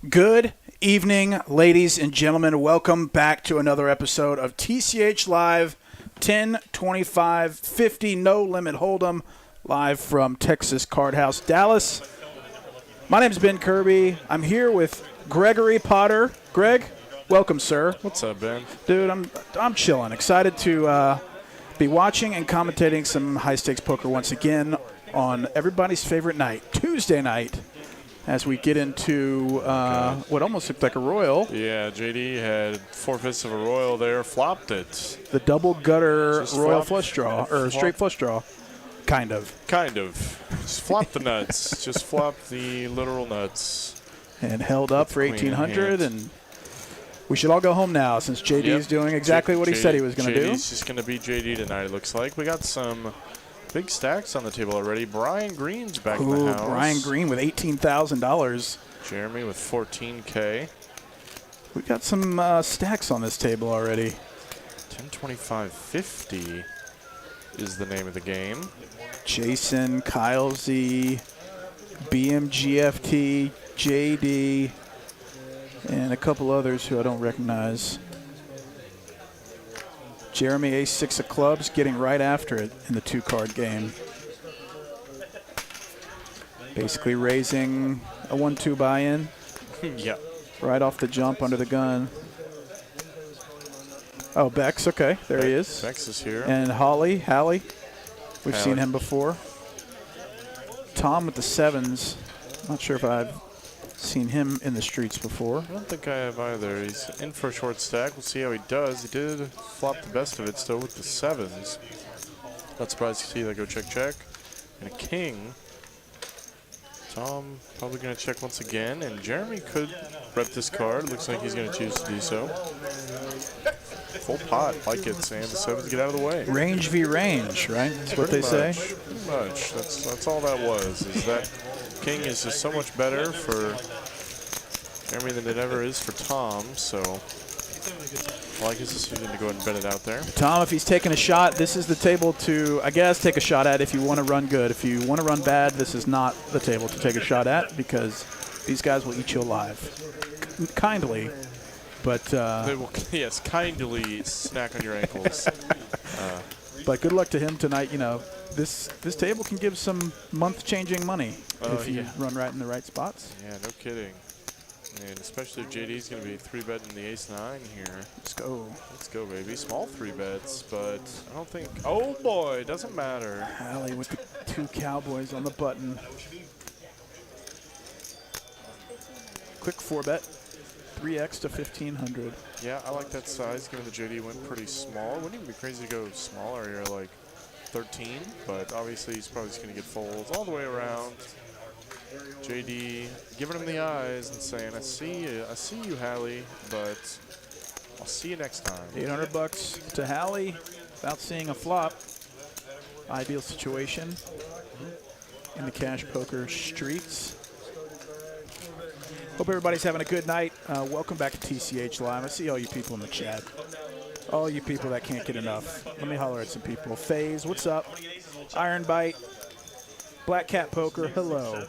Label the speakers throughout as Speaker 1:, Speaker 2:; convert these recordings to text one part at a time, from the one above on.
Speaker 1: Good evening, ladies and gentlemen. Welcome back to another episode of TCH Live 10/25/50 No Limit Hold'em, live from Texas Card House, Dallas. My name is Ben Kirby. I'm here with Gregory Potter. Greg, welcome, sir.
Speaker 2: What's up, Ben?
Speaker 1: Dude, I'm chilling. Excited to be watching and commentating some high-stakes poker once again on everybody's favorite night, Tuesday night, as we get into what almost looked like a royal.
Speaker 2: Yeah, JD had 4/5 of a royal there, flopped it.
Speaker 1: The double gutter
Speaker 2: Just
Speaker 1: royal
Speaker 2: flop-
Speaker 1: flush draw, or straight flush draw, kind of.
Speaker 2: Kind of. Just flopped the nuts. Just flopped the literal nuts.
Speaker 1: And held up for
Speaker 2: Queen in
Speaker 1: 1,800,
Speaker 2: hand.
Speaker 1: and we should all go home now since JD's doing exactly what he said he was going to do.
Speaker 2: JD's just going to be JD tonight, it looks like. We got some big stacks on the table already. Brian Green's back in the house.
Speaker 1: Brian Green with $18,000.
Speaker 2: Jeremy with 14K.
Speaker 1: We got some stacks on this table already.
Speaker 2: 10/25/50 is the name of the game.
Speaker 1: Jason, Kyle Z, BMGFT, JD, and a couple others who I don't recognize. Jeremy, ace-6 of clubs, getting right after it in the two-card game. Basically raising a 1-2 buy-in
Speaker 2: Yeah.
Speaker 1: right off the jump under the gun. Oh, Bex, okay, there he is.
Speaker 2: Bex is here.
Speaker 1: And Hallie, we've seen him before. Tom with the 7s. Not sure if I've seen him in the streets before.
Speaker 2: I don't think I have either. He's in for a short stack. We'll see how he does. He did flop the best of it still with the 7s. Not surprised to see that go check. And a king. Tom probably going to check once again. And Jeremy could rep this card. Looks like he's going to choose to do so. Full pot, like it, Sam. The 7s get out of the way.
Speaker 1: Range v. range, right? That's what they say.
Speaker 2: Pretty much. That's all that was. Is that king is just so much better for Jeremy than it ever is for Tom. So I like his decision to go ahead and bet it out there.
Speaker 1: Tom, if he's taking a shot, this is the table to, I guess, take a shot at if you want to run good. If you want to run bad, this is not the table to take a shot at because these guys will eat you alive. Kindly. But
Speaker 2: they will, yes, kindly snack on your ankles.
Speaker 1: But good luck to him tonight. You know, this table can give some month-changing money if you run right in the right spots.
Speaker 2: Yeah, no kidding. And especially if JD's going to be 3-betting the ace-9 here.
Speaker 1: Let's go.
Speaker 2: Let's go, baby. Small 3-bets, but I don't think. Oh boy, doesn't matter.
Speaker 1: Hallie with the 2 cowboys on the button. Quick 4-bet. 3x to 1,500.
Speaker 2: Yeah, I like that size, given the JD went pretty small. Wouldn't even be crazy to go smaller here, like 13, but obviously he's probably just going to get folds all the way around. JD giving him the eyes and saying, I see you, Hallie, but I'll see you next time.
Speaker 1: $800 to Hallie without seeing a flop. Ideal situation in the cash poker streets. Hope everybody's having a good night. Welcome back to TCH Live. I see all you people in the chat. All you people that can't get enough. Let me holler at some people. FaZe, what's up? Iron Bite. Black Cat Poker, hello.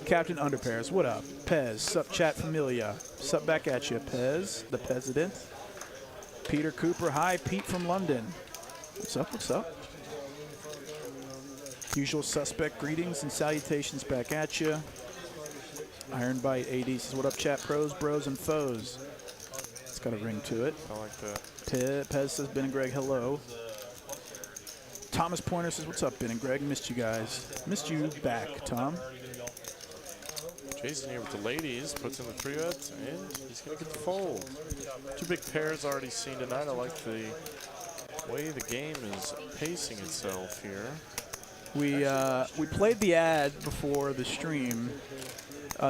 Speaker 1: Captain Underpairs, what up? Pez, sup chat familia. Sup back at you, Pez, the President. Peter Cooper, hi, Pete from London. What's up, what's up? Usual suspect greetings and salutations back at you. Iron Bite AD says, what up, chat pros, bros, and foes? It's got a ring to it.
Speaker 2: I like that.
Speaker 1: Pez says, Ben and Greg, hello. Thomas Pointer says, what's up, Ben and Greg? Missed you guys. Missed you back, Tom.
Speaker 2: Jason here with the ladies, puts in the 3-bet, and he's going to get the fold. 2 big pairs already seen tonight. I like the way the game is pacing itself here.
Speaker 1: We played the ad before the stream,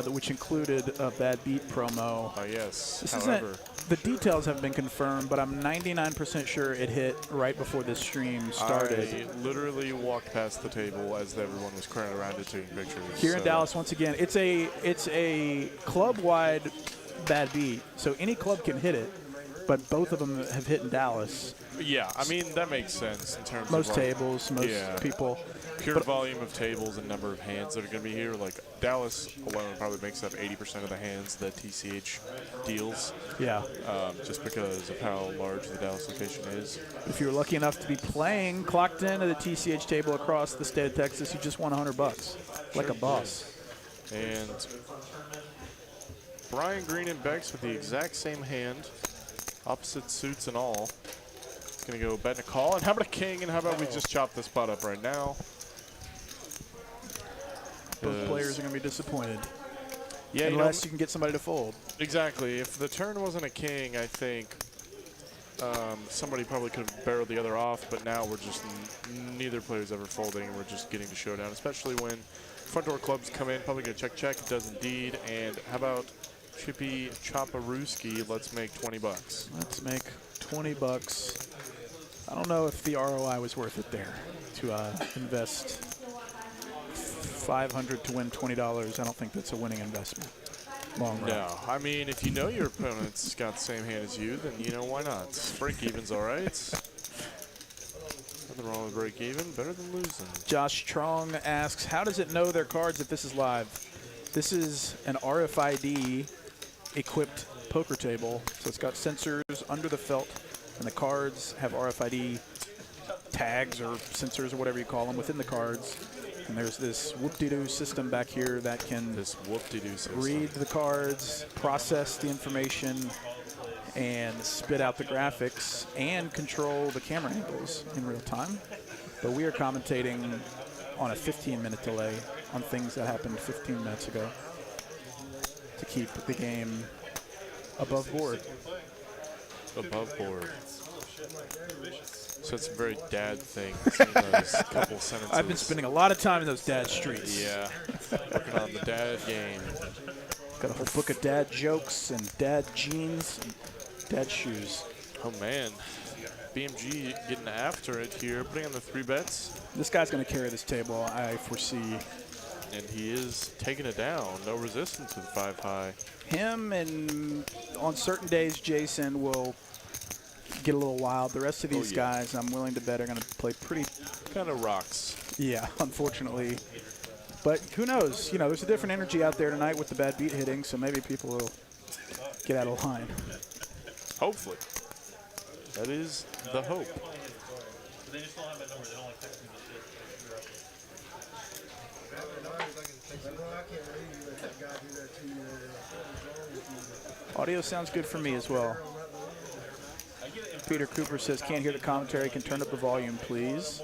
Speaker 1: which included a Bad Beat promo.
Speaker 2: Oh, yes.
Speaker 1: This
Speaker 2: However,
Speaker 1: the details have been confirmed, but I'm 99% sure it hit right before this stream started.
Speaker 2: I literally walked past the table as everyone was crowding around it taking pictures.
Speaker 1: Here in Dallas, once again, it's a club-wide Bad Beat, so any club can hit it, but both of them have hit in Dallas.
Speaker 2: Yeah, I mean, that makes sense in terms
Speaker 1: Most
Speaker 2: of
Speaker 1: tables, most people.
Speaker 2: pure volume of tables and number of hands that are going to be here, like Dallas alone probably makes up 80% of the hands that TCH deals.
Speaker 1: Yeah.
Speaker 2: Just because of how large the Dallas location is.
Speaker 1: If you're lucky enough to be playing clocked into the TCH table across the state of Texas, you just won $100, like a boss.
Speaker 2: And Brian Green and Bex with the exact same hand, opposite suits and all. It's going to go bet and a call. And how about a king? And how about we just chop this pot up right now?
Speaker 1: Both players are going to be disappointed.
Speaker 2: Yeah,
Speaker 1: unless you can get somebody to fold.
Speaker 2: Exactly. If the turn wasn't a king, I think somebody probably could have barreled the other off. But now we're just neither player's ever folding. And we're just getting to showdown, especially when front door clubs come in. Probably going to check. It does indeed. And how about Chippy Choparooski? Let's make 20 bucks.
Speaker 1: Let's make 20 bucks. I don't know if the ROI was worth it there to invest $500 to win $20. I don't think that's a winning investment. Long run.
Speaker 2: No, I mean, if you know your opponent's got the same hand as you, then you know why not. Break even's all right. Nothing wrong with break even. Better than losing.
Speaker 1: Josh Trong asks, how does it know their cards if this is live? This is an RFID equipped poker table, so it's got sensors under the felt, and the cards have RFID tags or sensors or whatever you call them within the cards. And there's this whoop-de-doo system back here that can read the cards, process the information, and spit out the graphics and control the camera angles in real time. But we are commentating on a 15-minute delay on things that happened 15 minutes ago to keep the game above board.
Speaker 2: Above board. So it's a very dad thing. Those couple sentences.
Speaker 1: I've been spending a lot of time in those dad streets.
Speaker 2: Yeah, working on the dad game.
Speaker 1: Got a whole book of dad jokes and dad jeans and dad shoes.
Speaker 2: Oh, man. BMG getting after it here, putting on the 3 bets.
Speaker 1: This guy's going to carry this table, I foresee.
Speaker 2: And he is taking it down. No resistance with 5 high.
Speaker 1: Him and on certain days, Jason will get a little wild. The rest of these guys, I'm willing to bet, are going to play pretty.
Speaker 2: Kind of rocks.
Speaker 1: Yeah, unfortunately. But who knows? You know, there's a different energy out there tonight with the bad beat hitting, so maybe people will get out of line.
Speaker 2: Hopefully. That is the hope.
Speaker 1: Audio sounds good for me as well. Peter Cooper says, can't hear the commentary. Can turn up the volume, please.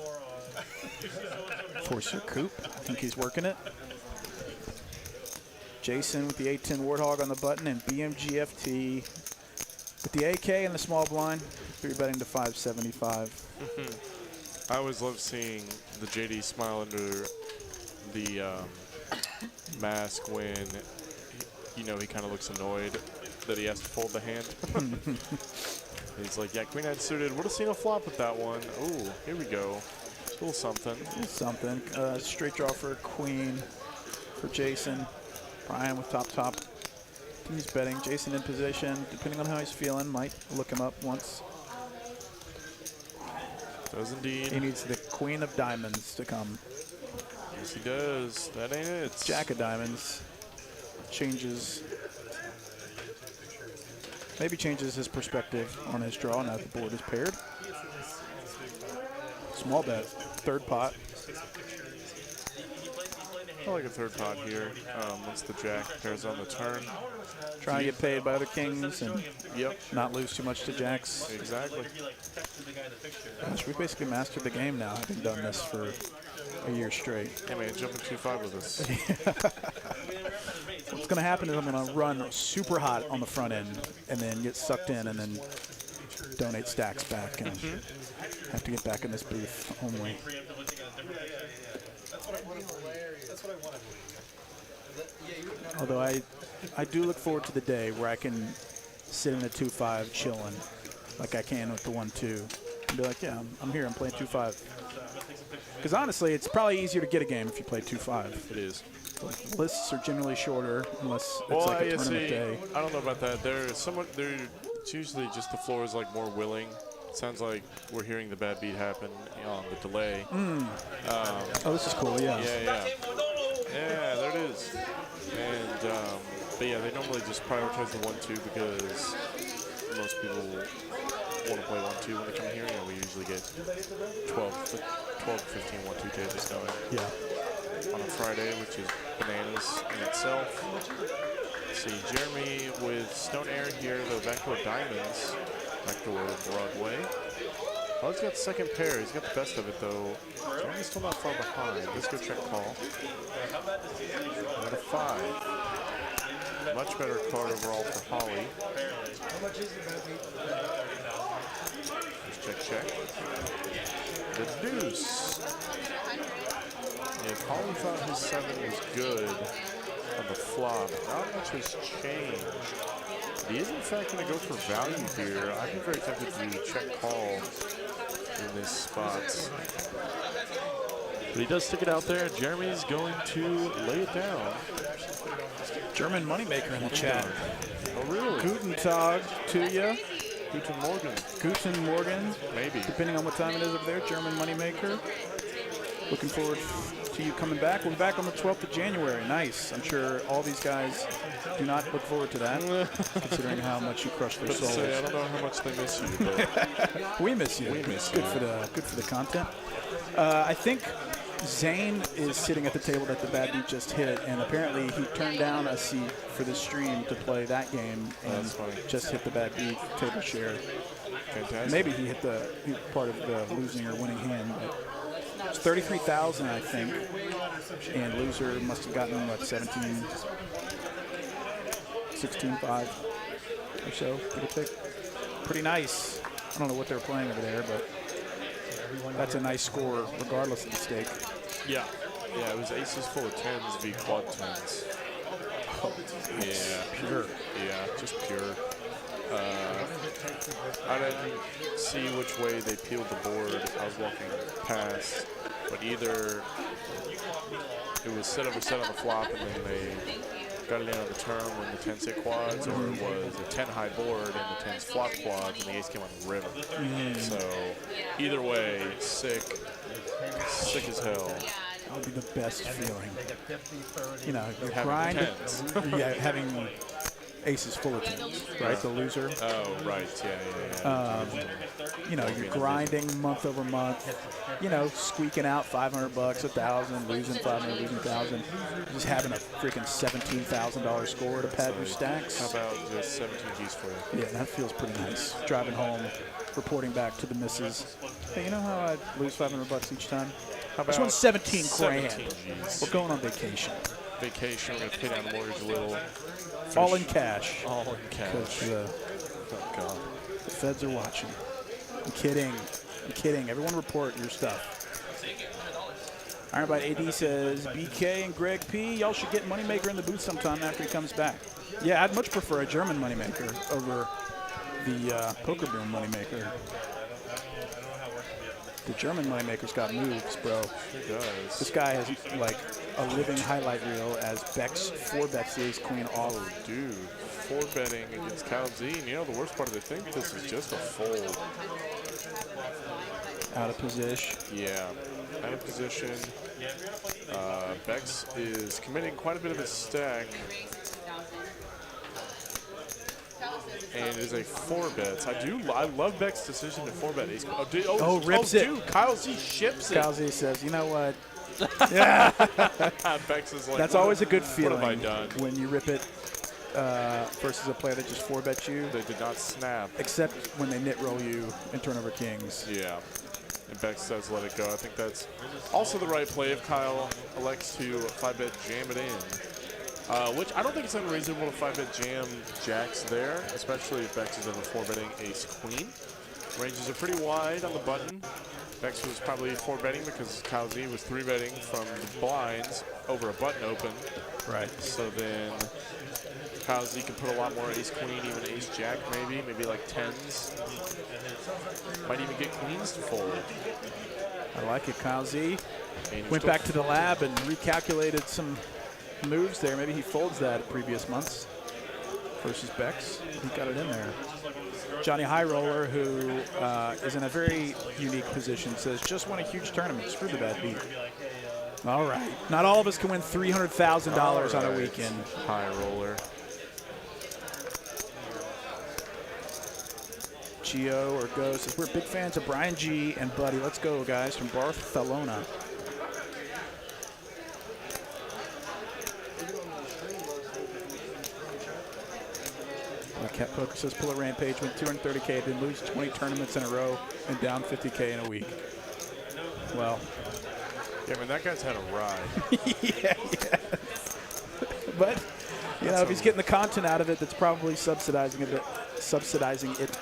Speaker 1: Forcer Coop. I think he's working it. Jason with the 810 Warthog on the button, and BMGFT with the AK and the small blind. 3 betting to 575.
Speaker 2: I always love seeing the JD smile under the mask when, he kind of looks annoyed that he has to fold the hand. He's like, yeah, queen 9 suited. Would have seen a flop with that one. Ooh, here we go. A little something.
Speaker 1: Something. Straight draw for a queen for Jason. Brian with top. He's betting. Jason in position. Depending on how he's feeling, might look him up once.
Speaker 2: Does indeed.
Speaker 1: He needs the queen of diamonds to come.
Speaker 2: Yes, he does. That ain't it.
Speaker 1: Jack of diamonds changes. Maybe changes his perspective on his draw now that the board is paired. Small bet, 3rd pot.
Speaker 2: I like a 3rd pot here. Once the jack pairs on the turn.
Speaker 1: Trying to get paid by other kings and not lose too much to jacks.
Speaker 2: Exactly.
Speaker 1: Gosh, we've basically mastered the game now, having done this for a year straight.
Speaker 2: Yeah, man, jumping 2-5 with us.
Speaker 1: What's going to happen is I'm going to run super hot on the front end and then get sucked in and then donate stacks back and have to get back in this booth only. Although I do look forward to the day where I can sit in a 2-5 chilling like I can with the 1-2 and be like, yeah, I'm here, I'm playing 2-5. Because honestly, it's probably easier to get a game if you play 2-5.
Speaker 2: It is.
Speaker 1: Lists are generally shorter unless it's like a tournament day.
Speaker 2: I don't know about that. It's usually just the floor is like more willing Sounds like we're hearing the bad beat happen on the delay.
Speaker 1: Oh, this is cool. Yeah.
Speaker 2: Yeah, there it is. And but yeah, they normally just prioritize the 1-2 because most people want to play 1-2 when they come here, and we usually get 12 to 15 1-2 tables going.
Speaker 1: Yeah.
Speaker 2: On a Friday, which is bananas in itself. Let's see, Jeremy with Stone Air here, the backdoor diamonds, backdoor Broadway. Oh, he's got the second pair. He's got the best of it, though. Jeremy's still not far behind. Let's go check call. Got a 5. Much better card overall for Holly. Just check. The deuce. If Holly thought his 7 was good on the flop, not much has changed. He is in fact going to go for value here. I'd be very tempted to check call in this spot. But he does stick it out there. Jeremy's going to lay it down.
Speaker 1: German moneymaker in the chat.
Speaker 2: Oh, really?
Speaker 1: Guten Tag to you.
Speaker 2: Guten Morgen.
Speaker 1: Guten Morgen.
Speaker 2: Maybe.
Speaker 1: Depending on what time it is up there, German moneymaker. Looking forward to you coming back. We'll be back on the 12th of January. Nice. I'm sure all these guys do not look forward to that, considering how much you crushed their souls.
Speaker 2: I don't know how much they miss you, but
Speaker 1: we miss you.
Speaker 2: We miss
Speaker 1: good
Speaker 2: you.
Speaker 1: Good for the content. I think Zane is sitting at the table that the bad beat just hit, and apparently he turned down a seat for the stream to play that game and just hit the bad beat table share.
Speaker 2: Fantastic.
Speaker 1: Maybe he hit the part of the losing or winning hand, but it's 33,000, I think, and loser must have gotten what 16.5 or so, give or take. Pretty nice. I don't know what they're playing over there, but that's a nice score regardless of the stake.
Speaker 2: Yeah, it was aces full of 10s v quad 10s.
Speaker 1: Oh,
Speaker 2: yeah,
Speaker 1: pure.
Speaker 2: Yeah, just pure. I didn't see which way they peeled the board. I was walking past, but either it was set over set on the flop and then they got it in on the turn when the 10s hit quads, or it was a 10 high board and the 10s flop quads and the ace came on the river. So either way, sick as hell.
Speaker 1: That would be the best feeling. You know, you
Speaker 2: Having
Speaker 1: grind.
Speaker 2: 10s.
Speaker 1: Yeah, having aces full of 10s, right? The loser.
Speaker 2: Oh, right. Yeah.
Speaker 1: You know, you're grinding month over month. You know, squeaking out $500, $1,000, losing 500, losing 1,000. Just having a freaking $17,000 score to pad your stacks.
Speaker 2: How about just 17 Gs for you?
Speaker 1: Yeah, that feels pretty nice. Driving home, reporting back to the missus. Hey, you know how I lose $500 each time?
Speaker 2: How
Speaker 1: This
Speaker 2: about
Speaker 1: one's 17 grand.
Speaker 2: 17 Gs?
Speaker 1: We're going on vacation.
Speaker 2: Vacation, we're going to pay down the mortgage a little.
Speaker 1: All in cash.
Speaker 2: All in cash.
Speaker 1: Because
Speaker 2: Oh, God.
Speaker 1: the feds are watching. I'm kidding. Everyone report your stuff. Ironbite AD says, BK and Greg P, y'all should get Moneymaker in the booth sometime after he comes back. Yeah, I'd much prefer a German Moneymaker over the Poker Boom Moneymaker. The German Moneymaker's got moves, bro.
Speaker 2: It does.
Speaker 1: This guy has like a living highlight reel as Bex 4-bets the ace queen off.
Speaker 2: Oh, dude. 4-betting against Calzine. You know, the worst part of it, I think this is just a fold.
Speaker 1: Out of position.
Speaker 2: Yeah, out of position. Bex is committing quite a bit of his stack. And it is a 4-bet. I love Beck's decision to 4-bet ace.
Speaker 1: Rips it.
Speaker 2: Dude, Kyle Z ships it.
Speaker 1: Kyle Z says, you know what? Yeah.
Speaker 2: Bex is like,
Speaker 1: That's always a good feeling
Speaker 2: what have I done?
Speaker 1: when you rip it versus a player that just 4-bets you.
Speaker 2: They did not snap.
Speaker 1: Except when they knit roll you and turn over kings.
Speaker 2: Yeah. And Bex does let it go. I think that's also the right play if Kyle elects to 5-bet jam it in. Which I don't think it's unreasonable to 5-bet jam jacks there, especially if Bex is ever 4-betting ace-queen. Ranges are pretty wide on the button. Bex was probably 4-betting because Kyle Z was 3-betting from the blinds over a button open.
Speaker 1: Right.
Speaker 2: So then Kyle Z can put a lot more ace-queen, even ace-jack maybe like 10s. Might even get queens to fold.
Speaker 1: I like it. Kyle Z
Speaker 2: And
Speaker 1: went back to the lab and recalculated some moves there. Maybe he folds that previous months. versus Bex. He got it in there. Johnny High Roller, who is in a very unique position, says, just won a huge tournament. Screw the bad beat. All right. Not all of us can win $300,000 on a weekend.
Speaker 2: High Roller.
Speaker 1: Gio or Go says, we're big fans of Brian G. and Buddy. Let's go, guys, from Barcelona. Cat Poker says, Pull a Rampage, went 230K, then lose 20 tournaments in a row, and down 50K in a week. Well.
Speaker 2: Yeah, I mean, that guy's had a ride.
Speaker 1: yeah. But, you know, if he's getting the content out of it, that's probably subsidizing it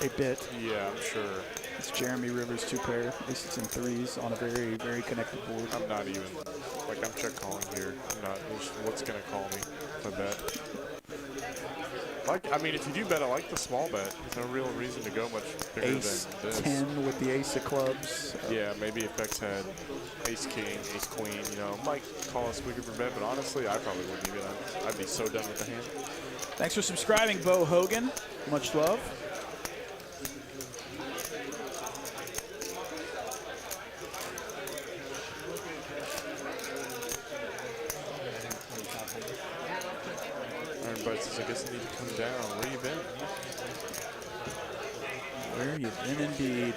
Speaker 1: a bit.
Speaker 2: Yeah, I'm sure.
Speaker 1: It's Jeremy Rivers, 2-pair, aces and 3s on a very, very connected board.
Speaker 2: I'm not even, like, I'm check calling here. I'm not, what's going to call me, I bet. Like, I mean, if you do bet, I like the small bet. There's no real reason to go much bigger
Speaker 1: Ace
Speaker 2: than this.
Speaker 1: 10 with the ace of clubs.
Speaker 2: Yeah, maybe if Bex had ace king, ace queen, you know, might call us bigger for bet, but honestly, I probably wouldn't even. I'd be so done with the hand.
Speaker 1: Thanks for subscribing, Bo Hogan. Much love.
Speaker 2: But I guess I need to come down. Where you been?
Speaker 1: Where you been, indeed.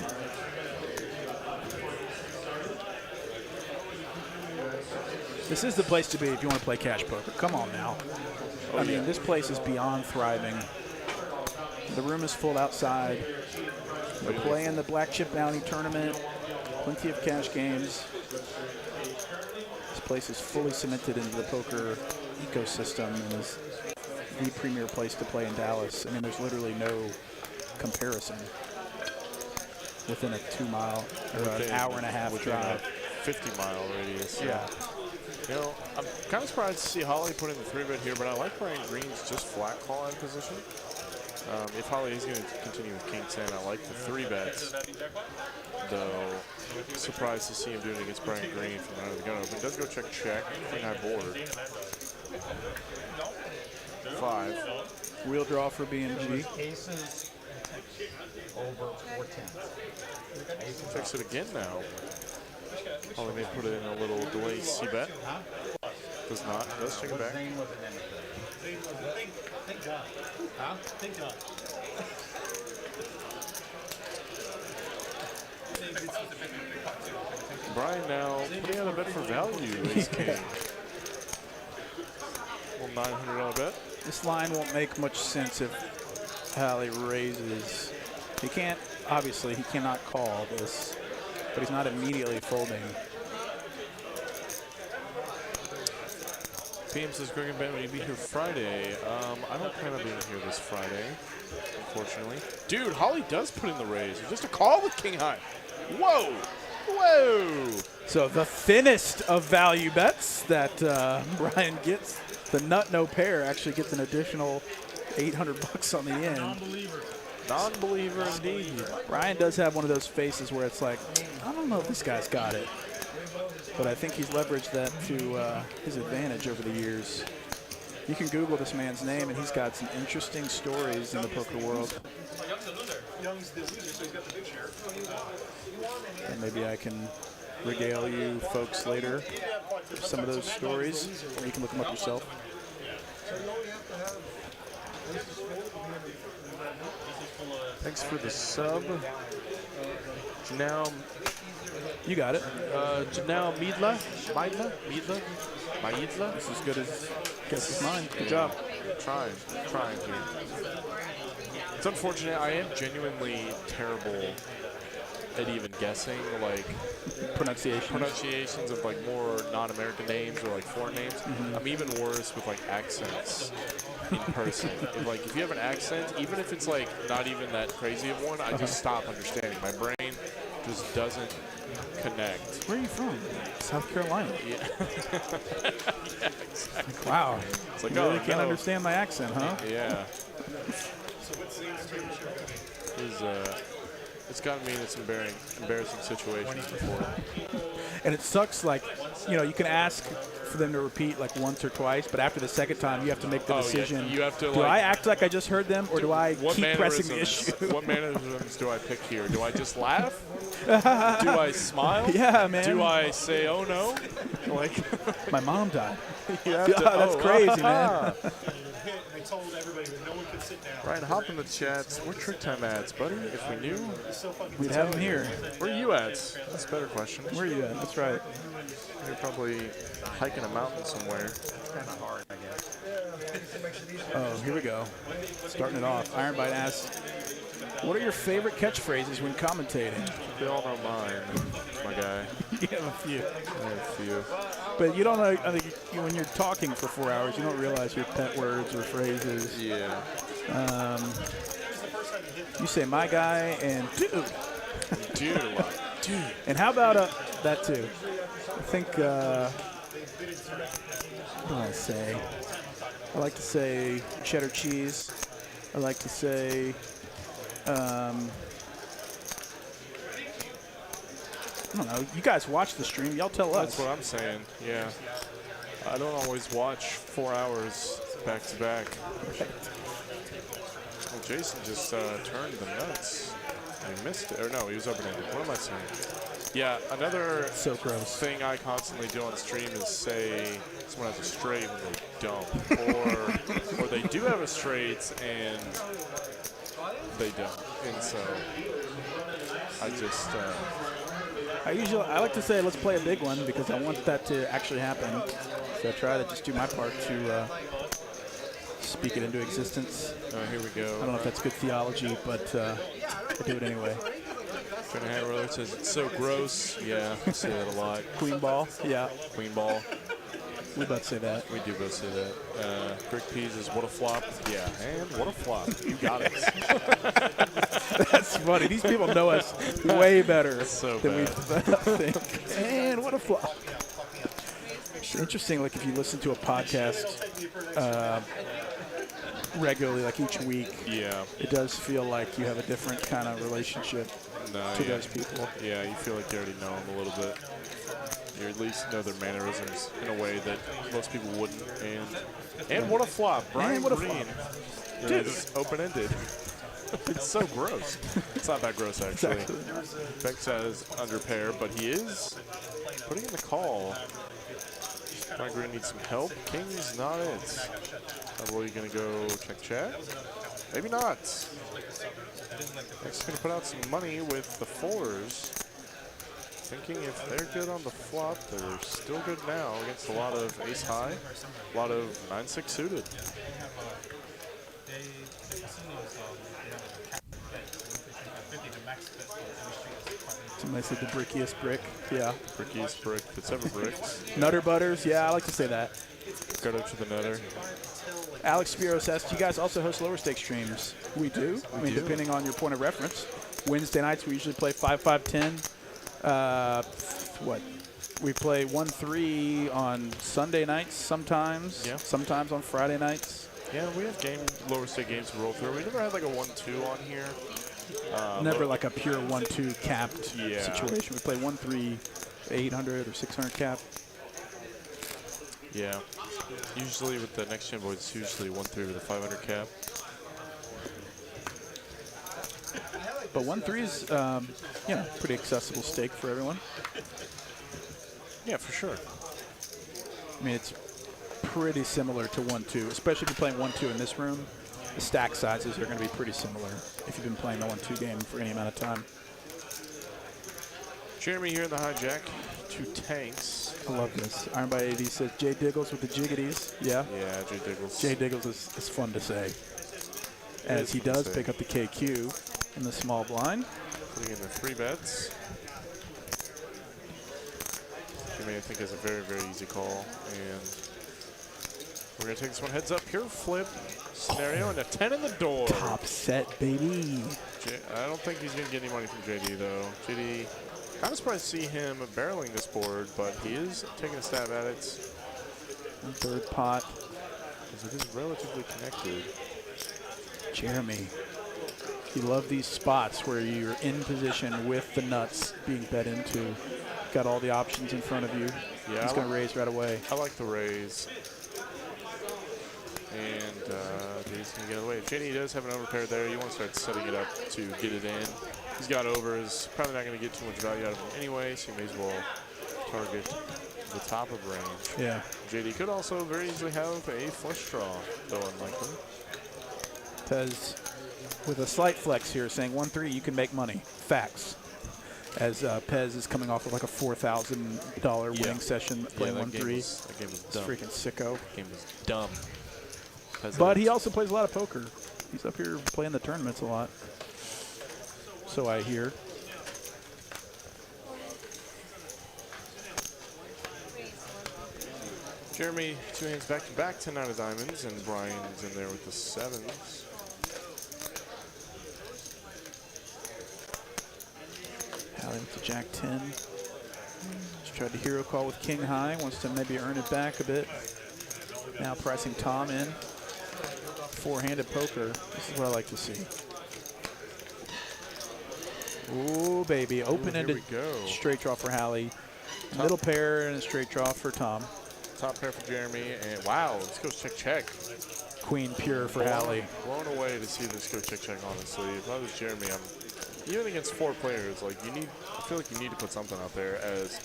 Speaker 1: This is the place to be if you want to play cash poker. Come on now. I mean, this place is beyond thriving. The room is full outside. We're playing the Black Chip Bounty Tournament. Plenty of cash games. This place is fully cemented into the poker ecosystem and is the premier place to play in Dallas. I mean, there's literally no comparison within a 2-mile or an hour and a half drive.
Speaker 2: 50-mile radius.
Speaker 1: Yeah.
Speaker 2: You know, I'm kind of surprised to see Holly put in the 3-bet here, but I like playing greens just flat call in position. If Holly is going to continue with King 10, I like the 3-bets. Though, surprised to see him do it against Brian Green from under the gun open. Does go check, queen high board. 5.
Speaker 1: Wheel draw for BMG.
Speaker 3: Aces over 410.
Speaker 2: Checks it again now. Holly may put it in a little delay C-bet. Does not. Does check it back. Brian now putting out a bet for value. Ace king. Little $900 bet.
Speaker 1: This line won't make much sense if Holly raises. He can't, obviously, he cannot call this, but he's not immediately folding.
Speaker 2: PM says, Greg and Ben, will you be here Friday? I don't plan on being here this Friday, unfortunately. Dude, Holly does put in the raise. Just a call with King High. Whoa! Whoa!
Speaker 1: So the thinnest of value bets that Brian gets, the nut no pair, actually gets an additional $800 on the end.
Speaker 3: Non-believer.
Speaker 2: Non-believer indeed.
Speaker 1: Brian does have one of those faces where it's like, I don't know if this guy's got it. But I think he's leveraged that to his advantage over the years. You can Google this man's name, and he's got some interesting stories in the poker world. And maybe I can regale you folks later with some of those stories, or you can look them up yourself.
Speaker 2: Thanks for the sub. Now,
Speaker 1: you got it.
Speaker 2: Now Midla.
Speaker 1: That's as good as guess as mine. Good job.
Speaker 2: Trying here. It's unfortunate. I am genuinely terrible at even guessing, like pronunciations of like more non-American names or like foreign names. I'm even worse with like accents in person. Like if you have an accent, even if it's like not even that crazy of one, I just stop understanding. My brain just doesn't connect.
Speaker 1: Where are you from? South Carolina.
Speaker 2: Yeah. Yeah, exactly.
Speaker 1: Wow.
Speaker 2: It's like,
Speaker 1: you really
Speaker 2: oh,
Speaker 1: can't
Speaker 2: no.
Speaker 1: understand my accent, huh?
Speaker 2: Yeah. It's gotten me in some embarrassing situations before.
Speaker 1: And it sucks, like, you know, you can ask for them to repeat like once or twice, but after the second time, you have to make the decision.
Speaker 2: Yeah, you have to,
Speaker 1: do I act like I just heard them, or do I keep pressing the issue?
Speaker 2: What mannerisms do I pick here? Do I just laugh? Do I smile?
Speaker 1: Yeah, man.
Speaker 2: Do I say, oh no? Like,
Speaker 1: my mom died.
Speaker 2: you have
Speaker 1: Yeah, that's crazy, man.
Speaker 3: They told everybody that no one could sit down.
Speaker 2: Ryan, hop in the chats. Where Trick Time ads, buddy? If we knew,
Speaker 1: We'd have them here.
Speaker 2: where are you at? That's a better question.
Speaker 1: Where are you at? That's right.
Speaker 2: You're probably hiking a mountain somewhere.
Speaker 1: Oh, here we go. Starting it off. Ironbite asks, what are your favorite catchphrases when commentating?
Speaker 2: They all know mine, my guy.
Speaker 1: You have a few.
Speaker 2: I have a few.
Speaker 1: But you don't know, I think when you're talking for 4 hours, you don't realize your pet words or phrases.
Speaker 2: Yeah.
Speaker 1: You say my guy and dude.
Speaker 2: Dude, a lot. Dude.
Speaker 1: And how about that too? I think, what do I say? I like to say cheddar cheese. I like to say, I don't know. You guys watch the stream. Y'all tell us.
Speaker 2: That's what I'm saying, yeah. I don't always watch 4 hours back to back. Well, Jason just turned the nuts. He missed it. Or no, he was open-ended. What am I saying? Yeah, another
Speaker 1: So gross.
Speaker 2: thing I constantly do on stream is say someone has a straight when they don't. Or they do have a straight and they don't. And so I just...
Speaker 1: I like to say let's play a big one because I want that to actually happen. So I try to just do my part to speak it into existence.
Speaker 2: here we go.
Speaker 1: I don't know if that's good theology, but I do it anyway.
Speaker 2: Finn Roller says it's so gross. Yeah, I say that a lot.
Speaker 1: Queen ball, yeah.
Speaker 2: Queen ball.
Speaker 1: We both say that.
Speaker 2: We do both say that. Greg Pease is what a flop. Yeah, and what a flop. You got it.
Speaker 1: That's funny. These people know us way better
Speaker 2: So
Speaker 1: than we
Speaker 2: bad.
Speaker 1: think. And what a flop. It's interesting, like if you listen to a podcast regularly, like each week,
Speaker 2: Yeah.
Speaker 1: it does feel like you have a different kind of relationship
Speaker 2: No,
Speaker 1: to
Speaker 2: yeah.
Speaker 1: those people.
Speaker 2: Yeah, you feel like you already know them a little bit. You at least know their mannerisms in a way that most people wouldn't. And what a flop. Brian
Speaker 1: what a
Speaker 2: Green
Speaker 1: flop.
Speaker 2: is open-ended. It's so gross. It's not that gross, actually. Beck says under pair, but he is putting in the call. Brian Green needs some help. King's not it. Are you going to go check chat? Maybe not. Next, going to put out some money with the fours. Thinking if they're good on the flop, they're still good now against a lot of ace high, a lot of 9-6 suited.
Speaker 1: Somebody said the brickiest brick. Yeah.
Speaker 2: Brickiest brick that's ever bricked.
Speaker 1: Nutter butters. Yeah, I like to say that.
Speaker 2: Go to the nutter.
Speaker 1: Alex Spiros asks, do you guys also host lower stake streams? We do. I mean,
Speaker 2: do.
Speaker 1: depending on your point of reference. Wednesday nights, we usually play 5-5-10. What? We play 1-3 on Sunday nights sometimes.
Speaker 2: Yeah.
Speaker 1: Sometimes on Friday nights.
Speaker 2: Yeah, we have lower stake games to roll through. We never had like a 1-2 on here.
Speaker 1: Never like a pure 1-2 capped
Speaker 2: Yeah.
Speaker 1: situation. We play 1-3, 800 or 600 cap.
Speaker 2: Yeah. Usually with the next gen boys, it's usually 1-3 with a 500 cap.
Speaker 1: But 1-3 is, pretty accessible stake for everyone.
Speaker 2: Yeah, for sure.
Speaker 1: I mean, it's pretty similar to 1-2, especially if you're playing 1-2 in this room. The stack sizes are going to be pretty similar if you've been playing the 1-2 game for any amount of time.
Speaker 2: Jeremy here in the hijack. 2 tanks.
Speaker 1: I love this. Iron by AD says Jay Diggles with the jiggities. Yeah.
Speaker 2: Yeah, Jay Diggles.
Speaker 1: Jay Diggles is fun to say. As he does pick up the KQ in the small blind.
Speaker 2: Putting in the 3 bets. Jimmy, I think, has a very, very easy call. And we're going to take this one heads up. Pure flip scenario and a 10 in the door.
Speaker 1: Top set, baby.
Speaker 2: I don't think he's going to get any money from JD, though. JD, kind of surprised to see him barreling this board, but he is taking a stab at it.
Speaker 1: Third pot.
Speaker 2: Because it is relatively connected.
Speaker 1: Jeremy. You love these spots where you're in position with the nuts being bet into. got all the options in front of you.
Speaker 2: Yeah,
Speaker 1: He's going to raise right away.
Speaker 2: I like the raise. And JD's going to get away. If JD does have an overpair there, you want to start setting it up to get it in. He's got overs. Probably not going to get too much value out of him anyway, so you may as well target the top of range.
Speaker 1: Yeah.
Speaker 2: JD could also very easily have a flush draw, though unlikely.
Speaker 1: Pez with a slight flex here, saying 1-3, you can make money. Facts. As Pez is coming off of like a $4,000 winning session playing 1-3.
Speaker 2: That game was dumb.
Speaker 1: Freaking sicko.
Speaker 2: That game was dumb.
Speaker 1: But he also plays a lot of poker. He's up here playing the tournaments a lot. So I hear.
Speaker 2: Jeremy, 2 hands back to back, 10 out of diamonds, and Brian's in there with the 7s.
Speaker 1: Hallie with the Jack 10. Just tried to hero call with King High. Wants to maybe earn it back a bit. Now pricing Tom in. 4-handed poker. This is what I like to see. Ooh, baby. Open-ended straight draw for Hallie. Middle pair and a straight draw for Tom.
Speaker 2: Top pair for Jeremy, and wow, this goes check.
Speaker 1: Queen pure for Hallie.
Speaker 2: Blown away to see this go check, honestly. If I was Jeremy, even against 4 players, like I feel like you need to put something out there, as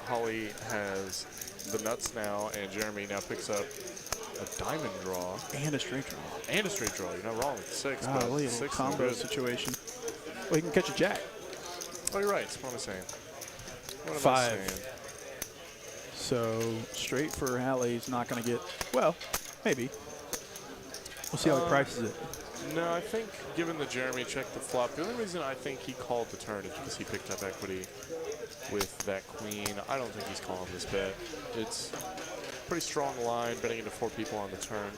Speaker 2: Holly has the nuts now, and Jeremy now picks up a diamond draw.
Speaker 1: And a straight draw.
Speaker 2: And a straight draw. You're not wrong with 6,
Speaker 1: but
Speaker 2: but
Speaker 1: a
Speaker 2: 6
Speaker 1: combo situation. Well, he can catch a jack.
Speaker 2: Oh, you're right. That's what I'm saying. What am
Speaker 1: 5.
Speaker 2: I saying?
Speaker 1: So straight for Hallie's not going to get, well, maybe. We'll see how he prices it.
Speaker 2: No, I think given the Jeremy checked the flop, the only reason I think he called the turn is because he picked up equity with that queen. I don't think he's calling this bet. It's a pretty strong line, betting into 4 people on the turn.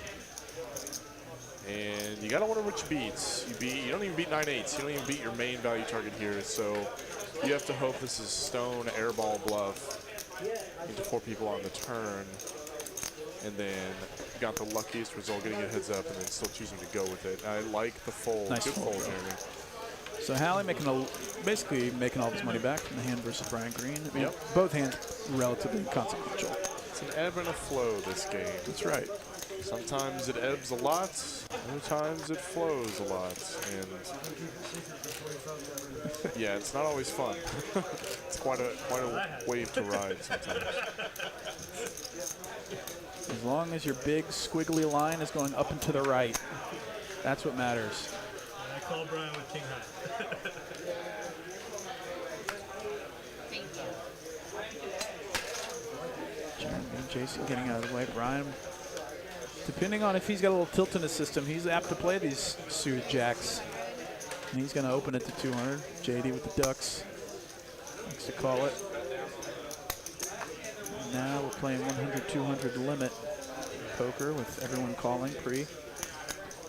Speaker 2: And you got to wonder which beats. You don't even beat 9-8s. You don't even beat your main value target here. So you have to hope this is stone airball bluff into 4 people on the turn. And then got the luckiest result, getting a heads up, and then still choosing to go with it. I like the fold.
Speaker 1: Nice
Speaker 2: Good
Speaker 1: fold,
Speaker 2: Jeremy.
Speaker 1: So Hallie basically making all of his money back from the hand versus Brian Green. I mean, both hands relatively consequential.
Speaker 2: It's an ebb and a flow, this game.
Speaker 1: That's right.
Speaker 2: Sometimes it ebbs a lot, other times it flows a lot. And yeah, it's not always fun. It's quite a wave to ride sometimes.
Speaker 1: As long as your big squiggly line is going up and to the right, that's what matters.
Speaker 3: I call Brian with King High.
Speaker 1: Jeremy and Jason getting out of the way. Brian, depending on if he's got a little tilt in his system, he's apt to play these suited jacks. And he's going to open it to 200. JD with the ducks. Likes to call it. And now we're playing 100-200 limit poker with everyone calling pre.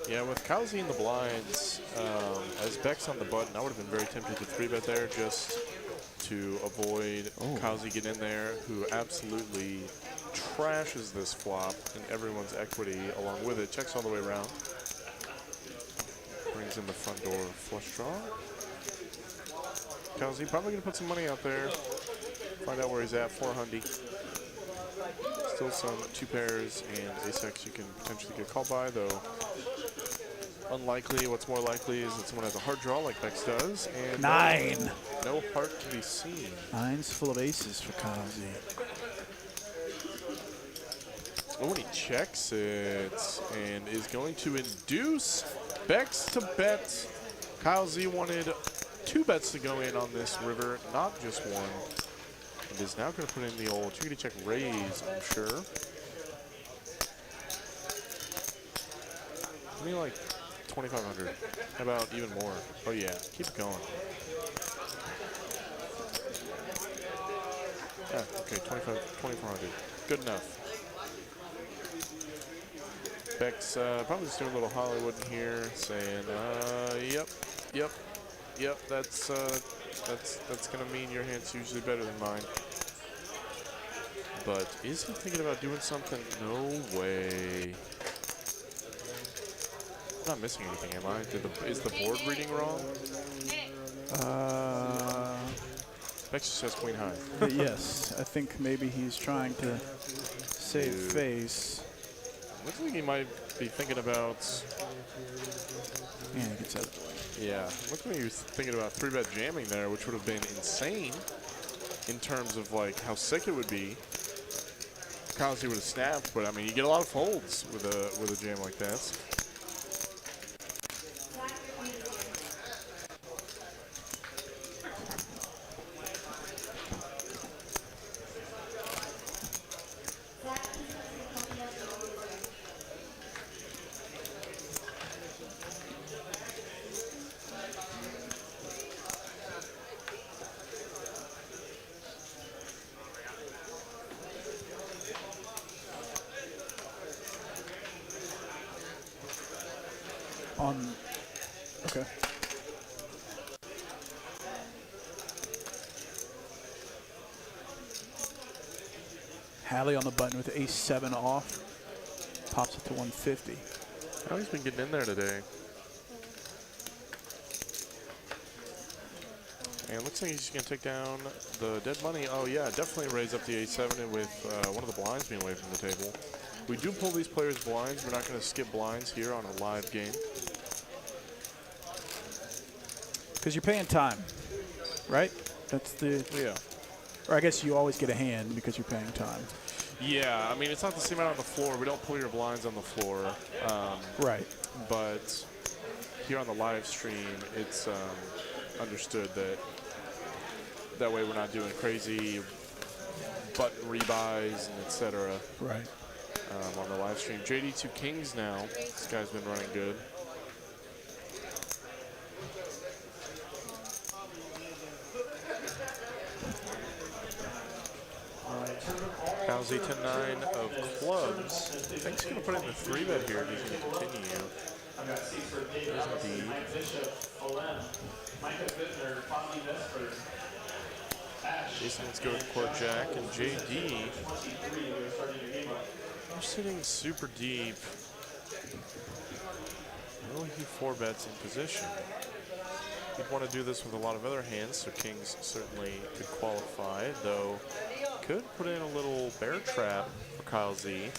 Speaker 2: Yeah, with Kowsey in the blinds, as Beck's on the button, I would have been very tempted to 3-bet there just to avoid Kowsey getting in there, who absolutely trashes this flop and everyone's equity along with it. Checks all the way around. Brings in the front door flush draw. Kowsey probably going to put some money out there. Find out where he's at, 400. Still some 2 pairs and ace-x you can potentially get called by, though unlikely. What's more likely is that someone has a hard draw like Bex does, and
Speaker 1: 9.
Speaker 2: No heart to be seen.
Speaker 1: 9's full of aces for Kowsey.
Speaker 2: Oh, and he checks it and is going to induce Bex to bet. Kowsey wanted 2 bets to go in on this river, not just 1. And is now going to put in the old chickadee check raise, I'm sure. I mean, like 2,500. How about even more? Oh yeah, keep it going. Ah, okay, 2,400. Good enough. Beck's probably just doing a little Hollywood in here, saying, yep, that's gonna mean your hand's usually better than mine. But is he thinking about doing something? No way. I'm not missing anything, am I? Is the board reading wrong? Specs just says queen high.
Speaker 1: Yes, I think maybe he's trying to save face.
Speaker 2: Looks like he might be thinking about.
Speaker 1: And he gets out of the way.
Speaker 2: Yeah, looks like he was thinking about 3-bet jamming there, which would have been insane in terms of like how sick it would be. Kowski would have snapped, but I mean, you get a lot of folds with a jam like that.
Speaker 1: Okay. Halley on the button with ace-7 off. Pops it to 150.
Speaker 2: Oh, he's been getting in there today. And it looks like he's just going to take down the dead money. Oh, yeah, definitely raise up the ace-7 with one of the blinds being away from the table. We do pull these players' blinds. We're not going to skip blinds here on a live game.
Speaker 1: Because you're paying time, right? That's the...
Speaker 2: Yeah.
Speaker 1: Or I guess you always get a hand because you're paying time.
Speaker 2: Yeah, I mean, it's not the same amount on the floor. We don't pull your blinds on the floor.
Speaker 1: Right.
Speaker 2: But here on the live stream, it's understood that that way we're not doing crazy button rebuys and etc.
Speaker 1: Right.
Speaker 2: On the live stream. JD 2 kings now. This guy's been running good. Kowski 10-9 of clubs. I think he's going to put in the 3-bet here if he's going to continue. There's indeed. Jason, let's go with court jack. And JD, we're sitting super deep. Will he 4-bets in position? He'd want to do this with a lot of other hands, so kings certainly could qualify, though could put in a little bear trap for Kyle Z.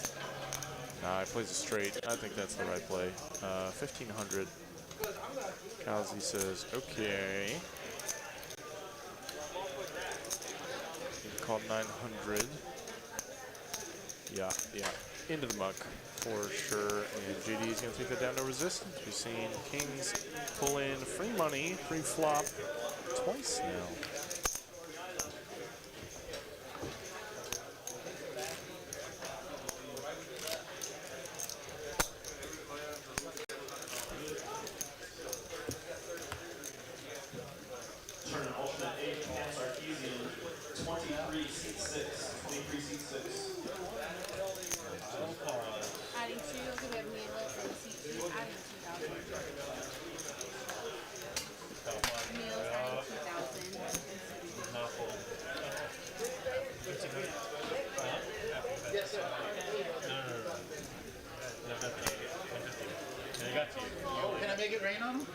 Speaker 2: Nah, he plays it straight. I think that's the right play. 1,500. Kyle Z says, okay. He called 900. Yeah. Into the muck for sure. And JD is going to take that down to resistance. We've seen kings pull in free money, free flop twice now.
Speaker 4: Can I make it rain on them?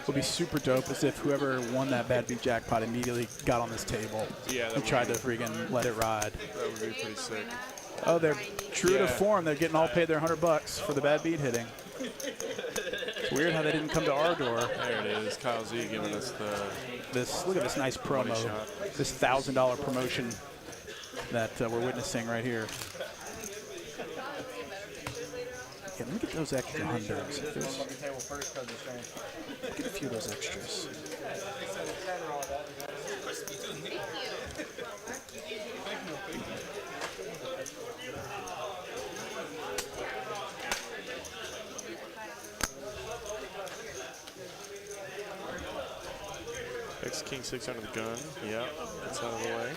Speaker 1: Would be super dope is if whoever won that bad beat jackpot immediately got on this table and tried to freaking let it ride.
Speaker 2: That would be pretty sick.
Speaker 1: Oh, they're true to form. They're getting all paid their $100 for the bad beat hitting. It's weird how they didn't come to our door.
Speaker 2: There it is. Kyle Z giving us
Speaker 1: this. Look at this nice promo. This $1,000 promotion that we're witnessing right here. Yeah, let me get those extra hundreds. Get a few of those extras.
Speaker 2: X King 6 under the gun. Yeah, that's out of the way.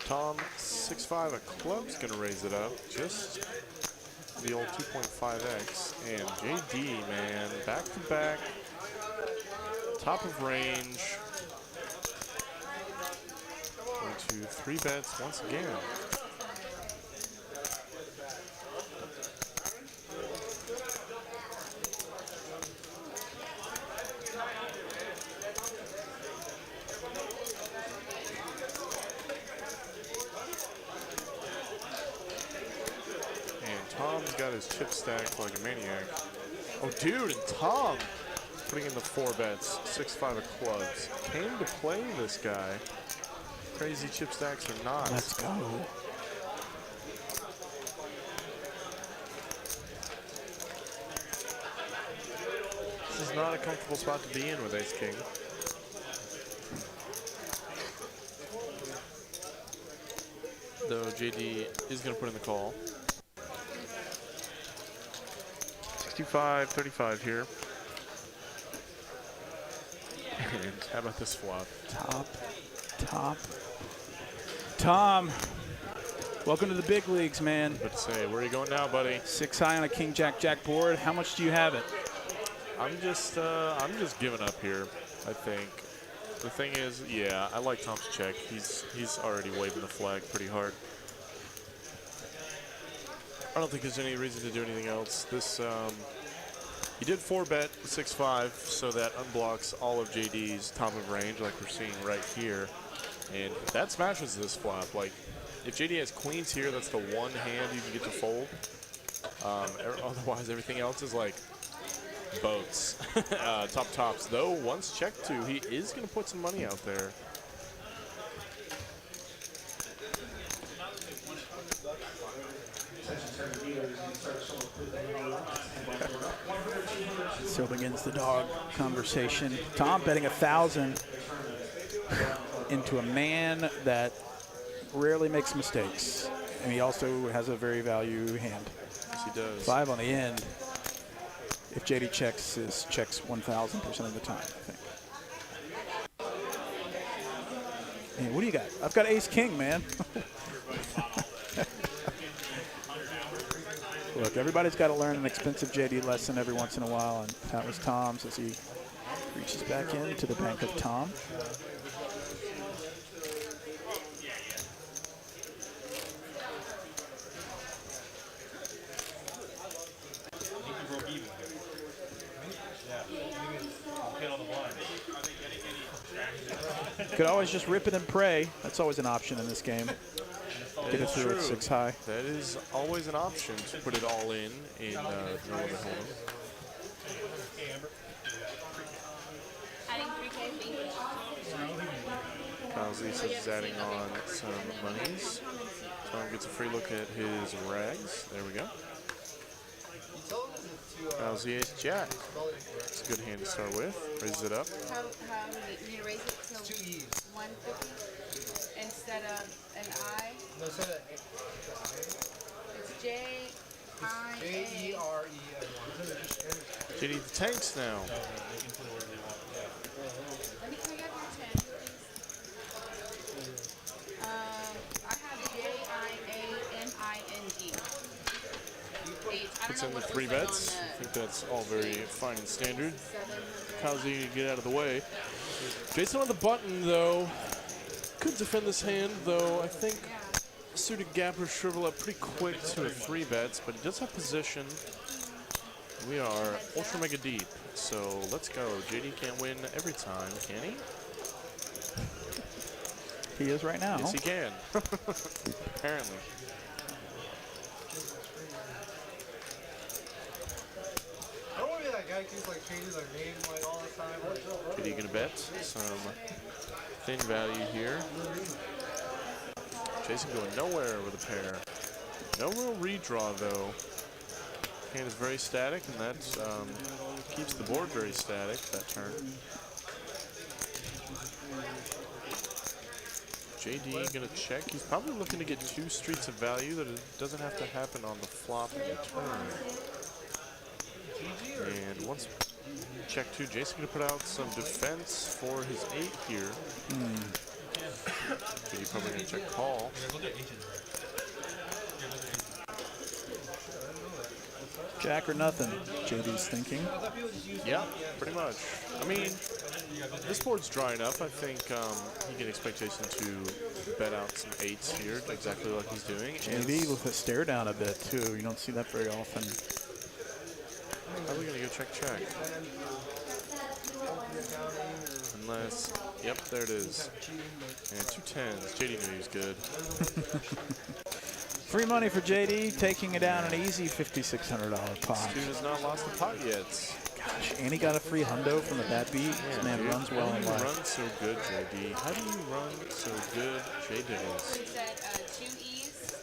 Speaker 2: Tom 6-5 of clubs gonna raise it up. Just the old 2.5x. And JD, man, back to back, top of range. Going to 3 bets once again. his chip stack like a maniac. Oh, dude, and Tom putting in the 4 bets, 6-5 of clubs. Came to play this guy. Crazy chip stacks or not.
Speaker 1: Let's go.
Speaker 2: This is not a comfortable spot to be in with Ace King. Though JD is going to put in the call. 65-35 here. And how about this flop?
Speaker 1: Top. Tom, welcome to the big leagues, man.
Speaker 2: But say, where are you going now, buddy?
Speaker 1: 6 high on a king jack board. How much do you have it?
Speaker 2: I'm just giving up here, I think. The thing is, yeah, I like Tom's check. He's already waving the flag pretty hard. I don't think there's any reason to do anything else. This, he did 4-bet 6-5, so that unblocks all of JD's top of range, like we're seeing right here. And that smashes this flop. Like, if JD has queens here, that's the one hand you can get to fold. Otherwise, everything else is like boats, tops. Though once checked to, he is going to put some money out there.
Speaker 1: So begins the dog conversation. Tom betting 1,000 into a man that rarely makes mistakes, and he also has a very value hand.
Speaker 2: Yes, he does.
Speaker 1: 5 on the end. If JD checks, is checks 1,000% of the time, I think. Man, what do you got? I've got ace king, man. Look, everybody's got to learn an expensive JD lesson every once in a while, and that was Tom's as he reaches back into the bank of Tom. Could always just rip it and pray. That's always an option in this game. Get it through at 6 high.
Speaker 2: That is always an option to put it all in no other home. Kyle's is adding on some monies. Tom gets a free look at his rags. There we go. Kyle's ace jack. It's a good hand to start with. Raises it up.
Speaker 4: How you need to raise it to 150 instead of an I?
Speaker 5: No, instead of
Speaker 4: It's J-I-A.
Speaker 2: JD the tanks now.
Speaker 4: Let me can I get your 10, please? I have J-I-A-M-I-N-G.
Speaker 2: Puts in the 3 bets. I think that's all very fine and standard. Kyle's eager to get out of the way. Jason on the button, though. Could defend this hand, though. I think suited gapper shrivel up pretty quick to a 3 bets, but he does have position. We are ultra mega deep, so let's go. JD can't win every time, can he?
Speaker 1: He is right now.
Speaker 2: Yes, he can. Apparently.
Speaker 5: I don't want to be that guy who keeps like changing their name like all the time.
Speaker 2: JD gonna bet some thin value here. Jason going nowhere with a pair. No real redraw though. Hand is very static, and that keeps the board very static that turn. JD gonna check. He's probably looking to get 2 streets of value that it doesn't have to happen on the flop and the turn. And once check 2, Jason gonna put out some defense for his 8 here. JD probably gonna check call.
Speaker 1: Jack or nothing, JD's thinking.
Speaker 2: Yeah, pretty much. I mean, this board's dry enough. I think he can expect Jason to bet out some 8s here, exactly like he's doing.
Speaker 1: JD with a stare down a bit, too. You don't see that very often.
Speaker 2: Probably going to go check. Unless, yep, there it is. And 2 10s. JD knew he was good.
Speaker 1: Free money for JD, taking it down an easy $5,600 pot.
Speaker 2: Dude has not lost a pot yet.
Speaker 1: Gosh, and he got a free hundo from the bad beat. This man
Speaker 2: dude,
Speaker 1: runs well
Speaker 2: how
Speaker 1: in
Speaker 2: do you
Speaker 1: life.
Speaker 2: run so good, JD? How do you run so good, J-Diggles?
Speaker 4: You said 2 E's?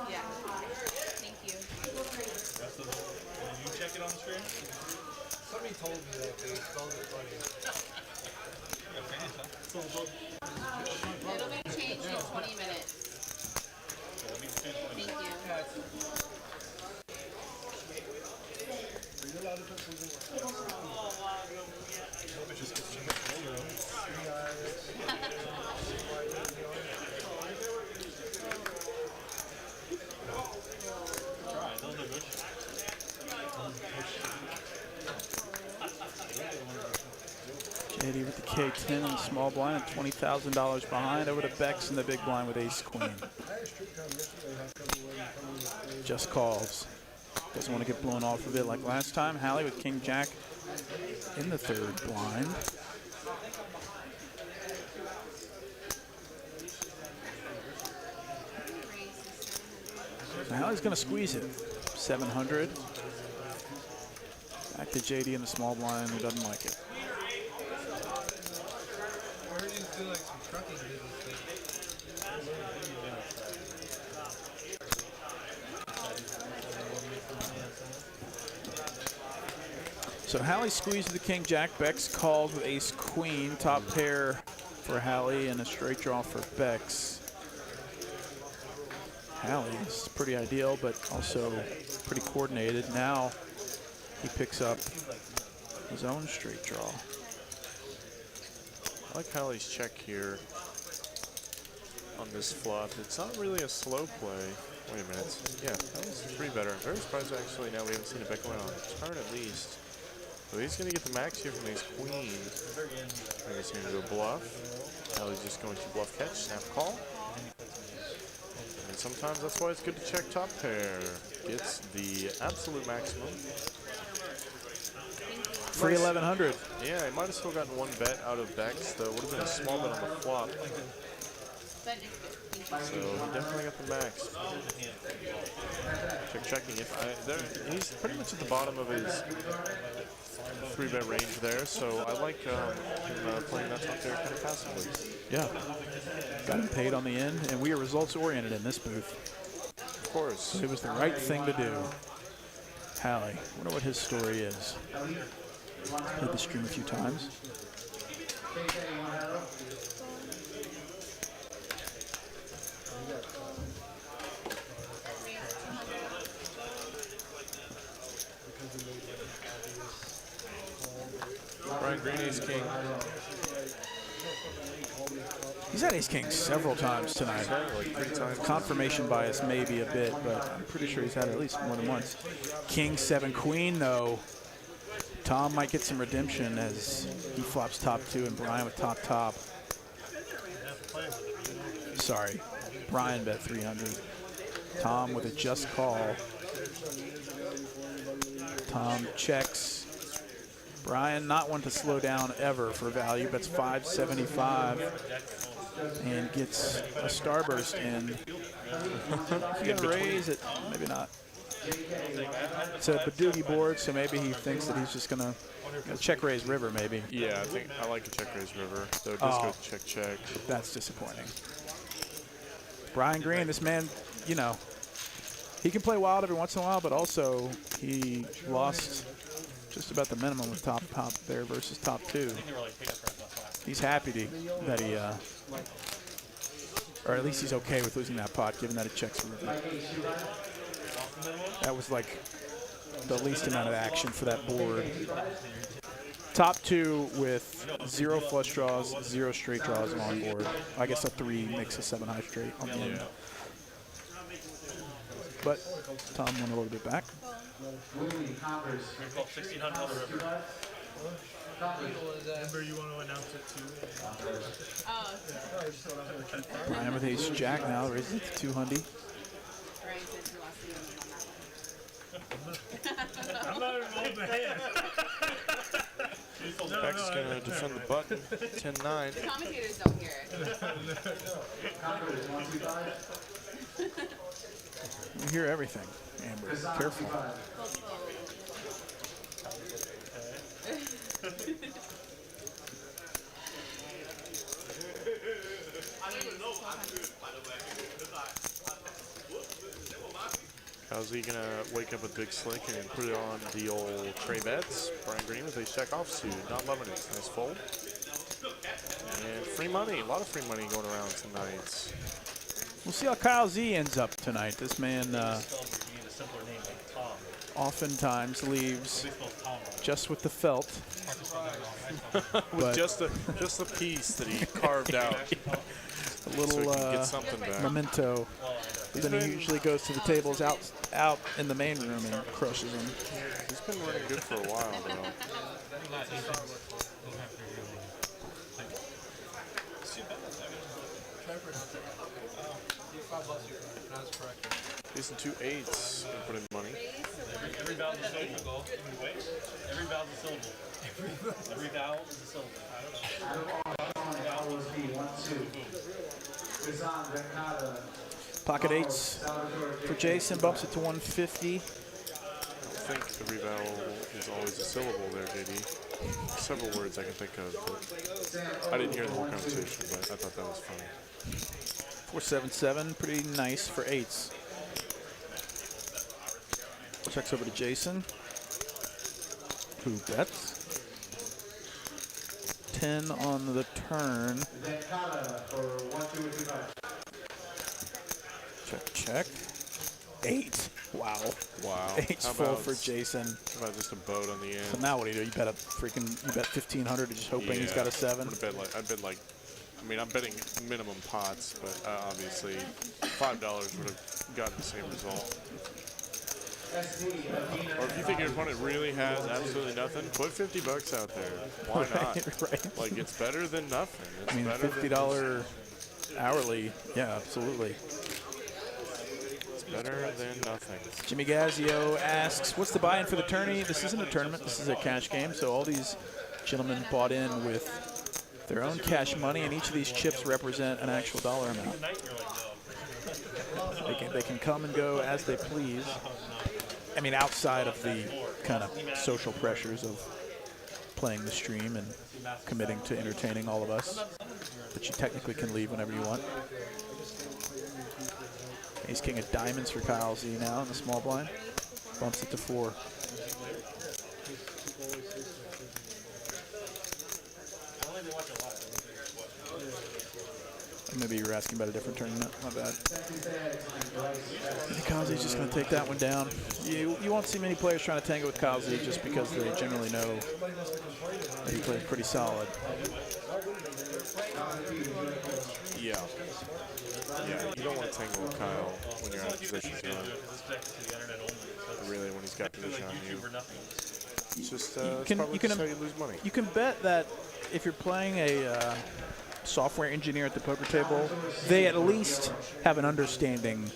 Speaker 4: Yeah. Thank you.
Speaker 3: Did you check it on the screen?
Speaker 5: Somebody told me that they spelled it funny.
Speaker 4: It'll be changed in 20 minutes. Thank you.
Speaker 1: JD with the K10 and small blind at $20,000 behind. Over to Bex in the big blind with ace queen. Just calls. Doesn't want to get blown off of it like last time. Hallie with king jack in the third blind. So Hallie's going to squeeze it. 700. Back to JD in the small blind who doesn't like it.
Speaker 5: I heard you do like some trucking business thing.
Speaker 1: So Hallie squeezed the king jack. Bex called with ace queen. Top pair for Hallie and a straight draw for Bex. Hallie is pretty ideal, but also pretty coordinated. Now he picks up his own straight draw.
Speaker 2: I like Hallie's check here on this flop. It's not really a slow play. Wait a minute. Yeah, Hallie's three better. I'm very surprised actually now we haven't seen a bet going on turn at least. So he's going to get the max here from these queens. I think he's going to go bluff. Hallie's just going to bluff catch, snap call. And sometimes that's why it's good to check top pair. Gets the absolute maximum.
Speaker 1: Free 1,100.
Speaker 2: Yeah, he might have still gotten one bet out of Bex, though. Would have been a small bet on the flop.
Speaker 4: But it's good.
Speaker 2: So he definitely got the max. Checking if he's pretty much at the bottom of his 3-bet range there, so I like him playing that top there kind of passively.
Speaker 1: Yeah. Got him paid on the end, and we are results oriented in this booth.
Speaker 2: Of course.
Speaker 1: It was the right thing to do. Hallie, I wonder what his story is. Played the stream a few times.
Speaker 2: Brian Green, ace king.
Speaker 1: He's had ace king several times tonight.
Speaker 2: Like 3 times.
Speaker 1: Confirmation bias maybe a bit, but I'm pretty sure he's had it at least more than once. King 7 queen though. Tom might get some redemption as he flops top 2 and Brian with top top. Sorry, Brian bet 300. Tom with a just call. Tom checks. Brian not one to slow down ever for value, bets 575 and gets a starburst in. He's gonna raise it, maybe not. It's a Badoogie board, so maybe he thinks that he's just gonna check raise river maybe.
Speaker 2: Yeah, I think I like a check raise river. So it just goes check check.
Speaker 1: That's disappointing. Brian Green, this man, you know, he can play wild every once in a while, but also he lost just about the minimum with top there versus top 2. He's happy that he, or at least he's okay with losing that pot, given that it checks river. That was like the least amount of action for that board. Top 2 with 0 flush draws, 0 straight draws on board. I guess a 3 makes a 7 high straight on the end. But Tom went a little bit back.
Speaker 3: Remember, you want to announce it too?
Speaker 1: Brian with ace jack now raises it to 200.
Speaker 3: I'm not involved in the hand.
Speaker 2: Beck's going to defend the button. 10-9.
Speaker 4: The commentators don't hear it.
Speaker 1: You hear everything, Amber. Careful.
Speaker 2: How's he gonna wake up with Big Slick and put it on the old tray bets? Brian Green with a check offsuit, not loving it. Nice fold. And free money, a lot of free money going around tonight.
Speaker 1: We'll see how Kyle Z ends up tonight. This man oftentimes leaves just with the felt.
Speaker 2: With just the piece that he carved out.
Speaker 1: A little
Speaker 2: so he can get something back.
Speaker 1: memento. Then he usually goes to the tables out in the main room and crushes them.
Speaker 2: He's been running good for a while, though. He's in 2 8s. Gonna put in money.
Speaker 3: Every vowel is a syllable. Every vowel is a syllable. Every vowel is a syllable.
Speaker 1: Pocket eights for Jason, bumps it to 150.
Speaker 2: I think every vowel is always a syllable there, JD. Several words I can think of, but I didn't hear the whole conversation, but I thought that was funny.
Speaker 1: 477, pretty nice for eights. Checks over to Jason, who bets. 10 on the turn. Check. 8. Wow.
Speaker 2: Wow.
Speaker 1: 8's
Speaker 2: How
Speaker 1: full
Speaker 2: about-
Speaker 1: for Jason.
Speaker 2: How about just a boat on the end?
Speaker 1: So now what do you do? You bet 1,500, just hoping he's got a 7.
Speaker 2: I'd bet like, I mean, I'm betting minimum pots, but obviously $5 would have gotten the same result. Or if you think your opponent really has absolutely nothing, put $50 out there. Why not?
Speaker 1: Right.
Speaker 2: Like, it's better than nothing. It's
Speaker 1: I mean,
Speaker 2: better
Speaker 1: $50 hourly. Yeah, absolutely.
Speaker 2: It's better than nothing.
Speaker 1: Jimmy Gazio asks, what's the buy-in for the tourney? This isn't a tournament. This is a cash game. So all these gentlemen bought in with their own cash money, and each of these chips represent an actual dollar amount. They can come and go as they please. I mean, outside of the kind of social pressures of playing the stream and committing to entertaining all of us. But you technically can leave whenever you want. Ace King of Diamonds for Kyle Z now in the small blind. Bumps it to 4. Maybe you were asking about a different tournament. My bad. Kyle Z's just going to take that one down. You won't see many players trying to tango with Kyle Z just because they generally know that he plays pretty solid.
Speaker 2: Yeah. Yeah, you don't want to tangle with Kyle when you're out of position zone. Really, when he's got position on you. It's just it's probably just how you lose money.
Speaker 1: You can bet that if you're playing a software engineer at the poker table, they at least have an understanding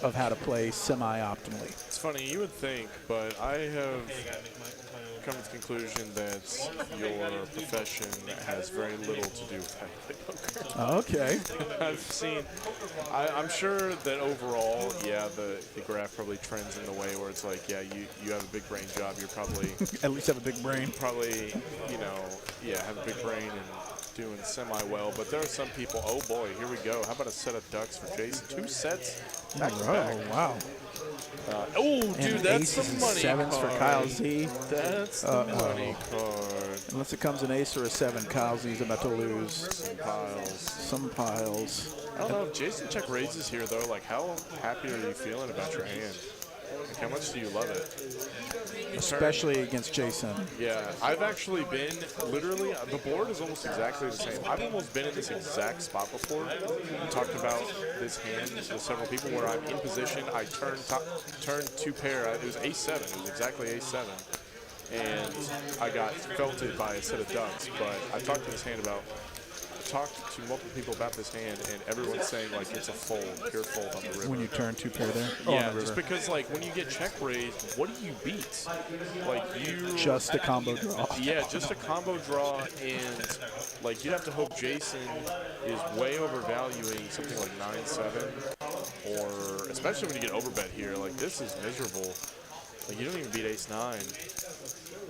Speaker 1: of how to play semi-optimally.
Speaker 2: It's funny, you would think, but I have come to the conclusion that your profession has very little to do with how you play poker.
Speaker 1: Okay.
Speaker 2: I've seen, I'm sure that overall, yeah, the graph probably trends in the way where it's like, yeah, you have a big brain job, you're probably
Speaker 1: At least have a big brain.
Speaker 2: probably, you know, yeah, have a big brain and doing semi-well, but there are some people, oh boy, here we go. How about a set of ducks for Jason? 2 sets back to back.
Speaker 1: Oh, wow.
Speaker 2: Oh, dude,
Speaker 1: And
Speaker 2: that's
Speaker 1: aces
Speaker 2: the
Speaker 1: and
Speaker 2: money
Speaker 1: 7s
Speaker 2: card.
Speaker 1: for Kyle Z.
Speaker 2: That's the money card.
Speaker 1: Unless it comes an ace or a 7, Kyle Z's about to lose
Speaker 2: Some piles.
Speaker 1: some piles.
Speaker 2: I don't know, if Jason check raises here, though, like, how happy are you feeling about your hand? Like, how much do you love it?
Speaker 1: Especially against Jason.
Speaker 2: Yeah, I've actually been, literally, the board is almost exactly the same. I've almost been in this exact spot before. We talked about this hand with several people where I'm in position, I turn 2 pair, it was ace-7, it was exactly ace-7. And I got felted by a set of ducks, but I talked to this hand about talked to multiple people about this hand, and everyone's saying like it's a fold, pure fold on the river.
Speaker 1: When you turn 2 pair there?
Speaker 2: Yeah,
Speaker 1: on the
Speaker 2: just
Speaker 1: river.
Speaker 2: because like when you get check raised, what do you beat? Like you
Speaker 1: Just a combo draw.
Speaker 2: Yeah, just a combo draw, and like you'd have to hope Jason is way overvaluing something like 9-7, or especially when you get overbet here. Like this is miserable. Like you don't even beat ace-9.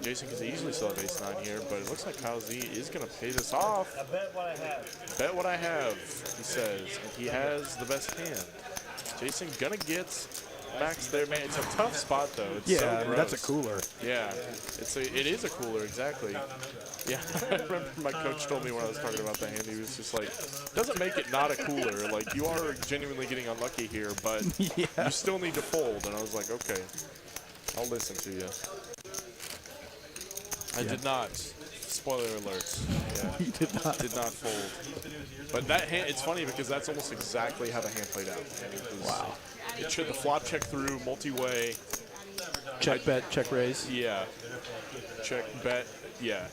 Speaker 2: Jason can easily still have ace-9 here, but it looks like Kyle Z is going to pay this off.
Speaker 3: I bet what I have.
Speaker 2: Bet what I have, he says, and he has the best hand. Jason gonna get max there, man. It's a tough spot though. It's
Speaker 1: Yeah,
Speaker 2: so
Speaker 1: I mean,
Speaker 2: gross.
Speaker 1: that's a cooler.
Speaker 2: Yeah, it is a cooler, exactly. Yeah, I remember my coach told me when I was talking about the hand, he was just like, doesn't make it not a cooler. Like, you are genuinely getting unlucky here, but
Speaker 1: Yeah.
Speaker 2: you still need to fold. And I was like, okay, I'll listen to you. I did not. Spoiler alert. Yeah,
Speaker 1: You did not.
Speaker 2: did not fold. But that hand, it's funny because that's almost exactly how the hand played out.
Speaker 1: Wow.
Speaker 2: It should the flop check through, multi-way.
Speaker 1: Check bet, check raise.
Speaker 2: Yeah. Check, bet, yeah.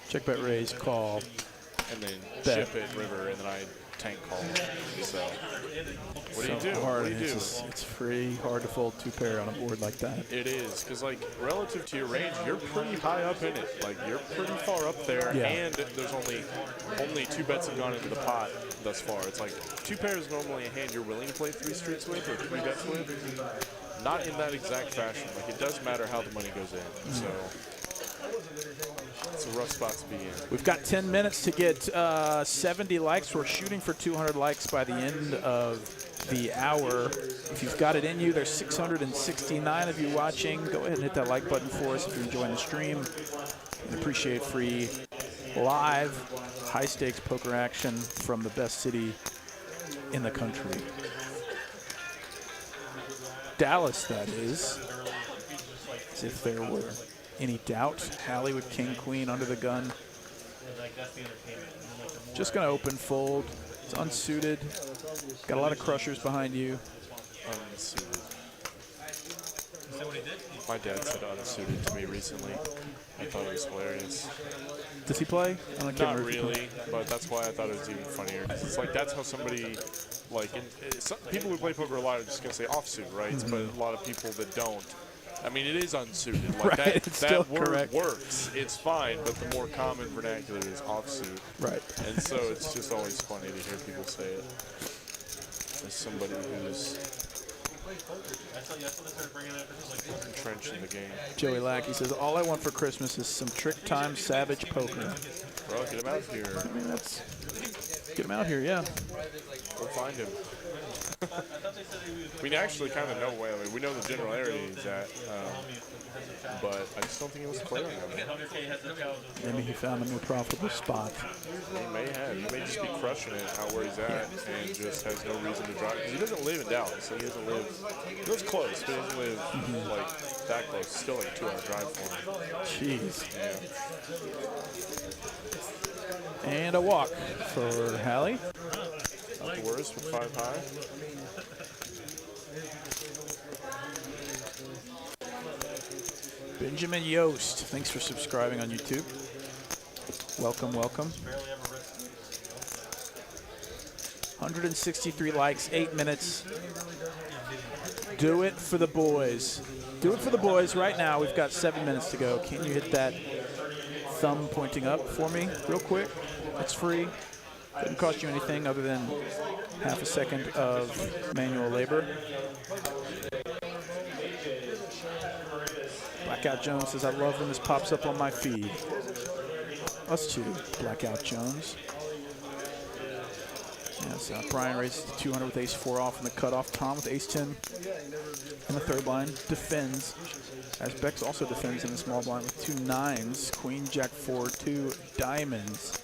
Speaker 1: Check bet, raise, call.
Speaker 2: And then
Speaker 1: Bet.
Speaker 2: chip it, river, and then I tank call. So, what do
Speaker 1: So
Speaker 2: you do?
Speaker 1: hard,
Speaker 2: What do
Speaker 1: and
Speaker 2: you do?
Speaker 1: it's free, hard to fold 2 pair on a board like that.
Speaker 2: It is, because like relative to your range, you're pretty high up in it. Like you're pretty far up there,
Speaker 1: Yeah.
Speaker 2: and there's only 2 bets have gone into the pot thus far. It's like 2 pairs is normally a hand you're willing to play 3 streets with or 3 bets with. Not in that exact fashion. Like it does matter how the money goes in. So it's a rough spot to be in.
Speaker 1: We've got 10 minutes to get 70 likes. We're shooting for 200 likes by the end of the hour. If you've got it in you, there's 669 of you watching. Go ahead and hit that like button for us if you're enjoying the stream. We appreciate free, live, high-stakes poker action from the best city in the country. Dallas, that is. As if there were any doubt. Hallie with king, queen under the gun. Just going to open fold. It's unsuited. Got a lot of crushers behind you.
Speaker 2: Unsuited. My dad said unsuited to me recently. I thought it was hilarious.
Speaker 1: Does he play? I don't
Speaker 2: Not
Speaker 1: remember if he plays.
Speaker 2: really, but that's why I thought it was even funnier. 'Cause it's like that's how somebody, like, some people who play poker a lot are just gonna say offsuit, right? But a lot of people that don't. I mean, it is unsuited. Like
Speaker 1: Right, it's still
Speaker 2: that word
Speaker 1: correct.
Speaker 2: works. It's fine, but the more common vernacular is offsuit.
Speaker 1: Right.
Speaker 2: And so it's just always funny to hear people say it. As somebody who's entrenched in the game.
Speaker 1: Joey Lackey says, all I want for Christmas is some trick time savage poker.
Speaker 2: Bro, get him out here.
Speaker 1: I mean, that's, get him out here, yeah.
Speaker 2: We'll find him. We actually kind of know where. I mean, we know the general area he's at, but I just don't think he wants to play right now.
Speaker 1: Maybe he found a more profitable spot.
Speaker 2: He may have. He may just be crushing it out where he's at and just has no reason to drive. Because he doesn't live in Dallas, so he doesn't live. He lives close, but he doesn't live like that close. Still like a 2-hour drive for him.
Speaker 1: Jeez.
Speaker 2: Yeah.
Speaker 1: And a walk for Hallie.
Speaker 2: Not the worst with 5 high.
Speaker 1: Benjamin Yost, thanks for subscribing on YouTube. Welcome, welcome. 163 likes, 8 minutes. Do it for the boys. Do it for the boys right now. We've got 7 minutes to go. Can you hit that thumb pointing up for me real quick? It's free. Doesn't cost you anything other than half a second of manual labor. Blackout Jones says, I love when this pops up on my feed. Us too, Blackout Jones. Yes, Brian raises to 200 with ace-4 off in the cutoff. Tom with ace-10 in the third line defends. As Bex also defends in the small blind with 2 9s. Queen, Jack 4, 2 diamonds.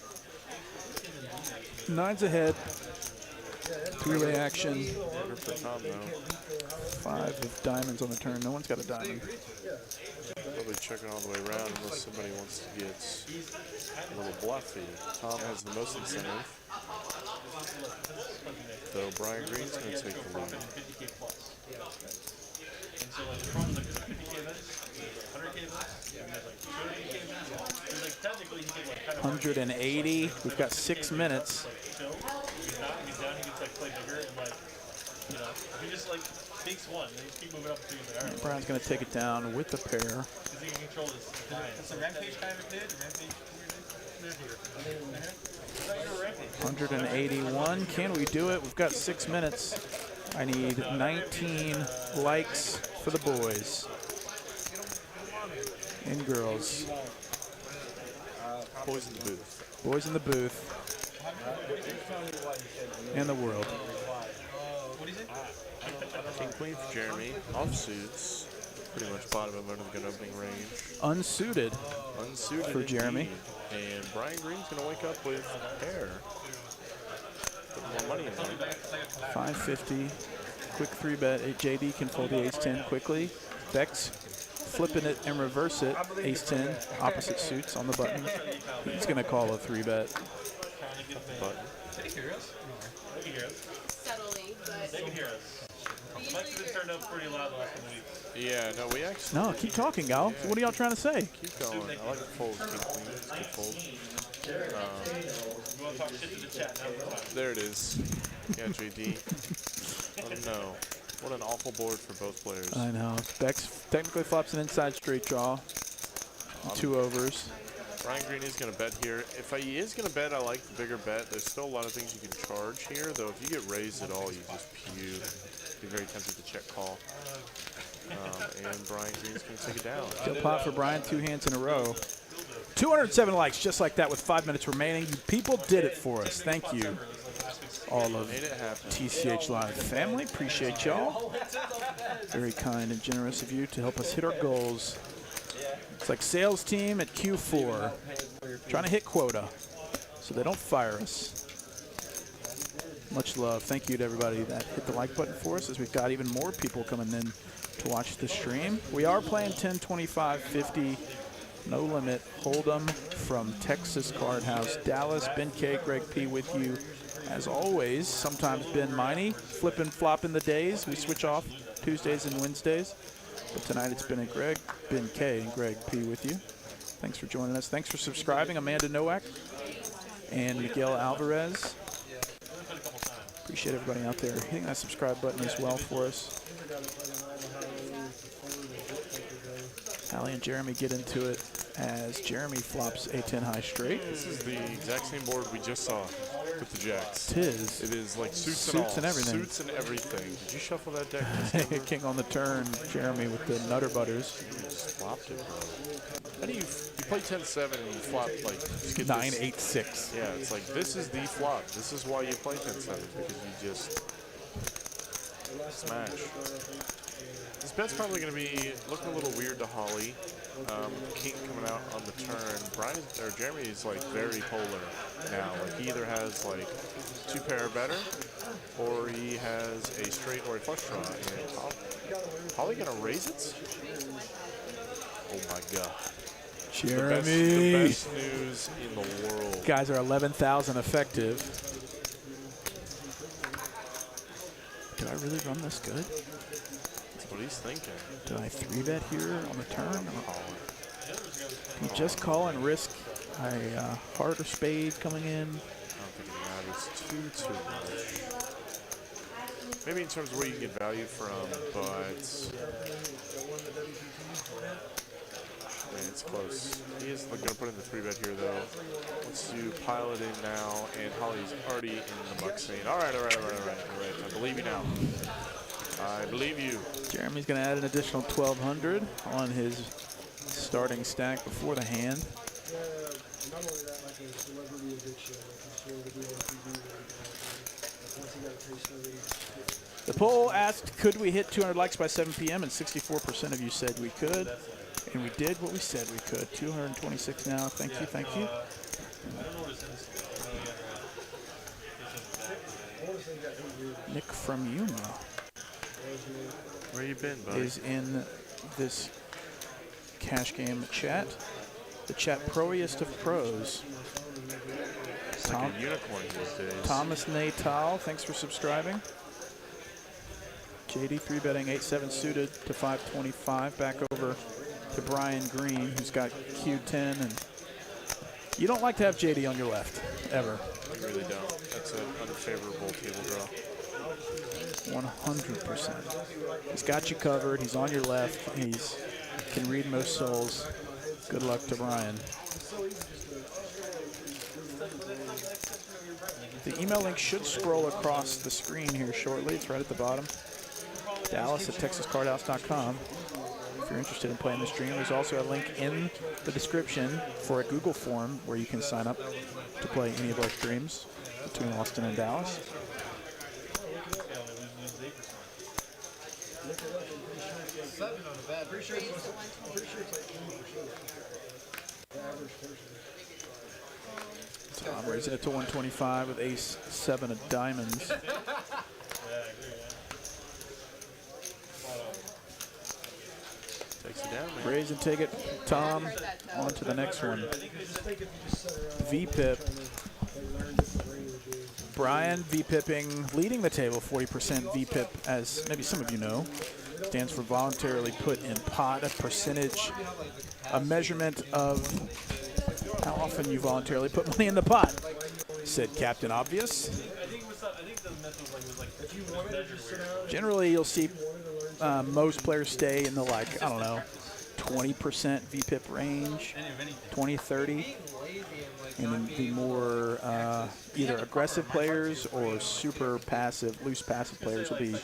Speaker 1: 9's ahead. 3-way action.
Speaker 2: Good for Tom, though.
Speaker 1: 5 with diamonds on the turn. No one's got a diamond.
Speaker 2: Probably checking all the way around unless somebody wants to get a little bluffy. Tom has the most incentive. Though Brian Green's going to take the lead.
Speaker 1: 180. We've got 6 minutes.
Speaker 3: Chill. If he's not, he's down, he gets like play bigger and like, you know, if he just like takes one and then just keep moving up until he's like, all right.
Speaker 1: Brian's going to take it down with the pair.
Speaker 3: Because he can control his mind.
Speaker 5: That's a rampage kind of kid. Rampage. Live here.
Speaker 1: 181. Can we do it? We've got 6 minutes. I need 19 likes for the boys and girls.
Speaker 2: Boys in the booth.
Speaker 1: Boys in the booth and the world.
Speaker 2: King Queen for Jeremy. Offsuits. Pretty much bottom of under the gun opening range.
Speaker 1: Unsuited
Speaker 2: Unsuited
Speaker 1: for Jeremy.
Speaker 2: indeed. And Brian Green's going to wake up with pair. Put more money in there.
Speaker 1: 550. Quick 3-bet. JD can fold the ace-10 quickly. Bex flipping it and reverse it. Ace-10, opposite suits on the button. He's going to call a 3-bet.
Speaker 2: Button.
Speaker 3: They can hear us.
Speaker 4: Subtly, but
Speaker 3: They can hear us. Mike's been turned up pretty loud the last couple weeks.
Speaker 2: Yeah, no, we actually
Speaker 1: No, keep talking, gal. What are y'all trying to say?
Speaker 2: keep going. I like the fold, King Queen. It's a good fold.
Speaker 3: You want to talk shit to the chat now?
Speaker 2: There it is. Yeah, JD. Oh no. What an awful board for both players.
Speaker 1: I know. Bex technically flops an inside straight draw. 2 overs.
Speaker 2: Brian Green is going to bet here. If he is going to bet, I like the bigger bet. There's still a lot of things you can charge here, though. If you get raised at all, you just pew. Be very tempted to check call. And Brian Green's going to take it down.
Speaker 1: Still pot for Brian, 2 hands in a row. 207 likes just like that with 5 minutes remaining. You people did it for us. Thank you. All of
Speaker 2: Made it happen.
Speaker 1: TCH Live family. Appreciate y'all. Very kind and generous of you to help us hit our goals. It's like sales team at Q4. Trying to hit quota so they don't fire us. Much love. Thank you to everybody that hit the like button for us as we've got even more people coming in to watch the stream. We are playing 10, 25, 50. No limit. Hold'em from Texas Card House. Dallas, Ben K, Greg P with you. As always, sometimes Ben Miney, flipping, flopping the days. We switch off Tuesdays and Wednesdays. But tonight it's Ben and Greg, Ben K and Greg P with you. Thanks for joining us. Thanks for subscribing, Amanda Nowak and Miguel Alvarez. Appreciate everybody out there hitting that subscribe button as well for us. Allie and Jeremy get into it as Jeremy flops a 10 high straight.
Speaker 2: This is the exact same board we just saw with the jacks.
Speaker 1: Tis.
Speaker 2: It is like suits
Speaker 1: and everything.
Speaker 2: Suits and everything. Did you shuffle that deck?
Speaker 1: King on the turn, Jeremy with the Nutter Butters.
Speaker 2: You just flopped it, bro. How do you play 10-7 and you flop like just get
Speaker 1: 9-8-6.
Speaker 2: Yeah, it's like this is the flop. This is why you play 10-7 because you just smash. This bet's probably going to be looking a little weird to Holly. King coming out on the turn. Jeremy is like very polar now. Like he either has like 2 pair better, or he has a straight or a flush draw. And Holly going to raise it? Oh my god.
Speaker 1: Jeremy.
Speaker 2: The best news in the world.
Speaker 1: Guys are 11,000 effective. Did I really run this good?
Speaker 2: That's what he's thinking.
Speaker 1: Did I 3-bet here on the turn? Can you just call and risk a heart or spade coming in?
Speaker 2: I don't think it matters too much. Maybe in terms of where you can get value from, but man, it's close. He is going to put in the 3-bet here, though. Let's do pilot in now, and Holly's already in the muck scene. All right. I believe you now. I believe you.
Speaker 1: Jeremy's going to add an additional 1,200 on his starting stack before the hand.
Speaker 5: Not only that, like a celebrity addiction, like a celebrity on TV, once you got a taste of it.
Speaker 1: The poll asked, could we hit 200 likes by 7 p.m. and 64% of you said we could. And we did what we said we could. 226 now. Thank you. Nick from Yuma
Speaker 2: Where you been, buddy?
Speaker 1: is in this cash game chat. The chat proiest of pros.
Speaker 2: It's like a unicorn these days.
Speaker 1: Thomas Natal, thanks for subscribing. JD 3-betting 8-7 suited to 525. Back over to Brian Green, who's got Q10 and You don't like to have JD on your left, ever.
Speaker 2: You really don't. That's an unfavorable table draw.
Speaker 1: 100%. He's got you covered. He's on your left. He's can read most souls. Good luck to Brian. The email link should scroll across the screen here shortly. It's right at the bottom. Dallas@texascardhouse.com. If you're interested in playing the stream, there's also a link in the description for a Google form where you can sign up to play any of our streams between Austin and Dallas. Tom raising it to 125 with ace 7 of diamonds.
Speaker 2: Takes it down, man.
Speaker 1: Raise and take it, Tom. On to the next one. V-Pip. Brian V-Pipping, leading the table, 40% V-Pip, as maybe some of you know. Stands for voluntarily put in pot, a percentage, a measurement of how often you voluntarily put money in the pot, said Captain Obvious. Generally, you'll see most players stay in the, like, I don't know, 20% VPIP range, 20, 30. And then the more either aggressive players or super passive, loose passive players will be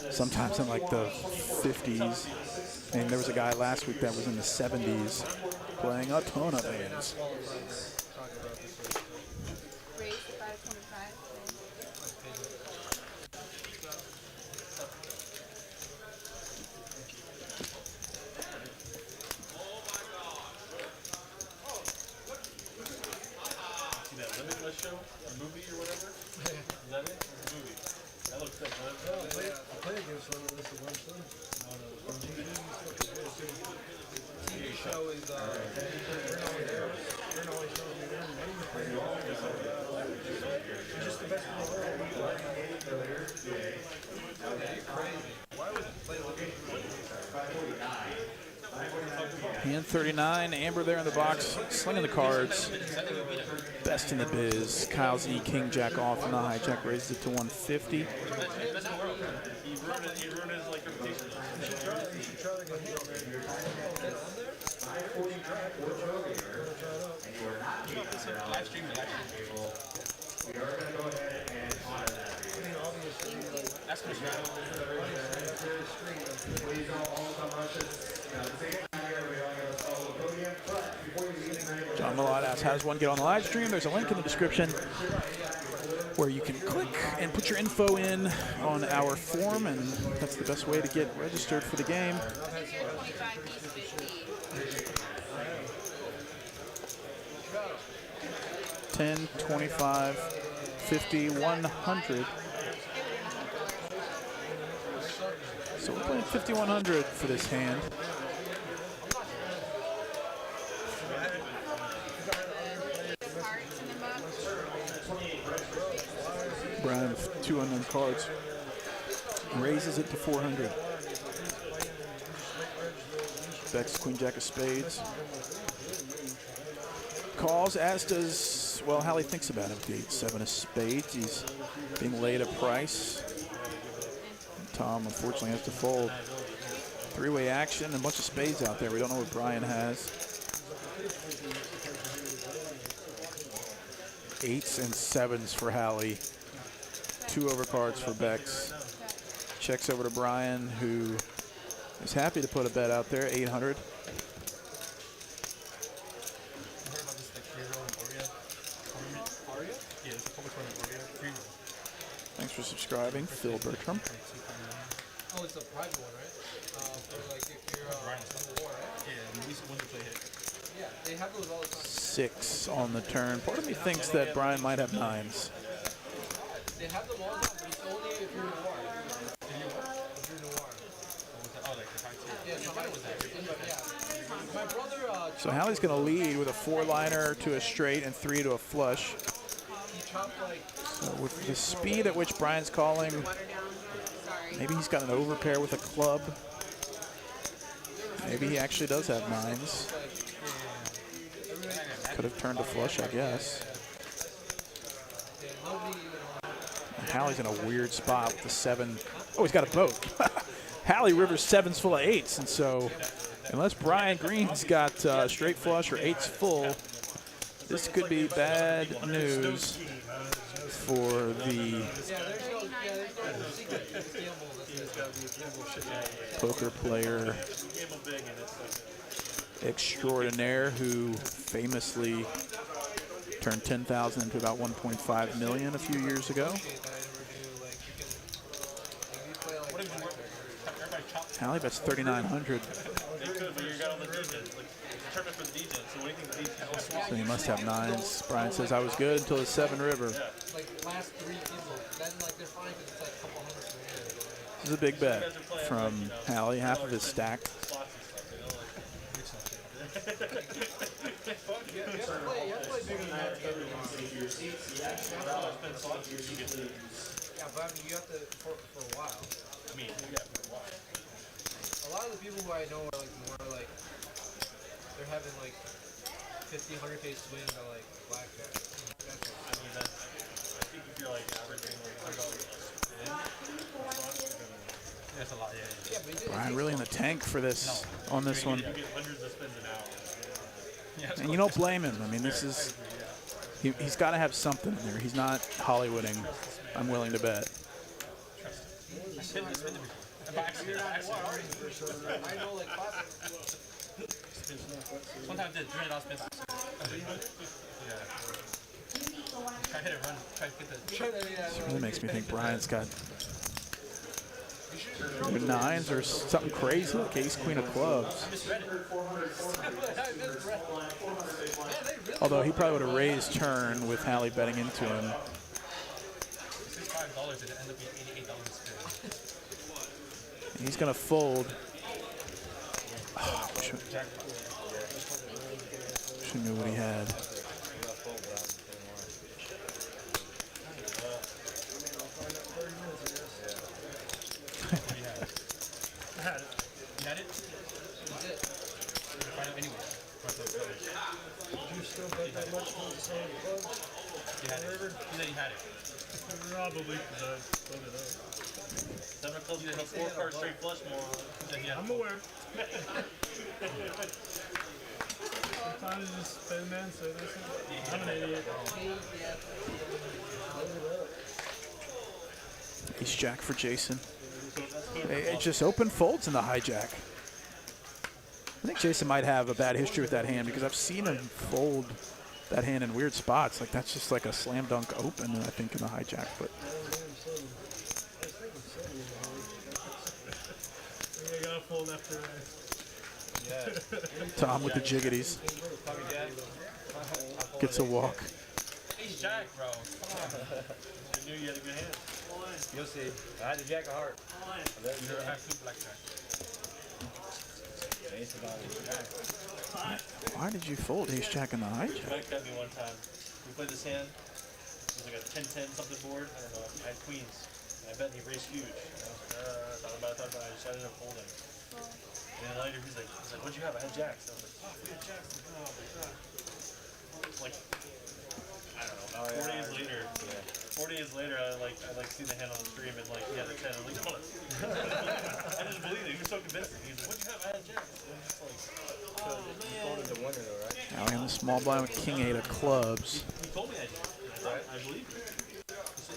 Speaker 1: sometimes in like the 50s. And there was a guy last week that was in the 70s playing a ton of hands. Hand 39, Amber there in the box, slinging the cards. Best in the biz. Kyle Z, King Jack off, and the hijack raises it to 150. John Millard asks, how does one get on the live stream? There's a link in the description where you can click and put your info in on our form, and that's the best way to get registered for the game. $10, $25, $50, $100. So we're playing $5,100 for this hand. Brian with 2 unknown cards raises it to 400. Beck's Queen Jack of Spades. Calls, as does, well, Hallie thinks about him. 8-7 of Spades. He's being laid a price. Tom unfortunately has to fold. 3-way action, a bunch of spades out there. We don't know what Brian has. 8s and 7s for Hallie. 2 overcards for Bex. Checks over to Brian, who is happy to put a bet out there, 800. Thanks for subscribing, Phil Bertram.
Speaker 6: Oh, it's a private one, right? For like if you're in the war, right? Yeah, at least when they play hit. Yeah, they have those all the time.
Speaker 1: 6 on the turn. Part of me thinks that Brian might have 9s.
Speaker 6: They have them all the time, but it's only if you're in the war. If you're in the war. Oh, like the cartoon. Yeah, so mine was that. Yeah. My brother.
Speaker 1: So Hallie's going to lead with a 4-liner to a straight and 3 to a flush.
Speaker 6: He chopped like.
Speaker 1: So with the speed at which Brian's calling, maybe he's got an overpair with a club. Maybe he actually does have 9s. Could have turned a flush, I guess. And Hallie's in a weird spot with the 7. Oh, he's got a boat. Hallie River's 7's full of 8s, and so unless Brian Green's got straight flush or 8s full, this could be bad news for the poker player extraordinaire who famously turned 10,000 into about 1.5 million a few years ago. Hallie bets 3,900. So he must have 9s. Brian says I was good until the 7 river. This is a big bet from Hallie, half of his stack.
Speaker 6: Yeah, but I mean, you have to for a while. I mean, yeah, for a while. A lot of the people who I know are like more like they're having like 50, 100K swings on like blackjack. That's
Speaker 3: I mean, I think if you're like averaging like $100 that's a lot, yeah.
Speaker 1: Brian really in the tank for this on this one.
Speaker 3: You get hundreds of spins an hour.
Speaker 1: And you don't blame him. I mean, this is he's got to have something in there. He's not Hollywooding. I'm willing to bet.
Speaker 6: I know like
Speaker 3: Sometimes the $300 spins. Yeah. Try to hit it, run. Try to get the.
Speaker 1: This really makes me think Brian's got 9s or something crazy like ace queen of clubs. Although he probably would have raised turn with Hallie betting into him.
Speaker 3: $65 and it ended up being $88 spin.
Speaker 1: And he's going to fold. Oh, should knew what he had.
Speaker 3: You had it? Find out anyway.
Speaker 5: Do you still bet that much for the same clubs?
Speaker 3: You had it. He said you had it.
Speaker 7: Probably because I put it up.
Speaker 3: 7 of clubs, you had a 4 card straight flush more. He said he had
Speaker 7: I'm aware. Sometimes you just spin man, so this I'm an idiot.
Speaker 1: Ace jack for Jason. It just open folds in the hijack. I think Jason might have a bad history with that hand because I've seen him fold that hand in weird spots. Like that's just like a slam dunk open, I think, in the hijack. But
Speaker 7: I got a fold after
Speaker 1: Tom with the jiggities gets a walk.
Speaker 3: Ace jack, bro. Come on. You knew you had a good hand.
Speaker 6: you'll see. I had the jack of heart.
Speaker 3: You never had 2 blackjack.
Speaker 1: Why did you fold ace jack in the hijack?
Speaker 3: Mike got me one time. We played this hand. It was like a 10-10 something board. I don't know. I had queens. And I bet he raised huge. And I was like, thought about it. I just ended up folding. And then later he's like, what'd you have? I had jacks. And I was like, oh, we had jacks. Oh my god. Like, I don't know. 4 days later, I see the hand on the stream and like he had a 10. I'm like, what? I just believed it. He was so convincing. He was like, what'd you have? I had jacks. And I'm just like, oh man.
Speaker 1: Now in the small blind with king 8 of clubs.
Speaker 3: He told me I did. I believe him.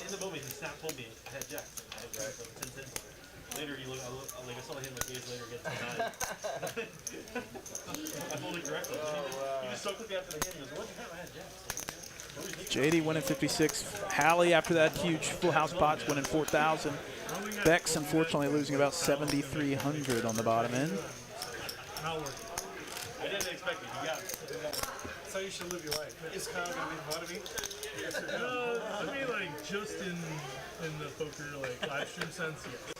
Speaker 3: In the moment, he told me I had jacks. I had jacks on 10-10. Later, I saw him like days later get to 9. I folded correctly. He just so quickly after the hand, he goes, what'd you have? I had jacks.
Speaker 1: JD winning 56. Hallie, after that huge full house pot's winning 4,000. Bex, unfortunately, losing about 7,300 on the bottom end.
Speaker 7: I'll work.
Speaker 3: I didn't expect it. You got it.
Speaker 7: That's how you should live your life. It's kind of gonna be fun of me. I mean, like just in the poker like live stream sense, yes.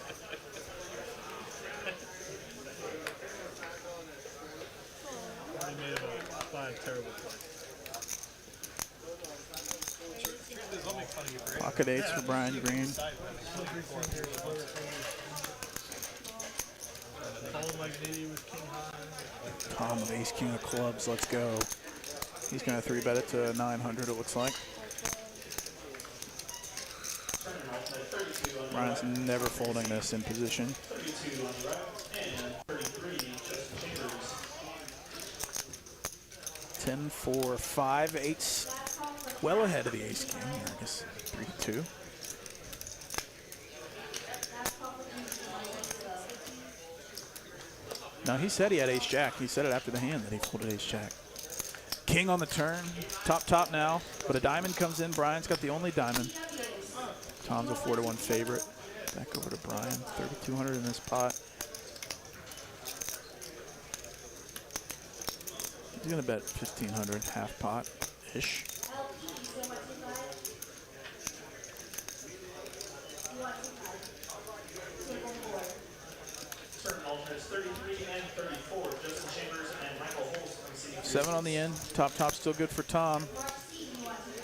Speaker 7: I made about 5 terrible plays.
Speaker 1: Pocket 8s for Brian Green.
Speaker 7: Colin like Nitty with King High.
Speaker 1: Tom with ace king of clubs. Let's go. He's going to 3-bet it to 900, it looks like. Brian's never folding this in position. 10, 4, 5, 8. Well ahead of the ace king. I guess 3-2. No, he said he had ace jack. He said it after the hand that he folded ace jack. King on the turn. Top now. But a diamond comes in. Brian's got the only diamond. Tom's a 4-1 favorite. Back over to Brian. 3,200 in this pot. He's gonna bet 1,500, half pot-ish. Seven on the end. Top still good for Tom.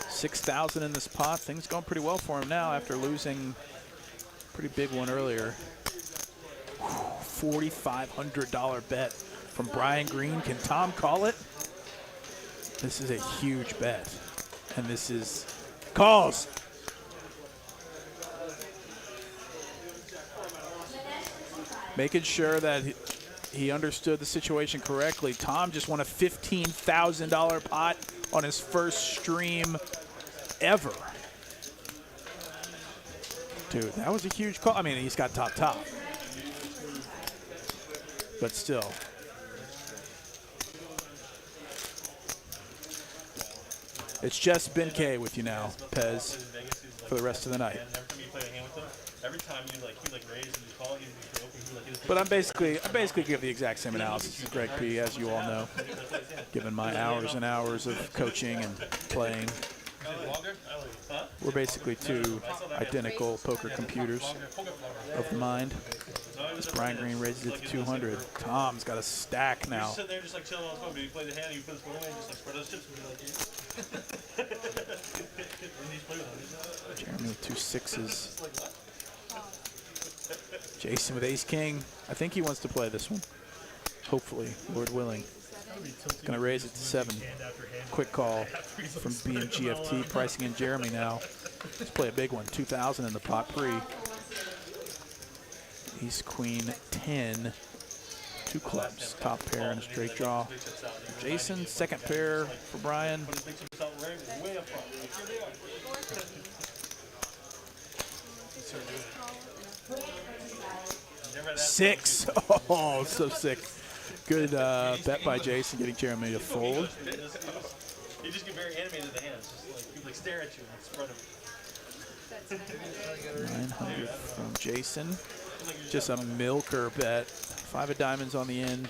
Speaker 1: 6,000 in this pot. Things going pretty well for him now after losing a pretty big one earlier. $4,500 bet from Brian Green. Can Tom call it? This is a huge bet. And this is calls. Making sure that he understood the situation correctly. Tom just won a $15,000 pot on his first stream ever. Dude, that was a huge call. I mean, he's got top. But still. It's just Ben K with you now, Pez, for the rest of the night.
Speaker 3: Every time you raise and you call, you open,
Speaker 1: But I basically give the exact same analysis as Greg P, as you all know, given my hours and hours of coaching and playing. We're basically two identical poker computers of the mind. As Brian Green raises it to 200. Tom's got a stack now.
Speaker 3: Sitting there just chilling on his phone. Do you play the hand? You put his phone away and just spread those chips and be
Speaker 1: Jeremy with 2 6s. Jason with ace king. I think he wants to play this one. Hopefully, Lord willing. He's going to raise it to 7. Quick call from BMGFT. Pricing in Jeremy now. Let's play a big one. 2,000 in the pot pre. Ace queen 10. 2 clubs. Top pair and a straight draw. Jason, second pair for Brian. 6. Oh, so sick. Good bet by Jason, getting Jeremy to fold.
Speaker 3: You just get very animated with the hands. Just people stare at you and spread them.
Speaker 1: 900 from Jason. Just a milker bet. 5 of diamonds on the end.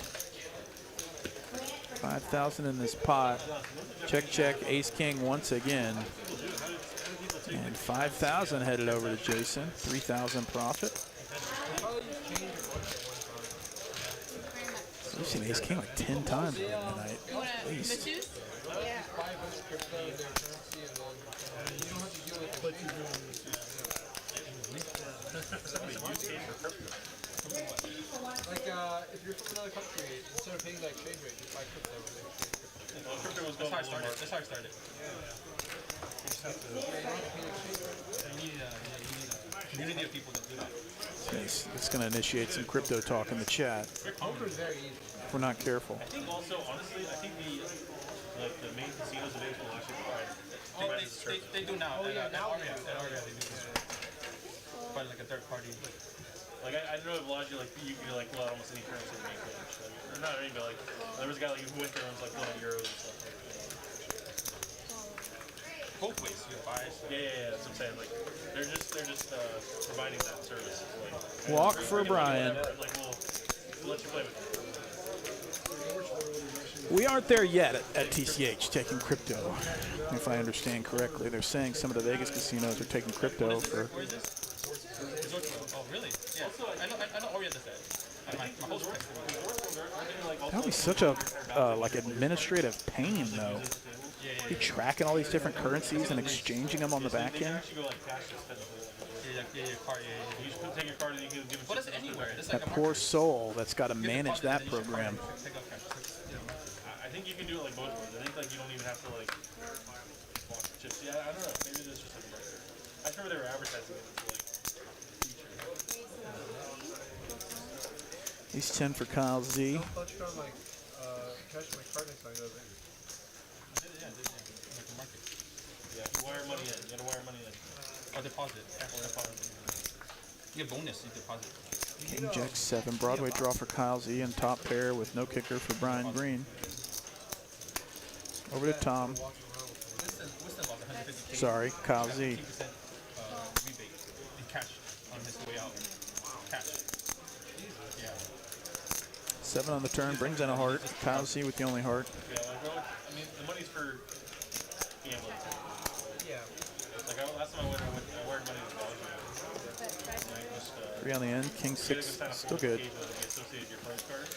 Speaker 1: 5,000 in this pot. Check, ace king once again. And 5,000 headed over to Jason. 3,000 profit. We've seen ace king like 10 times tonight, at least.
Speaker 6: If you're from another country, instead of paying that exchange rate, just buy crypto.
Speaker 3: That's how I started. You need people that do that.
Speaker 1: It's going to initiate some crypto talk in the chat.
Speaker 6: Poker is very easy.
Speaker 1: If we're not careful.
Speaker 3: I think also, honestly, the main casinos in Vegas will actually provide.
Speaker 8: They do now. Now they do. But like a third party.
Speaker 3: Like I know of Logic, you can well almost any currency in main page. Or not any, but there was a guy who went there and was pulling euros and stuff.
Speaker 8: Both ways, you buy.
Speaker 3: Yeah. That's what I'm saying. They're just providing that service.
Speaker 1: Walk for Brian.
Speaker 3: We'll let you play with it.
Speaker 1: We aren't there yet at TCH taking crypto. If I understand correctly, they're saying some of the Vegas casinos are taking crypto for.
Speaker 8: Where is this? Oh, really? Yeah. I know Orient does that. My host
Speaker 1: That would be such a administrative pain, though. Be tracking all these different currencies and exchanging them on the back end.
Speaker 8: But it's anywhere.
Speaker 1: That poor soul that's got to manage that program.
Speaker 3: think you can do it like both ways. I think like you don't even have to like wash the chips. Yeah, I don't know. Maybe there's just like a marker. I remember they were advertising it as like feature.
Speaker 1: He's 10 for Kyle Z.
Speaker 6: Don't touch on like cash my card next time, does it?
Speaker 8: Yeah, like a market.
Speaker 3: Yeah, you wire money in. You gotta wire money in.
Speaker 8: Or deposit. Or deposit. You get bonus, you deposit.
Speaker 1: King Jack 7. Broadway draw for Kyle Z and top pair with no kicker for Brian Green. Over to Tom.
Speaker 8: Winston lost 150K.
Speaker 1: Sorry, Kyle Z.
Speaker 8: 15% rebate in cash on his way out. Cash. Yeah.
Speaker 1: 7 on the turn, brings in a heart. Kyle Z with the only heart.
Speaker 3: Yeah, like, I mean, the money's for gambling.
Speaker 6: Yeah.
Speaker 3: Like last time I wired money with Belgium. Like just
Speaker 1: 3 on the end, King 6, still good.
Speaker 3: Associate your price card.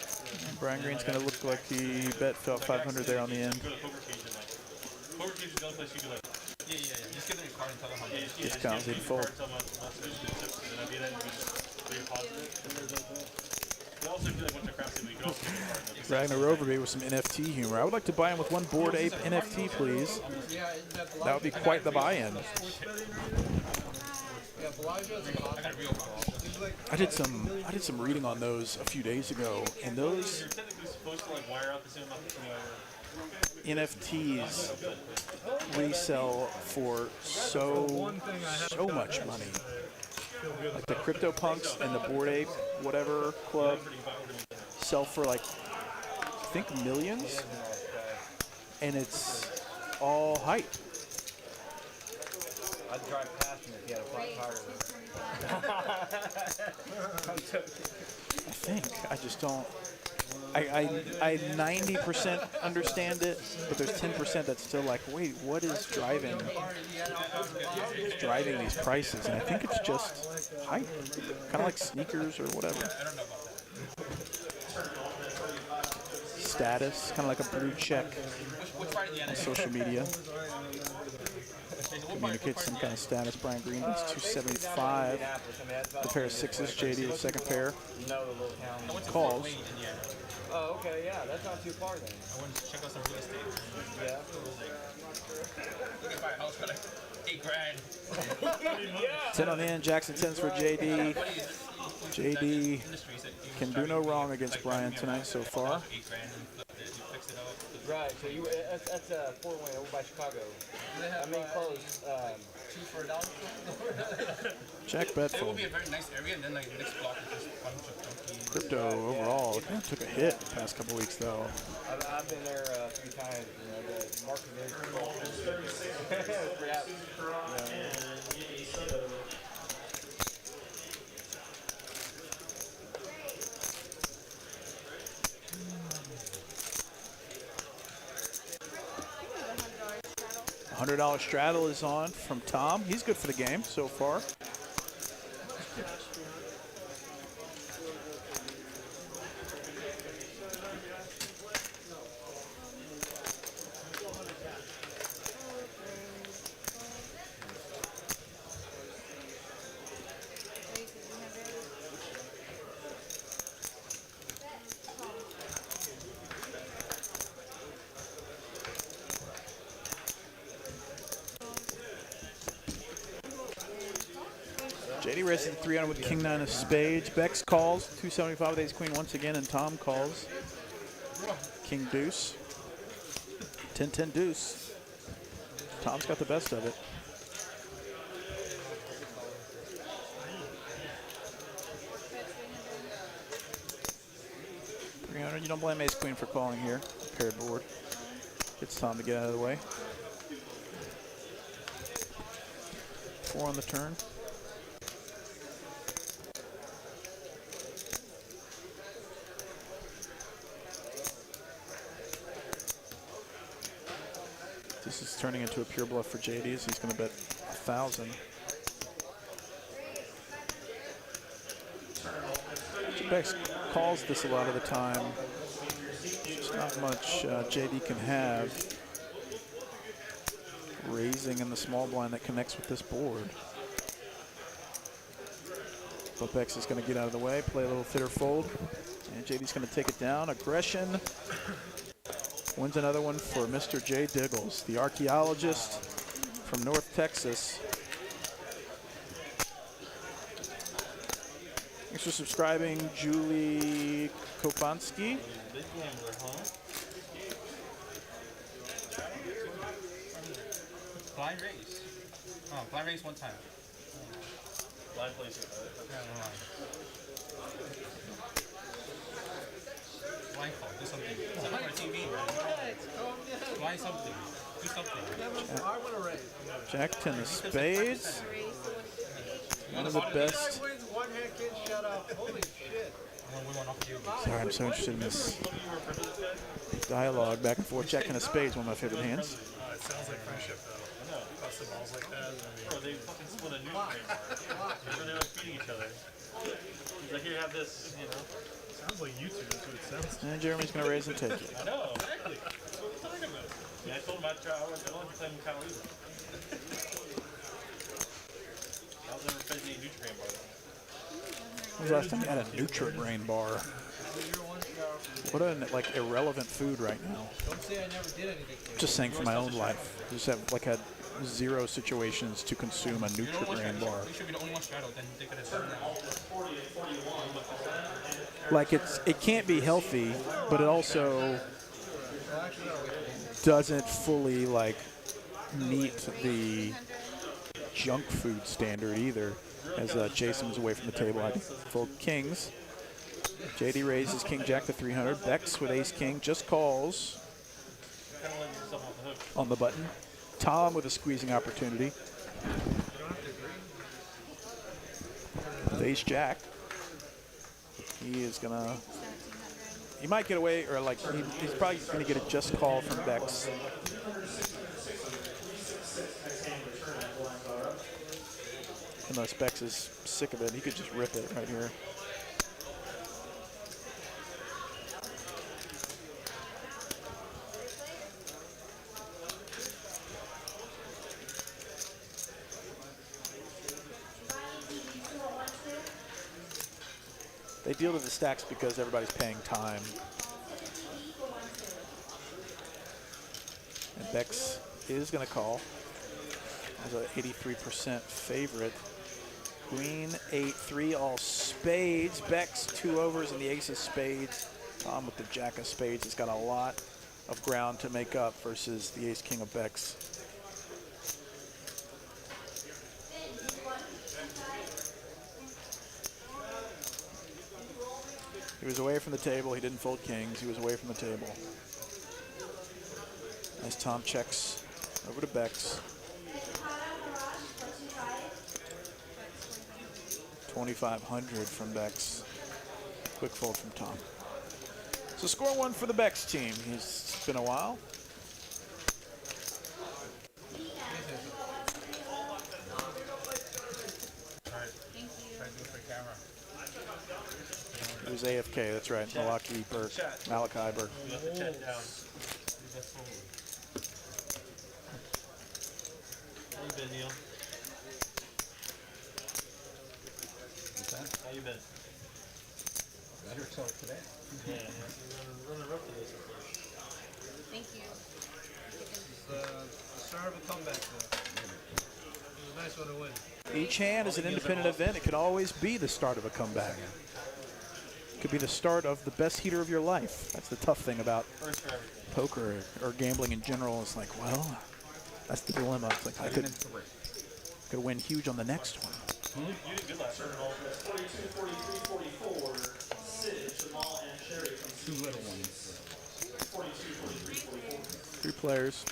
Speaker 1: Brian Green's going to look like he bet felt 500 there on the end.
Speaker 3: Go to poker cage and like poker cage is the only place you can like.
Speaker 8: Yeah. Just give them your card and tell them how much.
Speaker 1: It's Kyle Z to fold.
Speaker 3: Tell them how much to do chips, and then I do that and we just redeposit it. You also do like once you're crafty, but you can also get your card.
Speaker 1: Ragnar Roverby with some NFT humor. I would like to buy in with one Bored Ape NFT, please.
Speaker 6: Yeah,
Speaker 1: That would be quite the buy-in.
Speaker 6: yeah, Bellagio is a
Speaker 8: I got a real card.
Speaker 1: I did some reading on those a few days ago, and those
Speaker 3: You're technically supposed to like wire out the same amount of
Speaker 1: NFTs resell for so much money. Like the CryptoPunks and the Bored Ape, whatever club, sell for like I think millions, and it's all hype.
Speaker 9: I'd drive past him if he had a flat tire.
Speaker 1: I think I just don't. I 90% understand it, but there's 10% that's still like, wait, what is driving these prices? And I think it's just hype, kind of like sneakers or whatever. Status, kind of like a blue check on social media. Communicates some kind of status. Brian Green is 275. The pair of 6s, JD the second pair. Calls.
Speaker 9: Oh, okay, yeah, that's not too far then.
Speaker 8: I wanted to check out some real estate.
Speaker 9: Yeah.
Speaker 8: We can buy a house for like $8 grand.
Speaker 1: 10 on the end. Jackson 10s for JD. JD can do no wrong against Brian tonight so far.
Speaker 8: $8 grand and flipped it. You fixed it out.
Speaker 9: Right, so that's a 4-win over by Chicago. I mean, close.
Speaker 6: 2 for $1.
Speaker 1: Check bet
Speaker 8: It will
Speaker 1: fold.
Speaker 8: be a very nice area, and then like the next block is just a bunch of junkies.
Speaker 1: Crypto overall kind of took a hit the past couple weeks though.
Speaker 9: I've been there a few times. You know, the market there is pretty out.
Speaker 1: $100 straddle is on from Tom. He's good for the game so far. JD races 300 with King 9 of spades. Bex calls 275 with ace queen once again, and Tom calls King deuce. 10-10 deuce. Tom's got the best of it. $300. You don't blame ace queen for calling here. Paired board. Gets Tom to get out of the way. 4 on the turn. This is turning into a pure bluff for JD, so he's going to bet 1,000. Bex calls this a lot of the time. Just not much JD can have. Raising in the small blind that connects with this board. But Bex is going to get out of the way, play a little fitter fold. And JD's going to take it down. Aggression. Wins another one for Mr. Jay Diggles, the archaeologist from North Texas. Thanks for subscribing, Julie Kopansky.
Speaker 3: Big gambler, huh?
Speaker 8: Blind race. Oh, blind race one time.
Speaker 3: Blind placer.
Speaker 8: Blind call, do something. It's on our TV, right? Blind something. Do something.
Speaker 6: I want to raise.
Speaker 1: Jack 10 of spades. One of the best.
Speaker 6: Wins one hand, kid, shut up. Holy shit.
Speaker 1: Sorry, I'm so interested in this dialogue back and forth. Jack 10 of spades, one of my favorite hands.
Speaker 7: It sounds like friendship, though. I know. Busting balls like that.
Speaker 3: Or they fucking split a newspaper. Or they're like feeding each other. He's like, here, have this, you know.
Speaker 7: Sounds like YouTube. That's what it sounds like.
Speaker 1: And Jeremy's going to raise and take it.
Speaker 3: I know, exactly. That's what I'm talking about. Yeah, I told him I don't like to play Macau either. I was never fed any Nutrigrain bar though.
Speaker 1: When was the last time you had a Nutrigrain bar? What an like irrelevant food right now.
Speaker 6: Don't say I never did anything for you.
Speaker 1: Just saying for my own life. Just have like had 0 situations to consume a Nutrigrain bar.
Speaker 8: We should be the only one straddled, then they could have done that.
Speaker 1: Like it can't be healthy, but it also doesn't fully like meet the junk food standard either. As Jason was away from the table, I fold kings. JD raises King Jack to 300. Bex with Ace King just calls on the button. Tom with a squeezing opportunity. With Ace Jack. He is gonna. He might get away, or like he's probably gonna get a just call from Bex. Unless Bex is sick of it, he could just rip it right here. They deal to the stacks because everybody's paying time. And Bex is going to call as an 83% favorite. Queen, 8-3, all spades. Bex, 2 overs and the ace of spades. Tom with the jack of spades has got a lot of ground to make up versus the ace king of Bex. He was away from the table. He didn't fold kings. He was away from the table. As Tom checks over to Bex. 2,500 from Bex. Quick fold from Tom. So score 1 for the Bex team. It's been a while. It was AFK, that's right. Malachi Burke. Malachi Burke.
Speaker 3: You left the chat down. How you been, Neil? How you been?
Speaker 9: Better so today.
Speaker 3: Yeah, you're running rough today so far.
Speaker 4: Thank you.
Speaker 6: It's the start of a comeback, though. It was a nice one to win.
Speaker 1: Each hand is an independent event. It could always be the start of a comeback. It could be the start of the best heater of your life. That's the tough thing about poker or gambling in general. It's like, well, that's the dilemma. It's like I could win huge on the next one.
Speaker 3: You did good last time.
Speaker 10: 42, 43, 44. Sid, Jamal, and Sherry.
Speaker 9: 2 little ones.
Speaker 10: 42, 43, 44.
Speaker 1: 3 players.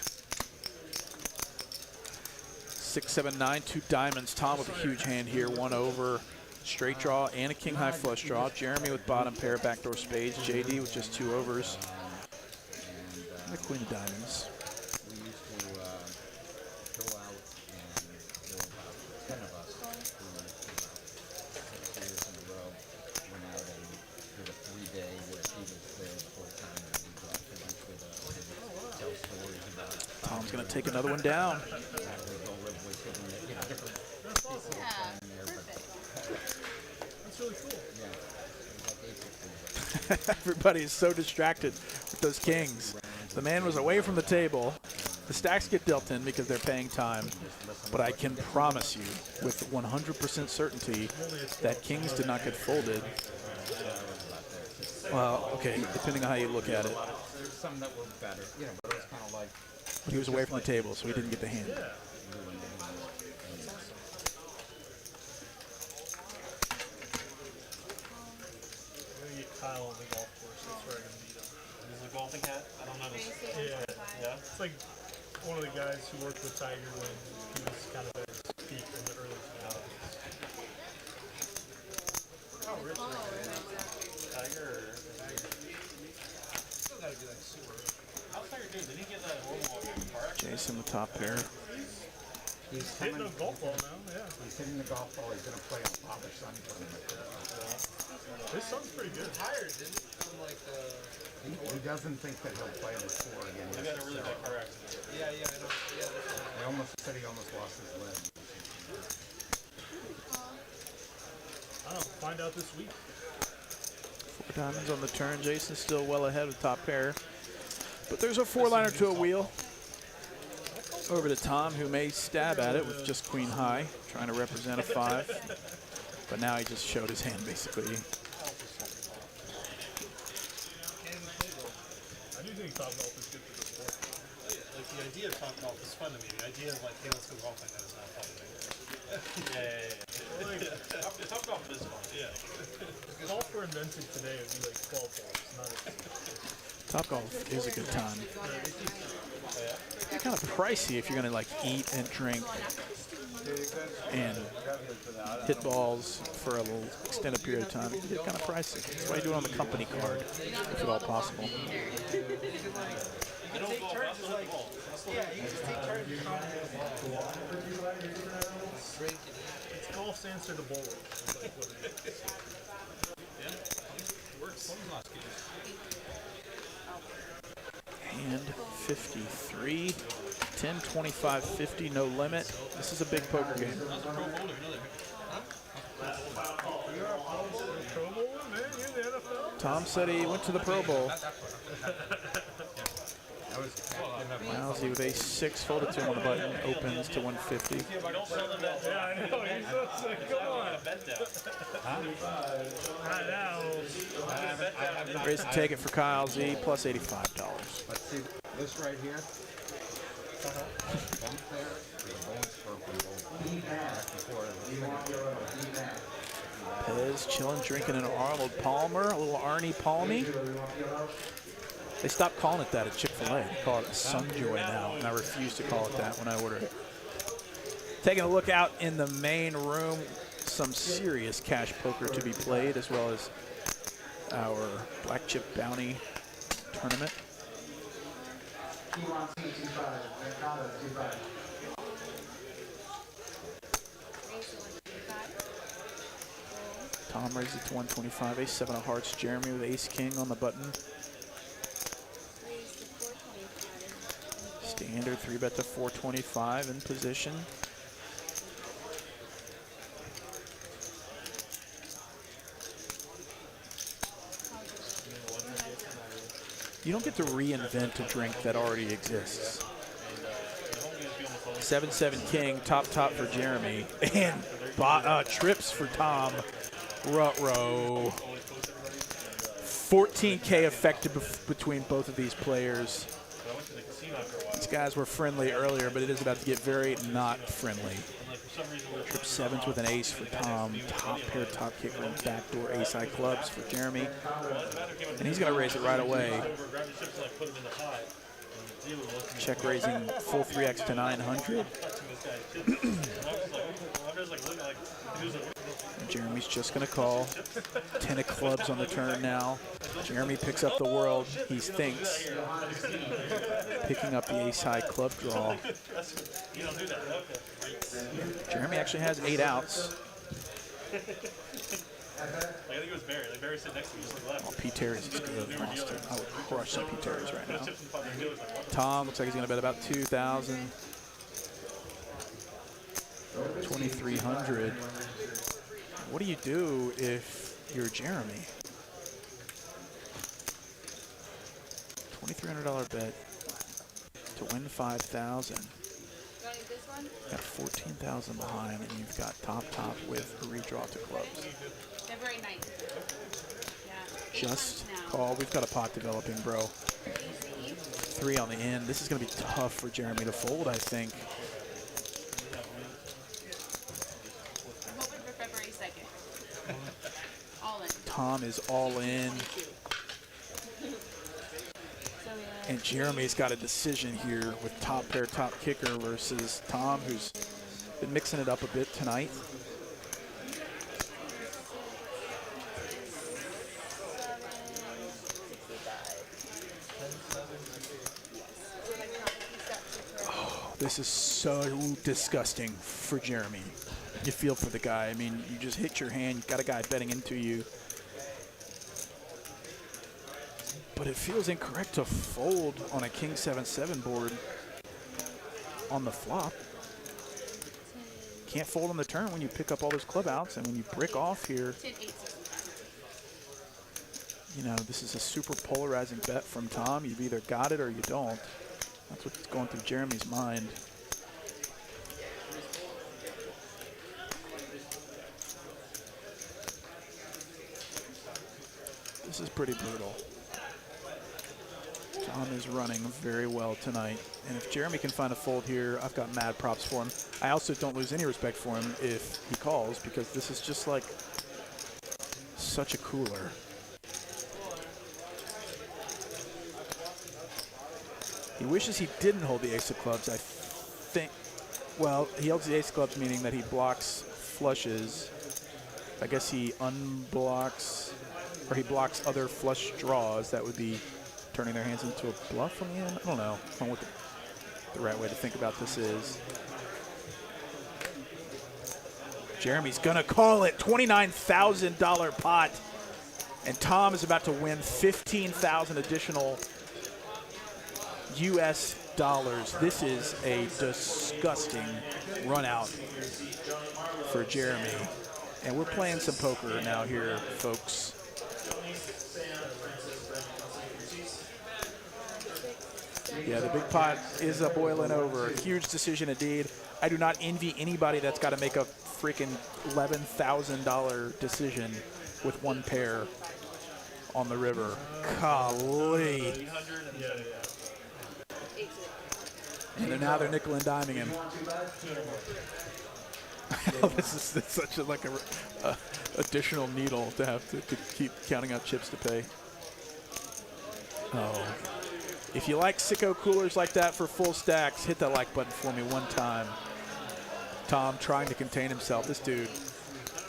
Speaker 1: 6, 7, 9, 2 diamonds. Tom with a huge hand here. 1 over. Straight draw and a king high flush draw. Jeremy with bottom pair, backdoor spades. JD with just 2 overs. And the queen of diamonds.
Speaker 9: We used to go out and there were about 10 of us who about 6 years in a row went out and did a 3-day where he was there the whole time and we brought food with us and tell stories about it.
Speaker 1: Tom's going to take another one down.
Speaker 7: That's really cool.
Speaker 1: Everybody is so distracted with those kings. The man was away from the table. The stacks get dealt in because they're paying time. But I can promise you with 100% certainty that kings did not get folded. Well, okay, depending on how you look at it.
Speaker 9: There's some that were better, you know, but it was kind of like.
Speaker 1: But he was away from the table, so he didn't get the hand.
Speaker 7: Kyle on the golf course. That's where I'm gonna meet him.
Speaker 3: Is it a golfing hat? I don't know this.
Speaker 7: Yeah. It's like one of the guys who worked with Tiger when he was kind of at his peak in the early 2000s.
Speaker 3: How rich is Tiger?
Speaker 6: Still gotta be like super rich.
Speaker 3: How's Tiger doing? Did he get that horrible car accident?
Speaker 1: Jason, the top pair.
Speaker 9: He's
Speaker 7: Hitting
Speaker 9: coming.
Speaker 7: a golf ball now, yeah.
Speaker 9: He's hitting the golf ball. He's going to play on father-son tournament.
Speaker 7: His son's pretty good.
Speaker 6: Tired, didn't he? From like the.
Speaker 9: He doesn't think that he'll play the tour again.
Speaker 3: He got a really bad car accident.
Speaker 6: Yeah, I know. Yeah, that's
Speaker 9: They almost said he almost lost his leg.
Speaker 7: I don't know. Find out this week.
Speaker 1: 4 diamonds on the turn. Jason's still well ahead of the top pair. But there's a 4-liner to a wheel. Over to Tom, who may stab at it with just queen high, trying to represent a 5. But now he just showed his hand, basically.
Speaker 7: I do think top golf is good for the sport.
Speaker 3: Like the idea of top golf is fun to me. The idea of like, hey, let's go golfing, that is not fun to me. Yeah. Top golf is fun. Yeah.
Speaker 7: If golf were invented today, it would be like 12 balls, not a
Speaker 1: Top golf is a good time. It's kind of pricey if you're going to like eat and drink and hit balls for a little extended period of time. It's kind of pricey. That's why you do it on the company card, if at all possible.
Speaker 6: You can take turns like. Yeah, you can just take turns. Drink and eat.
Speaker 7: It's golf's answer to bowling. It's like what it is.
Speaker 8: Yeah. It works. Bowling's not good.
Speaker 1: And 53, 10, 25, 50, no limit. This is a big poker game.
Speaker 8: That's a pro bowler, another.
Speaker 7: You're a Pro Bowler, man? You're in the NFL?
Speaker 1: Tom said he went to the Pro Bowl.
Speaker 9: That was
Speaker 1: Mousy with ace-6 folded to him on the button, opens to 150.
Speaker 3: Don't sell them that.
Speaker 7: Yeah, I know. He's so sick. Come on.
Speaker 3: Bet down.
Speaker 7: I know.
Speaker 1: Raise and take it for Kyle Z, plus $85.
Speaker 9: Let's see this right here. Bump there. The bone's broken.
Speaker 1: Pez chilling, drinking an Arnold Palmer, a little Arnie Palmy. They stopped calling it that at Chick-fil-A. They call it a Sunjoy now, and I refuse to call it that when I order it. Taking a look out in the main room, some serious cash poker to be played, as well as our Black Chip Bounty tournament. Tom raises it to 125, ace-7 of hearts. Jeremy with ace-king on the button. Standard 3-bet to 425 in position. You don't get to reinvent a drink that already exists. 7-7 king, top for Jeremy, and trips for Tom. Ruh-roh. 14K affected between both of these players. These guys were friendly earlier, but it is about to get very not friendly. Trip 7s with an ace for Tom. Top pair, top kicker, and backdoor ace-high clubs for Jeremy. And he's going to raise it right away. Check raising full 3x to 900. Jeremy's just going to call. 10 of clubs on the turn now. Jeremy picks up the world. He thinks. Picking up the ace-high club draw. Jeremy actually has 8 outs.
Speaker 3: I think it was Barry. Like Barry sitting next to me, just like left.
Speaker 1: Oh, Pete Terry's is good. Austin. I would crush some Pete Terry's right now. Tom looks like he's going to bet about 2,000. 2,300. What do you do if you're Jeremy? $300 bet to win 5,000.
Speaker 4: You want this one?
Speaker 1: Got 14,000 behind, and you've got top with a redraw to clubs.
Speaker 4: February 9th. Yeah. 8
Speaker 1: Just
Speaker 4: months now.
Speaker 1: call. We've got a pot developing, bro.
Speaker 4: Crazy.
Speaker 1: 3 on the end. This is going to be tough for Jeremy to fold, I think.
Speaker 4: I'm hoping for February 2nd. All in.
Speaker 1: Tom is all in. And Jeremy's got a decision here with top pair, top kicker versus Tom, who's been mixing it up a bit tonight. Oh, this is so disgusting for Jeremy. You feel for the guy. I mean, you just hit your hand. You've got a guy betting into you. But it feels incorrect to fold on a king 7-7 board on the flop. Can't fold on the turn when you pick up all those club outs, and when you brick off here,
Speaker 4: 10-8.
Speaker 1: you know, this is a super polarizing bet from Tom. You've either got it or you don't. That's what's going through Jeremy's mind. This is pretty brutal. Tom is running very well tonight. And if Jeremy can find a fold here, I've got mad props for him. I also don't lose any respect for him if he calls, because this is just like such a cooler. He wishes he didn't hold the ace of clubs, I think. Well, he holds the ace of clubs, meaning that he blocks flushes. I guess he unblocks, or he blocks other flush draws. That would be turning their hands into a bluff on the end. I don't know. I don't know what the right way to think about this is. Jeremy's gonna call it. $29,000 pot. And Tom is about to win 15,000 additional US dollars. This is a disgusting run out for Jeremy. And we're playing some poker now here, folks. Yeah, the big pot is a boiling over. A huge decision indeed. I do not envy anybody that's got to make a freaking $11,000 decision with one pair on the river. Golly. And now they're nickel and diming him. This is such a additional needle to have to keep counting out chips to pay. Oh. If you like sicko coolers like that for full stacks, hit that like button for me one time. Tom trying to contain himself. This dude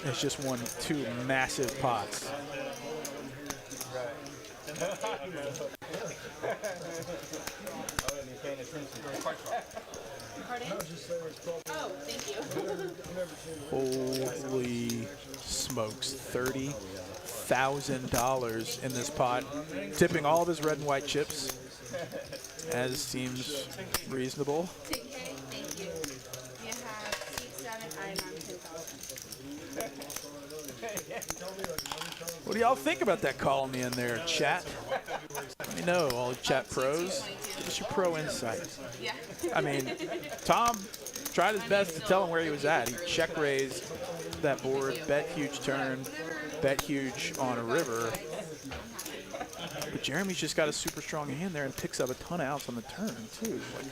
Speaker 1: has just won 2 massive pots.
Speaker 4: Pardon? Oh, thank you.
Speaker 1: Holy smokes, $30,000 in this pot. Tipping all of his red and white chips, as seems reasonable.
Speaker 4: 10K, thank you. You have 6, 7, I'm on 10,000.
Speaker 1: What do y'all think about that call on the end there, chat? Let me know, all you chat pros. Give us your pro insight.
Speaker 4: Yeah.
Speaker 1: I mean, Tom tried his best to tell him where he was at. He check raised that board, bet huge turn, bet huge on a river. But Jeremy's just got a super strong hand there and picks up a ton of outs on the turn, too. Like,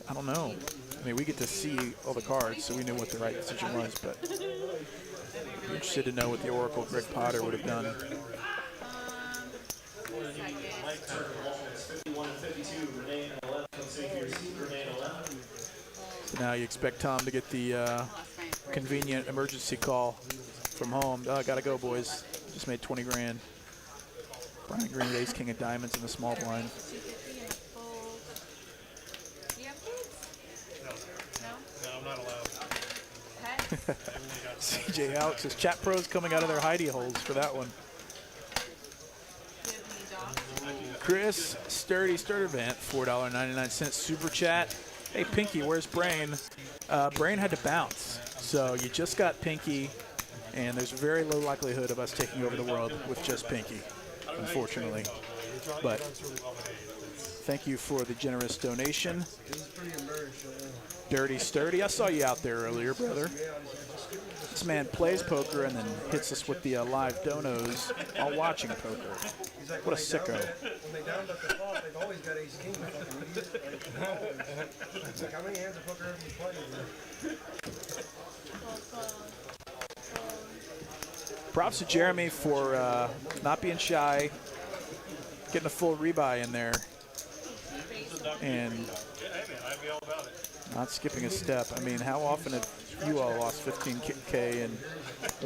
Speaker 1: I don't know. I mean, we get to see all the cards, so we knew what the right decision was, but I'm interested to know what the Oracle Greg Potter would have done. So now you expect Tom to get the convenient emergency call from home. Oh, gotta go, boys. Just made 20 grand. Brian Green, ace, king of diamonds in the small blind.
Speaker 3: No, I'm not allowed.
Speaker 1: CJ Alex says chat pros coming out of their hidey holes for that one. Chris Sturdy Sturtevant, $4.99 super chat. Hey Pinky, where's Brain? Brain had to bounce, so you just got Pinky, and there's very low likelihood of us taking over the world with just Pinky, unfortunately. But thank you for the generous donation.
Speaker 5: He's pretty emerged right now.
Speaker 1: Dirty Sturdy, I saw you out there earlier, brother. This man plays poker and then hits us with the live donos while watching poker.
Speaker 5: He's like,
Speaker 1: What a sicko.
Speaker 5: when they downed up the flop, they've always got ace king. It's like, how many hands of poker have you played?
Speaker 1: Props to Jeremy for not being shy, getting a full rebuy in there, and not skipping a step. I mean, how often have you all lost 15K in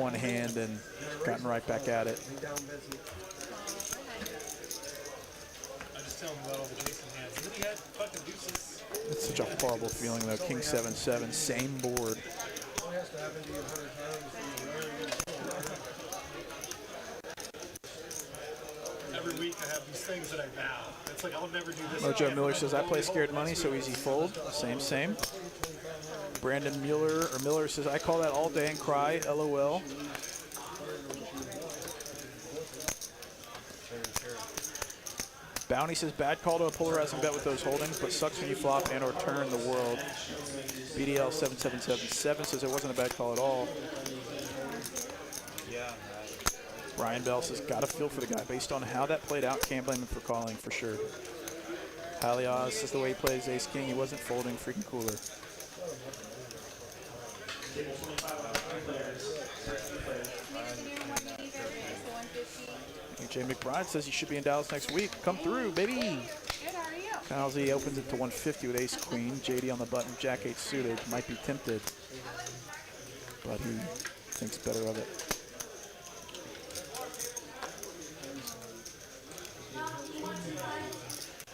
Speaker 1: one hand and gotten right back at it?
Speaker 7: I just tell him about all the Jason hands. And then he had fucking deuces.
Speaker 1: It's such a horrible feeling though. King 7-7, same board.
Speaker 7: Every week I have these things that I vow. It's like I'll never do this.
Speaker 1: Mojo Miller says, I play scared money, so easy fold. Same. Brandon Miller says, I call that all day and cry, LOL. Bounty says, bad call to a polarizing bet with those holdings, but sucks when you flop and or turn the world. BDL 7777 says it wasn't a bad call at all. Brian Bell says, got a feel for the guy. Based on how that played out, can't blame him for calling for sure. Hallie Oz says the way he plays ace king, he wasn't folding, freaking cooler. AJ McBride says he should be in Dallas next week. Come through, baby.
Speaker 4: Good, how are you?
Speaker 1: Kyle Z opens it to 150 with ace queen. JD on the button, jack 8 suited. Might be tempted, but he thinks better of it.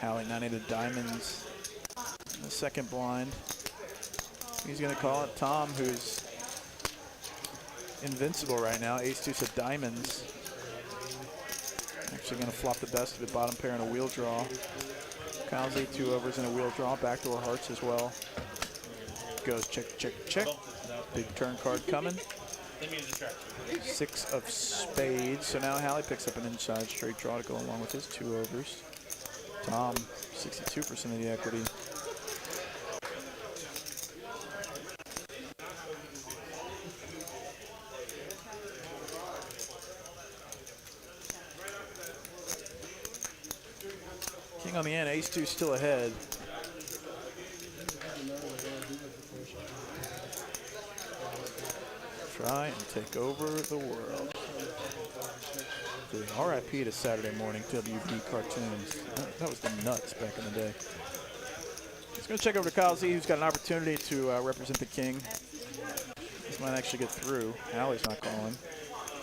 Speaker 1: Hallie 98 of diamonds. The second blind. He's going to call it Tom, who's invincible right now. Ace deuce of diamonds. Actually going to flop the best of the bottom pair in a wheel draw. Kyle Z 2 overs in a wheel draw. Backdoor hearts as well. Goes check, check, check. Big turn card coming. 6 of spades. So now Hallie picks up an inside straight draw to go along with his 2 overs. Tom, 62% of the equity. King on the end, ace 2 still ahead. Try and take over the world. RIP to Saturday morning WB cartoons. That was the nuts back in the day. Let's go check over to Kyle Z, who's got an opportunity to represent the king. This might actually get through. Hallie's not calling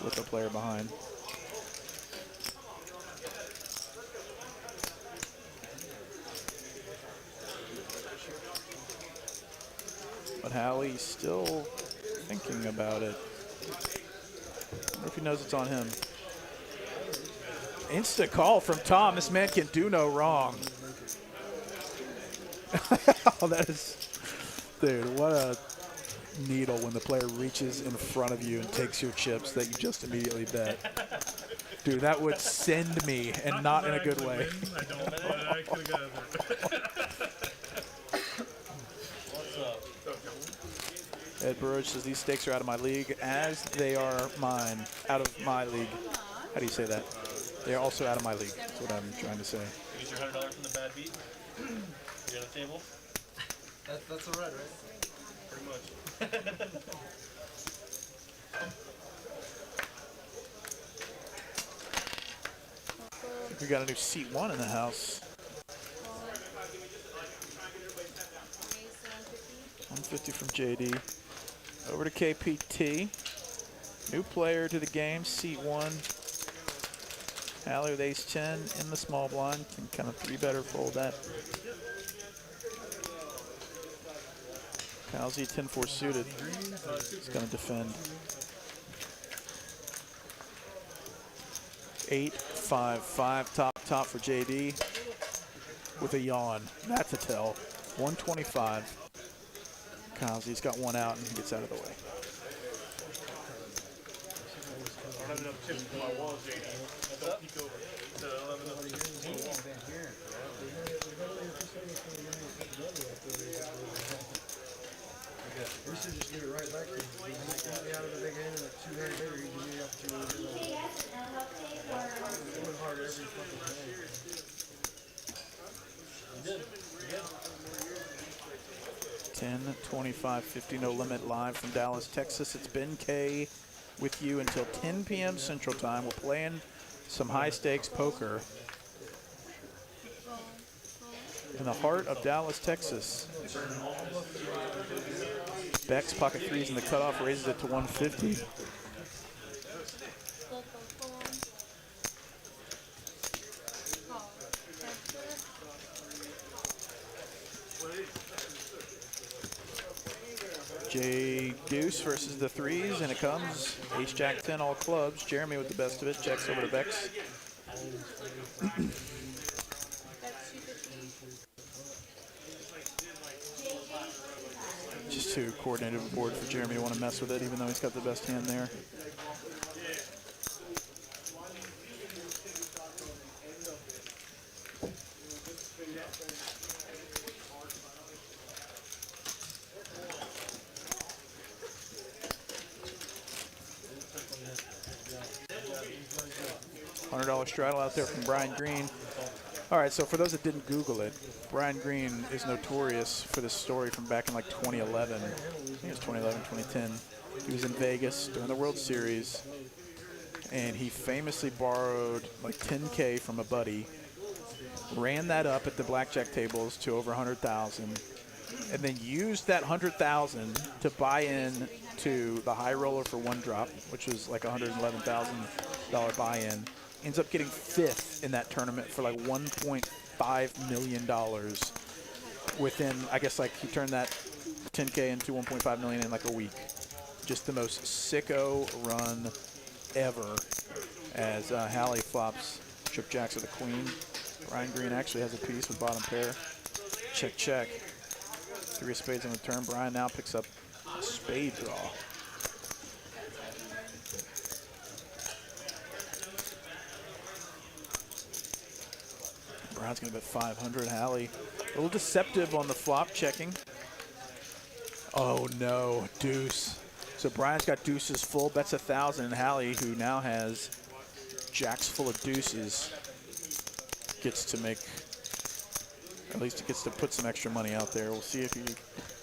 Speaker 1: with the player behind. But Hallie's still thinking about it. I wonder if he knows it's on him. Instant call from Tom. This man can do no wrong. Oh, that is, dude, what a needle when the player reaches in front of you and takes your chips that you just immediately bet. Dude, that would send me, and not in a good way.
Speaker 7: I don't, but I could have got it.
Speaker 1: Ed Burridge says these stakes are out of my league, as they are mine. Out of my league. How do you say that? They are also out of my league. That's what I'm trying to say.
Speaker 3: You get your $100 from the bad beat? You're on the table?
Speaker 6: That's a red, right?
Speaker 3: Pretty much.
Speaker 1: I think we got a new seat 1 in the house. 150 from JD. Over to KPT. New player to the game, seat 1. Hallie with ace 10 in the small blind. Can kind of 3-bet or fold that. Kyle Z 10-4 suited. He's going to defend. 8-5-5 top for JD with a yawn. That's a tell. 125. Kyle Z's got one out and he gets out of the way.
Speaker 7: having enough chips for my wall, JD. Don't peek over. So I don't have enough chips for my wall.
Speaker 5: We should just give it right back to him. He got me out of the big hand, and like 2 hands later, he gave me the opportunity to do it. It went hard every fucking time.
Speaker 3: You did. You did.
Speaker 1: 10, 25, 50, no limit live from Dallas, Texas. It's Ben K with you until 10 p.m. Central Time. We're playing some high stakes poker in the heart of Dallas, Texas. Beck's pocket threes in the cutoff, raises it to 150. Jay Goose versus the threes, and it comes ace jack 10 all clubs. Jeremy with the best of it, checks over to Bex. Just too coordinated a board for Jeremy to want to mess with it, even though he's got the best hand there. $100 straddle out there from Brian Green. All right, so for those that didn't Google it, Brian Green is notorious for this story from back in like 2011. I think it was 2011, 2010. He was in Vegas during the World Series, and he famously borrowed like $10K from a buddy, ran that up at the blackjack tables to over 100,000, and then used that 100,000 to buy in to the high roller for one drop, which was like $111,000 buy-in. Ends up getting 5th in that tournament for like $1.5 million within, I guess, like he turned that 10K into 1.5 million in like a week. Just the most sicko run ever as Hallie flops trip jacks with a queen. Brian Green actually has a piece with bottom pair. Check, check. 3 of spades on the turn. Brian now picks up a spade draw. Brian's going to bet 500. Hallie a little deceptive on the flop, checking. Oh no, deuce. So Brian's got deuces full, bets 1,000, and Hallie, who now has jacks full of deuces, gets to make, at least he gets to put some extra money out there. We'll see if he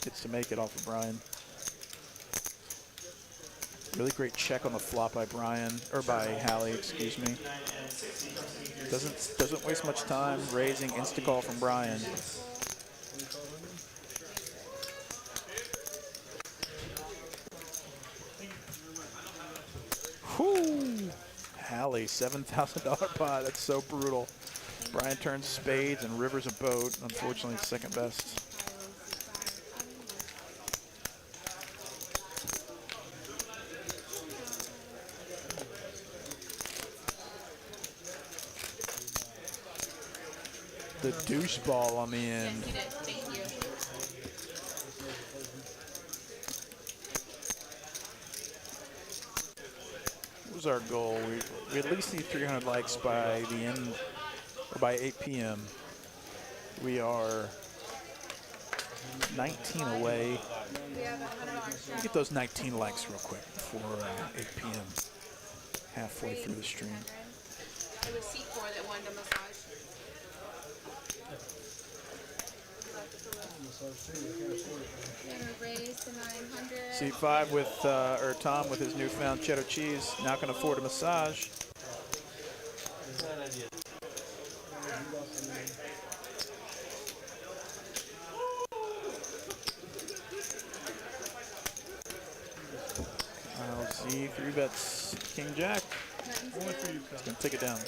Speaker 1: gets to make it off of Brian. Really great check on the flop by Brian, or by Hallie, excuse me. Doesn't waste much time, raising, insta-call from Brian. Whew. Hallie, $7,000 pot, that's so brutal. Brian turns spades and rivers a boat, unfortunately second best. The douche ball on the end. What was our goal? We at least need 300 likes by the end, or by 8 p.m. We are 19 away. Let me get those 19 likes real quick before 8 p.m. Halfway through the stream.
Speaker 4: It was C4 that wanted a massage. Raise to 900.
Speaker 1: C5 with, or Tom with his newfound cheddar cheese, now can afford a massage. Let's see, 3 bets, King Jack. He's gonna take it down.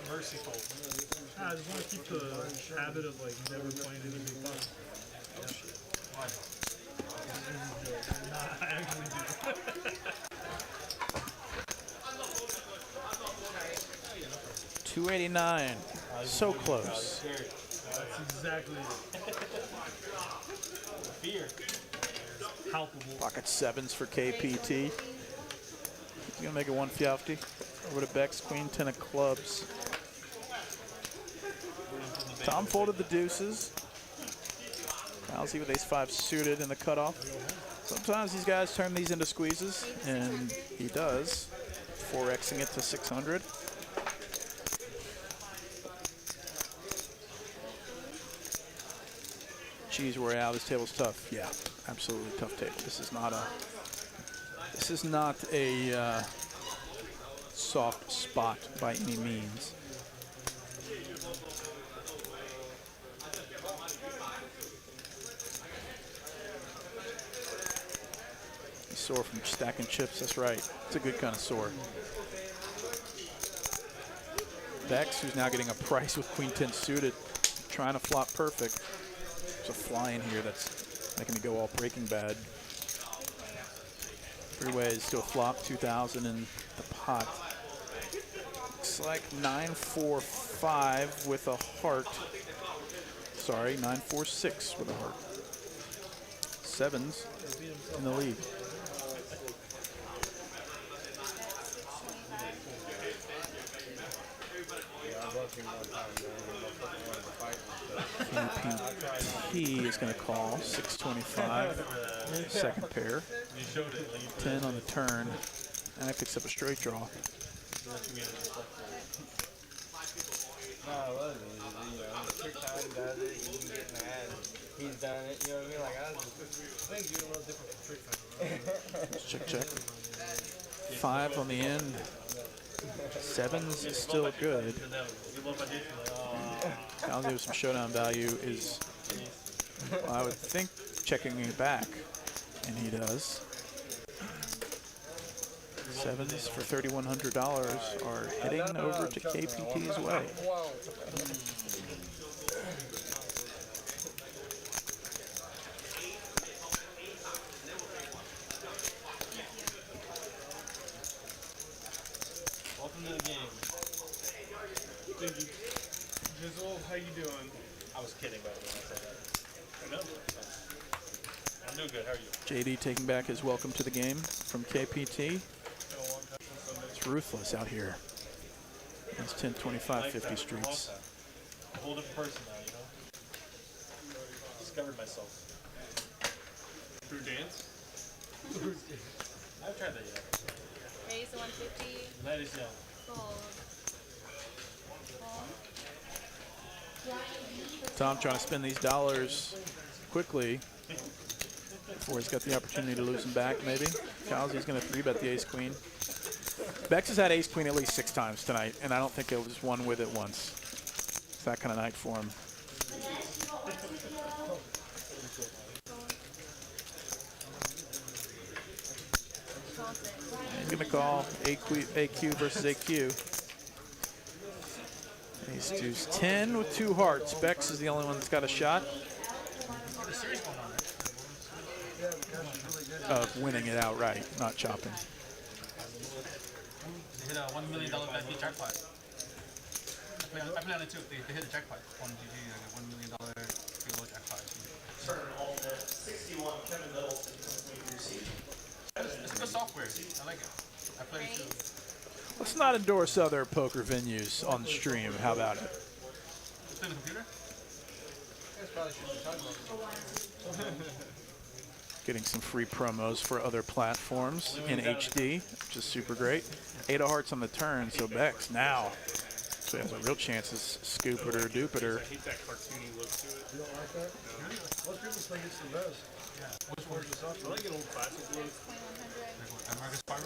Speaker 7: Merciful. I just want to keep the habit of like never playing any big bucks. Why? Nah, I actually do.
Speaker 1: 289, so close.
Speaker 7: That's exactly it.
Speaker 3: Fear.
Speaker 7: Palpable.
Speaker 1: Pocket sevens for KPT. He's gonna make it 150. Over to Bex, queen 10 of clubs. Tom folded the deuces. Rousey with ace-5 suited in the cutoff. Sometimes these guys turn these into squeezes, and he does. 4xing it to 600. Geez, Royale, this table's tough. Yeah, absolutely tough table. This is not a soft spot by any means. Sore from stacking chips, that's right. It's a good kind of sore. Bex, who's now getting a price with queen 10 suited, trying to flop perfect. There's a fly in here that's making me go all Breaking Bad. 3 ways to a flop, 2,000 in the pot. Looks like 9-4-5 with a heart. Sorry, 9-4-6 with a heart. Sevens in the lead. KPT is going to call 625. Second pair. 10 on the turn. And that picks up a straight draw.
Speaker 6: No, I love it. You know, trick time does it. You can get mad. He's done it. You know what I mean? Like, I think you're a little different from trick time.
Speaker 1: Let's check, check. 5 on the end. Sevens is still good. I'll give some showdown value is, well, I would think, checking me back, and he does. Sevens for $3,100 are heading over to KPT's way.
Speaker 3: Welcome to the game.
Speaker 7: Thank you. Jizzle, how you doing?
Speaker 3: I was kidding, by the way, when I said that. I know. I'm doing good. How are you?
Speaker 1: JD taking back his welcome to the game from KPT. It's ruthless out here. It's 10, 25, 50 streets.
Speaker 3: A whole different person now, you know? Discovered myself.
Speaker 7: Through dance?
Speaker 3: I've tried that yet.
Speaker 4: Raise the 150.
Speaker 3: The night is young.
Speaker 4: Fold.
Speaker 1: Tom trying to spend these dollars quickly before he's got the opportunity to lose them back, maybe. Kowsey's going to 3-bet the ace-queen. Bex has had ace-queen at least 6 times tonight, and I don't think it was one with it once. It's that kind of night for him. He's going to call AQ versus AQ. Ace deuce 10 with 2 hearts. Bex is the only one that's got a shot of winning it outright, not chopping.
Speaker 8: They hit a $1 million bet jackpot. I play on it too. They hit a jackpot. 1 GG, like a $1 million free jackpot.
Speaker 10: Turn alternate 61, Kevin Middleton, complete your seat.
Speaker 8: It's good software. I like it. I play it too.
Speaker 1: Let's not endorse other poker venues on the stream. How about it?
Speaker 8: It's in the computer?
Speaker 6: You guys probably shouldn't be talking about this.
Speaker 1: Getting some free promos for other platforms in HD, which is super great. 8 of hearts on the turn, so Bex now. So he has a real chance to scoop it or dupe it or.
Speaker 7: I hate that cartoony look to it.
Speaker 5: You don't like that? Most people think it's the best.
Speaker 7: Which one? I like an old classic look.
Speaker 8: American Spiral?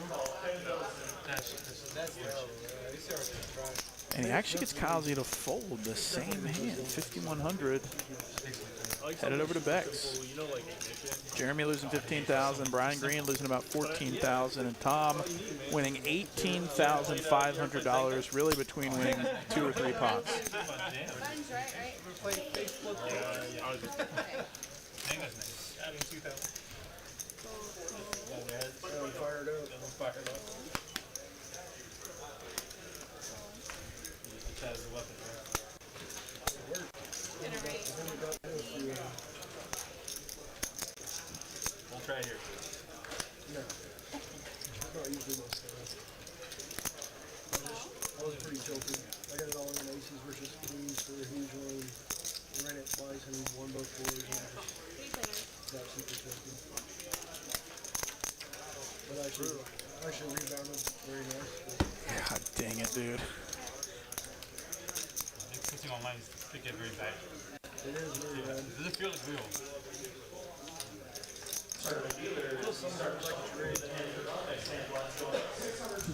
Speaker 6: That's terrible, man. These are trash.
Speaker 1: And he actually gets Kowsey to fold the same hand, 5,100. Headed over to Bex.
Speaker 7: You know, like ignition.
Speaker 1: Jeremy losing 15,000, Brian Green losing about 14,000, and Tom winning $18,500, really between winning 2 or 3 pots.
Speaker 4: Button's right, right?
Speaker 6: We're playing Facebook.
Speaker 7: I was just
Speaker 8: Mango's nice.
Speaker 7: adding 2,000.
Speaker 5: I'm fired up.
Speaker 3: Fired up. That is a weapon, right?
Speaker 5: Actually rebounded very nice.
Speaker 1: God dang it, dude.
Speaker 8: Putting online is to get very bad.
Speaker 5: It is really bad.
Speaker 8: It doesn't feel like real.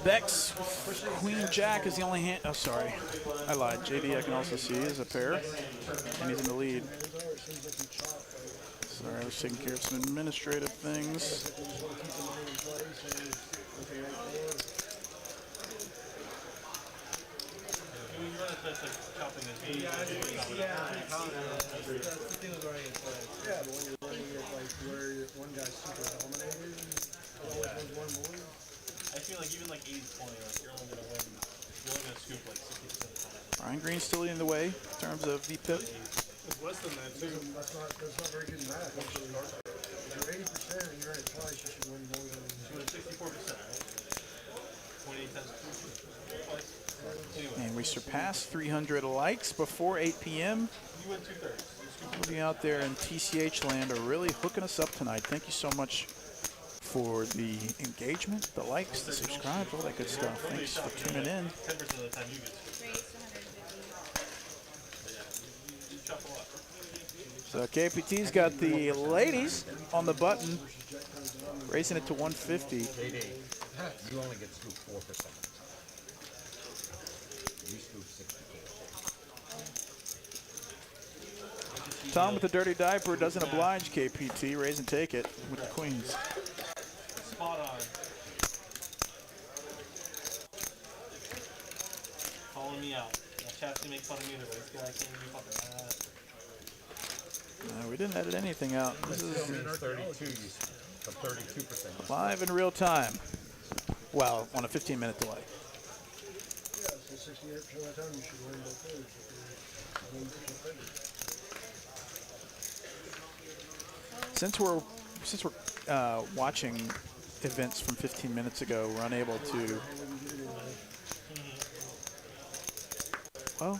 Speaker 1: Bex, Queen Jack is the only hand. Oh, sorry. I lied. JD, I can also see, is a pair. And he's in the lead. Sorry, I was taking care of some administrative things.
Speaker 3: That's like chopping his meat.
Speaker 5: That's the thing with running it twice. Yeah, but when you're running it like where one guy's super dominated, always wins one board.
Speaker 3: I feel like even like 80-20, like you're only gonna win. You're only gonna scoop like 60% of the time.
Speaker 1: Ryan Green's still leading the way in terms of VPIP.
Speaker 7: It's less than that too.
Speaker 5: That's not very good math. Actually, if you're 80% and you run it twice, you should win more than.
Speaker 3: You win 64%, right? 28 times 2. Twice. Anyway,
Speaker 1: And we surpassed 300 likes before 8 p.m.
Speaker 3: you win 2/3.
Speaker 1: Everybody out there in TCH land are really hooking us up tonight. Thank you so much for the engagement, the likes, the subscribes, all that good stuff. Thanks for tuning in.
Speaker 3: 10% of the time you get scooped.
Speaker 4: Raised 150.
Speaker 3: You chop a lot.
Speaker 1: So KPT's got the ladies on the button, raising it to 150.
Speaker 9: You only get scooped 4%. You scoop 64.
Speaker 1: Tom with the dirty diaper doesn't oblige KPT. Raise and take it with the queens.
Speaker 3: Spot on. Calling me out. That chat's gonna make fun of me today. This guy can't even be fucking mad.
Speaker 1: We didn't edit anything out. This is
Speaker 9: 32, 32%.
Speaker 1: live in real time. Well, on a 15-minute delay.
Speaker 5: Yeah, so 68% of the time you should win both ways.
Speaker 1: Since we're watching events from 15 minutes ago, we're unable to. Well,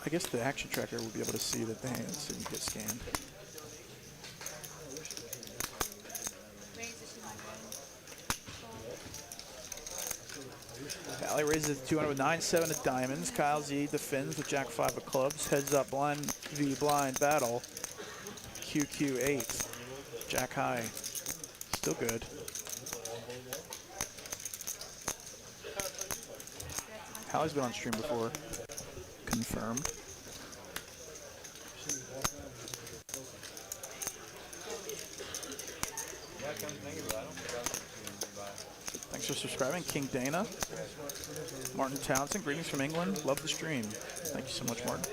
Speaker 1: I guess the action tracker will be able to see that the hands didn't get scanned.
Speaker 4: Raised to 200.
Speaker 1: Allie raises 200 with 9-7 of diamonds. Kyle Z defends with Jack 5 of clubs. Heads up blind v blind battle. QQ8. Jack high. Still good. Hallie's been on stream before. Confirmed. Thanks for subscribing, King Dana. Martin Townsend, greetings from England. Love the stream. Thank you so much, Martin.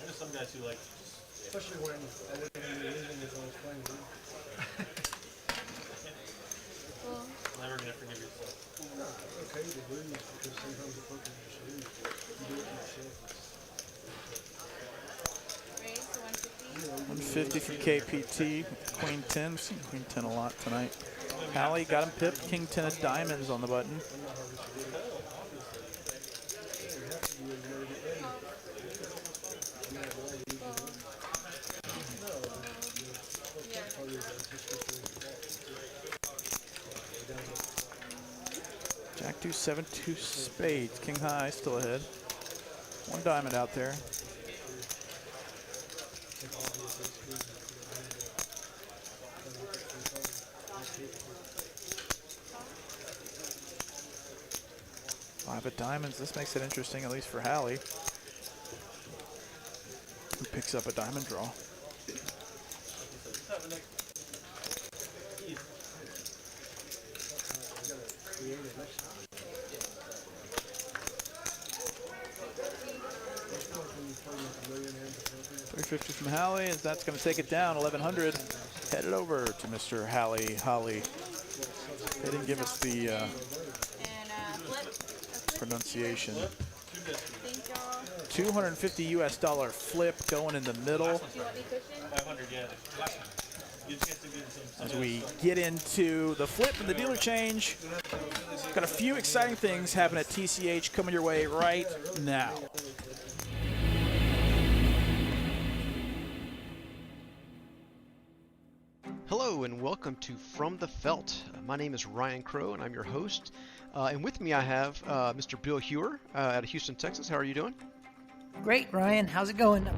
Speaker 3: There's some guys who like,
Speaker 5: Especially when I wouldn't be losing if I was playing good.
Speaker 4: Cool.
Speaker 3: never gonna forgive yourself.
Speaker 5: No, it's okay to lose because sometimes the poker just lose. You do it to yourself.
Speaker 4: Raised to 150.
Speaker 1: 150 from KPT. Queen 10. We've seen Queen 10 a lot tonight. Hallie got him pipped. King 10 of diamonds on the button. Jack 2, 7, 2 spades. King high still ahead. One diamond out there. Five of diamonds. This makes it interesting, at least for Hallie, who picks up a diamond draw. $350 from Hallie, as that's going to take it down. 1100. Headed over to Mr. Holly. They didn't give us the pronunciation.
Speaker 4: Thank y'all.
Speaker 1: 250 US dollar flip going in the middle.
Speaker 4: Do you want me cushion?
Speaker 3: 500, yeah.
Speaker 1: As we get into the flip and the dealer change, got a few exciting things happening at TCH coming your way right now.
Speaker 11: Hello and welcome to From the Felt. My name is Ryan Crow and I'm your host. And with me I have Mr. Bill Hewer out of Houston, Texas. How are you doing?
Speaker 12: Great, Ryan. How's it going?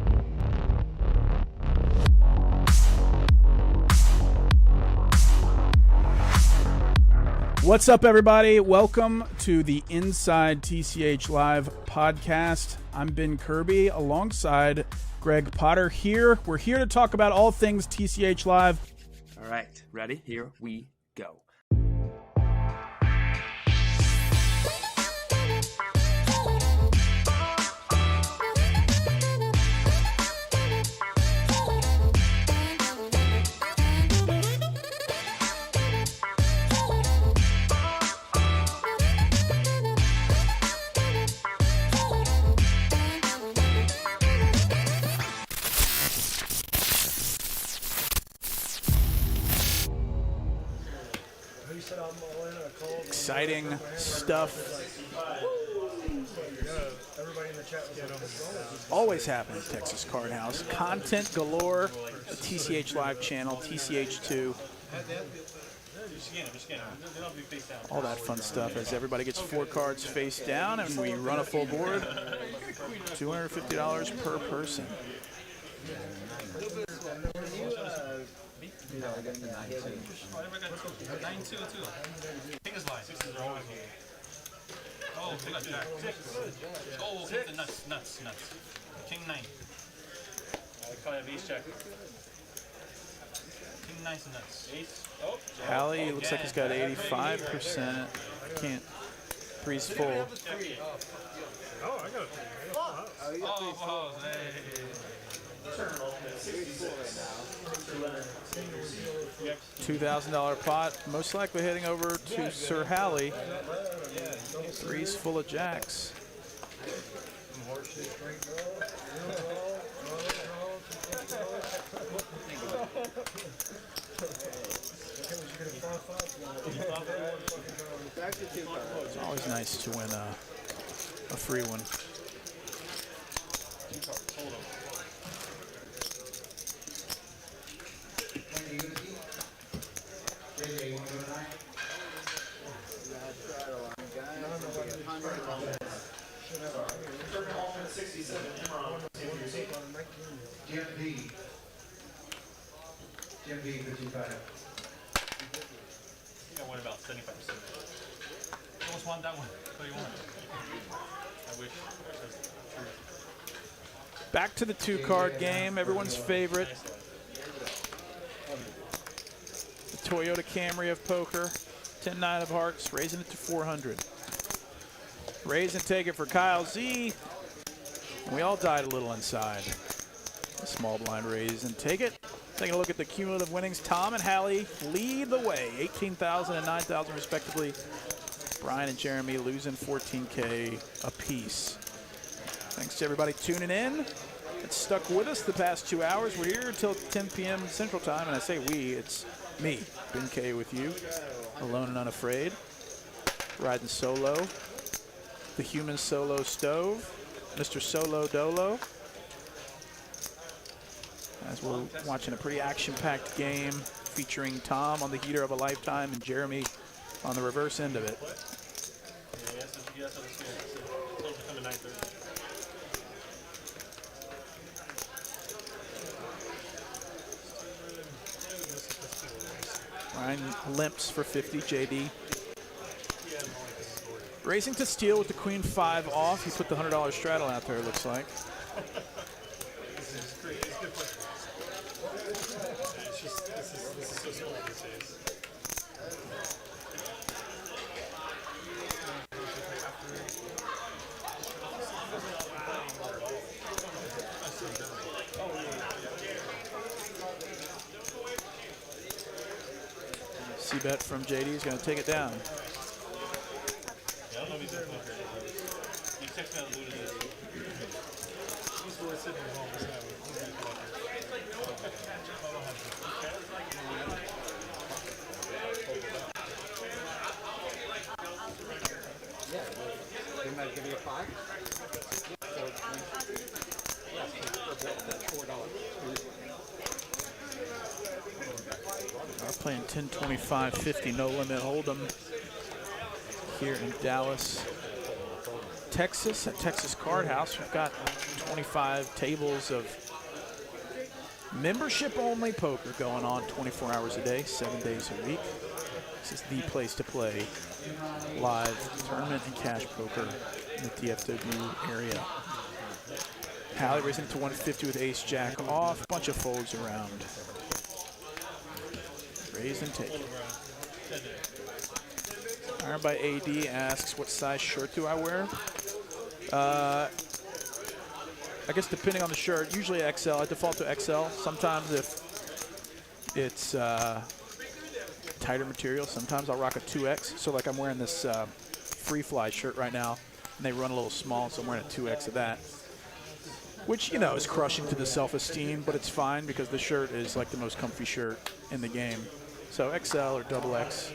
Speaker 1: What's up, everybody? Welcome to the Inside TCH Live podcast. I'm Ben Kirby alongside Greg Potter here. We're here to talk about all things TCH Live.
Speaker 13: All right, ready? Here we go.
Speaker 1: Exciting stuff. Always happens, Texas Card House. Content galore. The TCH Live channel, TCH2. All that fun stuff as everybody gets 4 cards face down and we run a full board. $250 per person.
Speaker 8: Oh, they got jack. Oh, hit the nuts. King 9.
Speaker 3: I probably have ace jack.
Speaker 8: King 9's nuts. Ace. Oh.
Speaker 1: Hallie looks like he's got 85%. Can't. Three's full.
Speaker 7: Oh, I got it.
Speaker 8: Oh, hey.
Speaker 1: $2,000 pot, most likely heading over to Sir Hallie. Three's full of jacks. It's always nice to win a free one.
Speaker 3: Jim B, 55. I think I won about 75%.
Speaker 8: I almost won that one. What do you want?
Speaker 3: I wish.
Speaker 1: Back to the 2-card game, everyone's favorite. The Toyota Camry of poker. 10-9 of hearts, raising it to 400. Raise and take it for Kyle Z. We all died a little inside. A small blind raise and take it. Taking a look at the cumulative winnings, Tom and Hallie lead the way, 18,000 and 9,000 respectively. Brian and Jeremy losing 14K apiece. Thanks to everybody tuning in. It's stuck with us the past 2 hours. We're here until 10 p.m. Central Time, and I say we, it's me, Ben K, with you, alone and unafraid, riding solo, the human solo stove, Mr. Solo Dolo. As we're watching a pretty action-packed game featuring Tom on the heater of a lifetime and Jeremy on the reverse end of it. Ryan limps for 50, JD. Racing to steal with the queen 5 off. He put the $100 straddle out there, it looks like. C-bet from JD is going to take it down.
Speaker 3: Yeah, I don't know if he's there. He texted me out of the blue today. He's really sitting at home.
Speaker 1: We're playing 10, 25, 50 no limit hold'em here in Dallas, Texas, at Texas Card House. We've got 25 tables of membership-only poker going on 24 hours a day, 7 days a week. This is the place to play live tournament and cash poker in the DFW area. Hallie raising it to 150 with ace jack off, bunch of folds around. Raise and take it. Iron by AD asks, what size shirt do I wear? I guess depending on the shirt, usually XL. I default to XL. Sometimes if it's tighter material, sometimes I'll rock a 2X. So like I'm wearing this Free Fly shirt right now, and they run a little small, so I'm wearing a 2X of that. Which, you know, is crushing to the self-esteem, but it's fine because the shirt is like the most comfy shirt in the game. So XL or XX,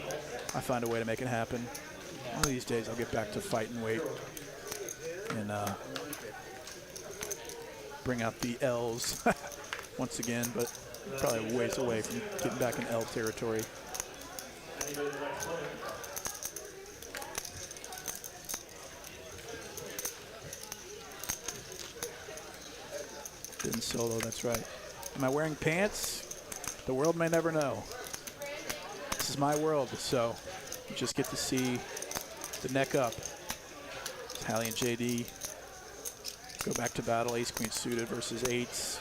Speaker 1: I find a way to make it happen. One of these days I'll get back to fighting weight and bring out the L's once again, but probably a ways away from getting back in L territory. Didn't solo, that's right. Am I wearing pants? The world may never know. This is my world, so you just get to see the neck up. Hallie and JD go back to battle, ace queen suited versus eights.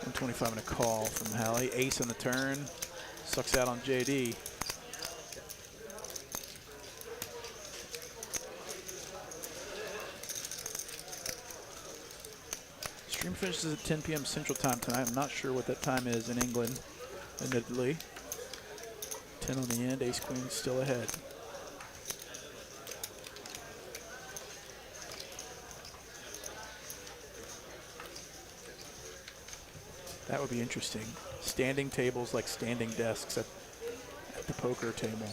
Speaker 1: And 25 and a call from Hallie. Ace on the turn. Sucks out on JD. Stream finishes at 10 p.m. Central Time tonight. I'm not sure what that time is in England, admittedly. 10 on the end, ace queen still ahead. That would be interesting. Standing tables like standing desks at the poker table.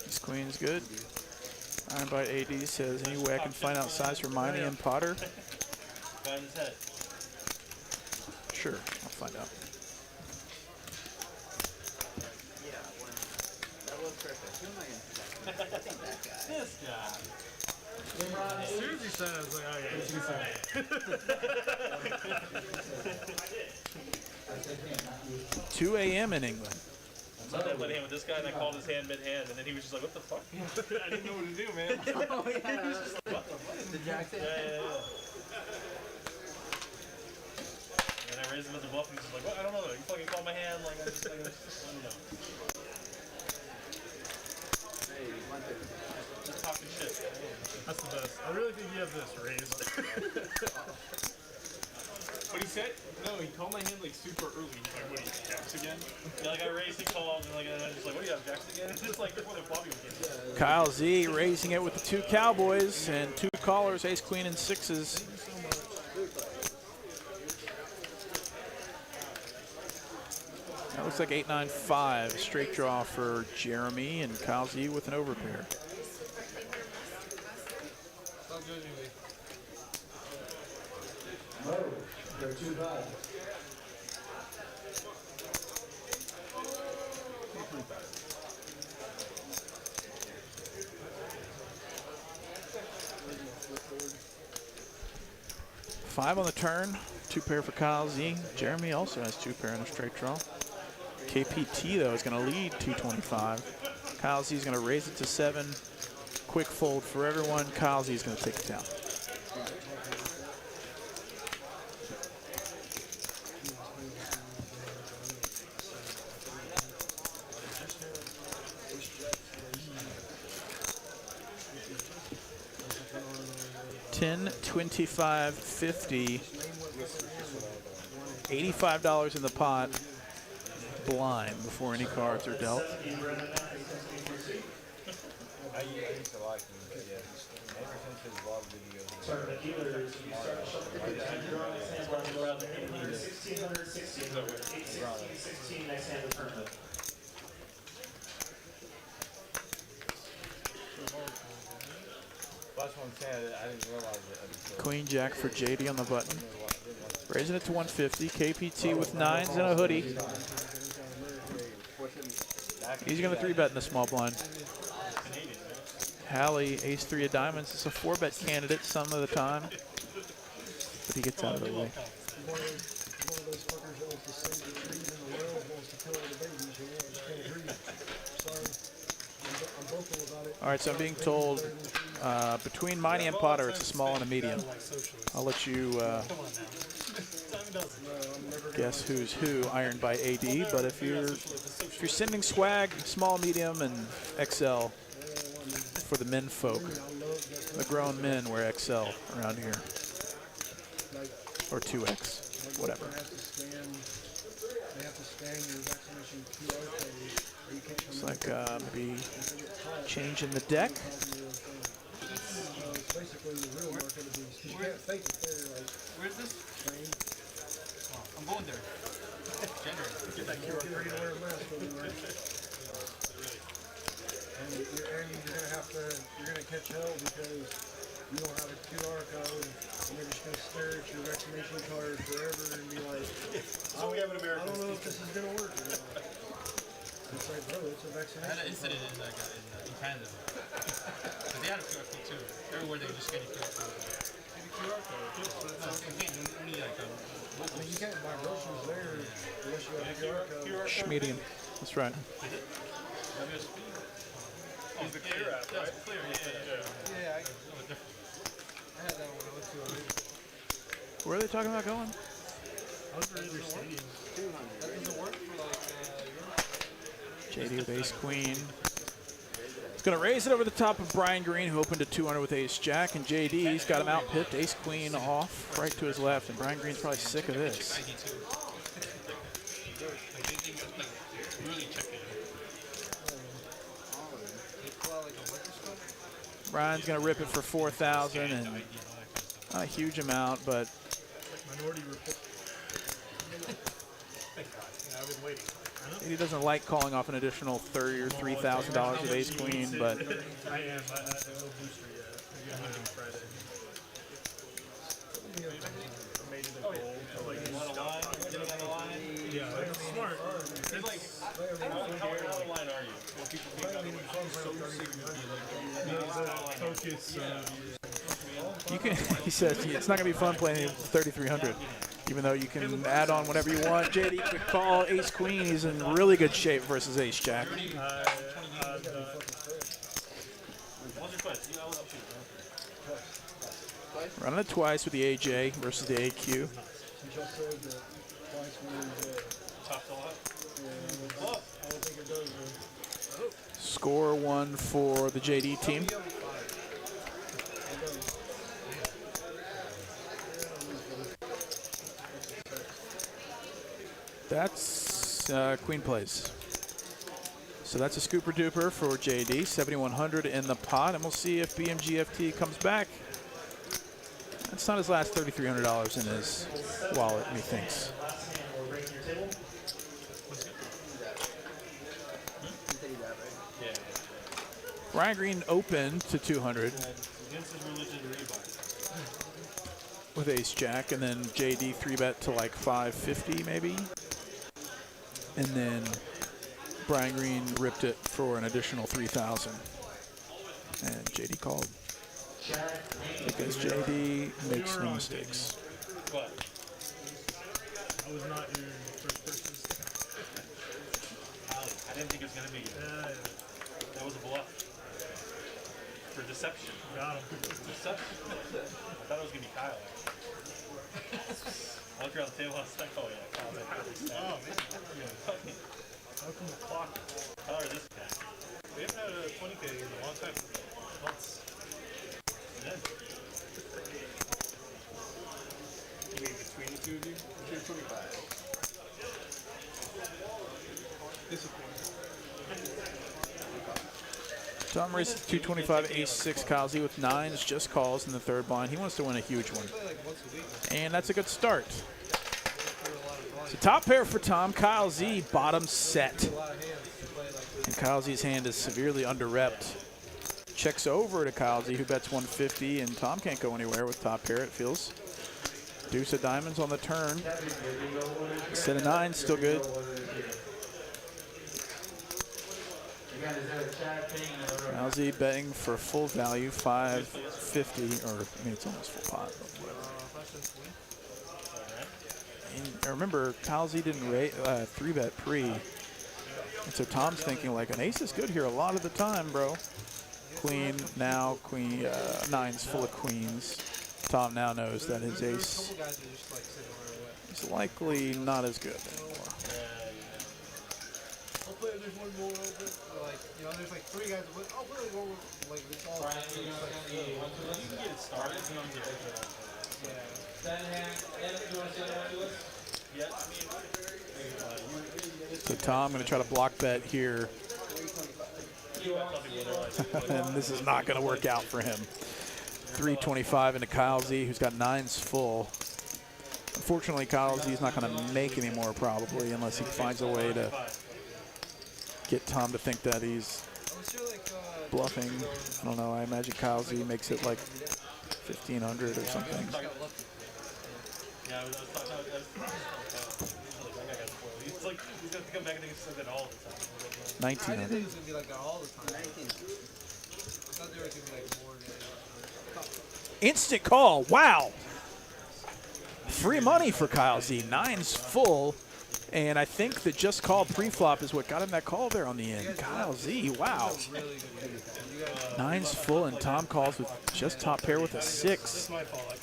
Speaker 1: This queen's good. Iron by AD says, any way I can find out size for Miney and Potter?
Speaker 3: Got in his head.
Speaker 1: Sure, I'll find out.
Speaker 3: This guy.
Speaker 7: As soon as he said it, I was like, oh yeah, he's saying
Speaker 1: 2 a.m. in England.
Speaker 3: Sunday I played a hand with this guy, and I called his hand mid-hand, and then he was just like, what the fuck? I didn't know what to do, man.
Speaker 6: Oh, yeah.
Speaker 3: He was just like, what the fuck?
Speaker 6: The Jackson?
Speaker 3: Yeah. And I raised him as a bluff, and he's just like, what? I don't know. You fucking called my hand, like, I just, like, I don't know. Just talking shit.
Speaker 7: That's the best. I really think you have this raised.
Speaker 3: What he said?
Speaker 7: No, he called my hand like super early. He's like, what are you, Jacks again?
Speaker 3: Yeah, like I raised, he called, and I'm just like, what do you have, Jackson again? Just like before the Bobby was getting.
Speaker 1: Kyle Z raising it with the 2 Cowboys and 2 callers, ace, queen, and sixes. That looks like 8-9-5, straight draw for Jeremy, and Kyle Z with an overpair.
Speaker 10: They're too bad.
Speaker 1: Five on the turn, 2 pair for Kyle Z. Jeremy also has 2 pair in a straight draw. KPT though is going to lead 225. Kyle Z is going to raise it to 7. Quick fold for everyone. Kyle Z is going to take it down. $10, $25, $50, $85 in the pot. blind before any cards are dealt.
Speaker 6: I used to like him, but yeah, ever since his vlog videos.
Speaker 10: Tournament dealers, you start to shut the tickets. You're drawing hands running around the 800, 1600, 1600, 816, 16, next hand of the tournament.
Speaker 6: Last one said I didn't realize it.
Speaker 1: Queen Jack for JD on the button. Raising it to 150. KPT with 9s and a hoodie. He's going to 3-bet in the small blind. Hallie, ace-3 of diamonds. It's a 4-bet candidate some of the time, but he gets out of the way. All right, so I'm being told between Miney and Potter, it's a small and a medium. I'll let you guess who's who, ironed by AD. But if you're sending swag, small, medium, and XL for the men folk, the grown men wear XL around here, or 2X, whatever. Looks like maybe changing the deck.
Speaker 8: Where's this? Oh, I'm going there. January. Get that QR code.
Speaker 5: And you're gonna catch hell because you don't have a QR code, and they're just gonna stare at your vaccination card forever and be like, I don't know if this is gonna work or not. It's like, bro, it's a vaccination.
Speaker 8: I had an incident in Canada. But they had a QR code too. Everywhere they just get a QR code. QR code. No, only like
Speaker 5: I mean, you can't buy groceries there unless you have a QR code.
Speaker 1: Medium. That's right.
Speaker 8: Oh, the clear app, right? That's clear, yeah.
Speaker 6: I had that one. I went to a
Speaker 1: Where are they talking about going?
Speaker 6: That doesn't work for like
Speaker 1: JD with ace queen. He's going to raise it over the top of Brian Green, who opened at 200 with ace jack, and JD's got him out pipped, ace queen off, right to his left, and Brian Green's probably sick of this. Brian's going to rip it for 4,000, and not a huge amount, but
Speaker 7: Minority Report. I've been waiting.
Speaker 1: he doesn't like calling off an additional $30,000 or $3,000 with ace queen, but
Speaker 7: I am. I have no booster yet. I get mine on Friday. Made it a goal to like yeah, it's smart. It's like,
Speaker 3: How line are you? When people think
Speaker 7: focus.
Speaker 1: you can. He says it's not going to be fun playing 3,300, even though you can add on whatever you want. JD could call ace queen. He's in really good shape versus ace jack. Running it twice with the AJ versus the AQ. Score 1 for the JD team. That's queen plays. So that's a scooper duper for JD, 7,100 in the pot, and we'll see if BMGFT comes back. That's not his last $3,300 in his wallet, methinks. Brian Green opened to 200 with ace jack, and then JD 3-bet to like 550 maybe. And then Brian Green ripped it for an additional 3,000. And JD called. Because JD makes no mistakes.
Speaker 7: What? I was not your first person.
Speaker 3: I didn't think it was going to be good. That was a bluff. For deception.
Speaker 7: Got him.
Speaker 3: Deception. I thought it was going to be Kyle. I looked around the table and I was like, oh yeah, Kyle's like perfect.
Speaker 7: Oh, man. How come the clock?
Speaker 3: How is this guy?
Speaker 7: We haven't had a 20K in a long time. Months.
Speaker 3: Yeah.
Speaker 7: You mean between the two of you? 225.
Speaker 1: Tom races 225, ace 6. Kyle Z with 9s, just calls in the third blind. He wants to win a huge one. And that's a good start. So top pair for Tom. Kyle Z, bottom set. And Kyle Z's hand is severely under-repped. Checks over to Kyle Z, who bets 150, and Tom can't go anywhere with top pair, it feels. Deuce of diamonds on the turn. Set of 9s, still good. Kyle Z betting for full value, 550, or I mean, it's almost full pot. And remember, Kyle Z didn't 3-bet pre. And so Tom's thinking like an ace is good here a lot of the time, bro. Queen, now queen, 9's full of queens. Tom now knows that his ace is likely not as good anymore.
Speaker 6: Hopefully there's one more open. Like, you know, there's like 3 guys. Hopefully one more, like, it's all.
Speaker 3: You can get it started. You don't get it.
Speaker 1: So Tom going to try to block bet here. And this is not going to work out for him. 325 into Kyle Z, who's got 9s full. Unfortunately, Kyle Z is not going to make any more probably unless he finds a way to get Tom to think that he's bluffing. I don't know. I imagine Kyle Z makes it like 1,500 or something.
Speaker 3: Yeah, I was talking about he's like, he's going to come back and say that all the time.
Speaker 1: 1900.
Speaker 6: I didn't think it was going to be like that all the time. I thought there was going to be like more than
Speaker 1: Instant call. Wow. Free money for Kyle Z. 9's full. And I think the just call pre-flop is what got him that call there on the end. Kyle Z, wow. 9's full, and Tom calls with just top pair with a 6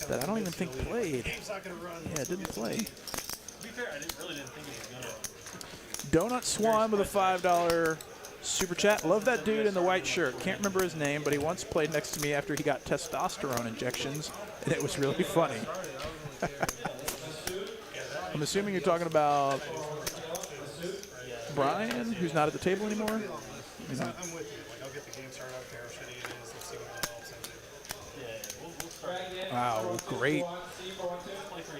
Speaker 1: that I don't even think played. Yeah, it didn't play.
Speaker 3: To be fair, I really didn't think he was going to.
Speaker 1: Donut Swan with a $5 super chat. Love that dude in the white shirt. Can't remember his name, but he once played next to me after he got testosterone injections, and it was really funny. I'm assuming you're talking about Brian, who's not at the table anymore?
Speaker 7: I'm with you. Like, I'll get the game started. I don't care how shitty it is. Let's see what else I do.
Speaker 1: Wow, great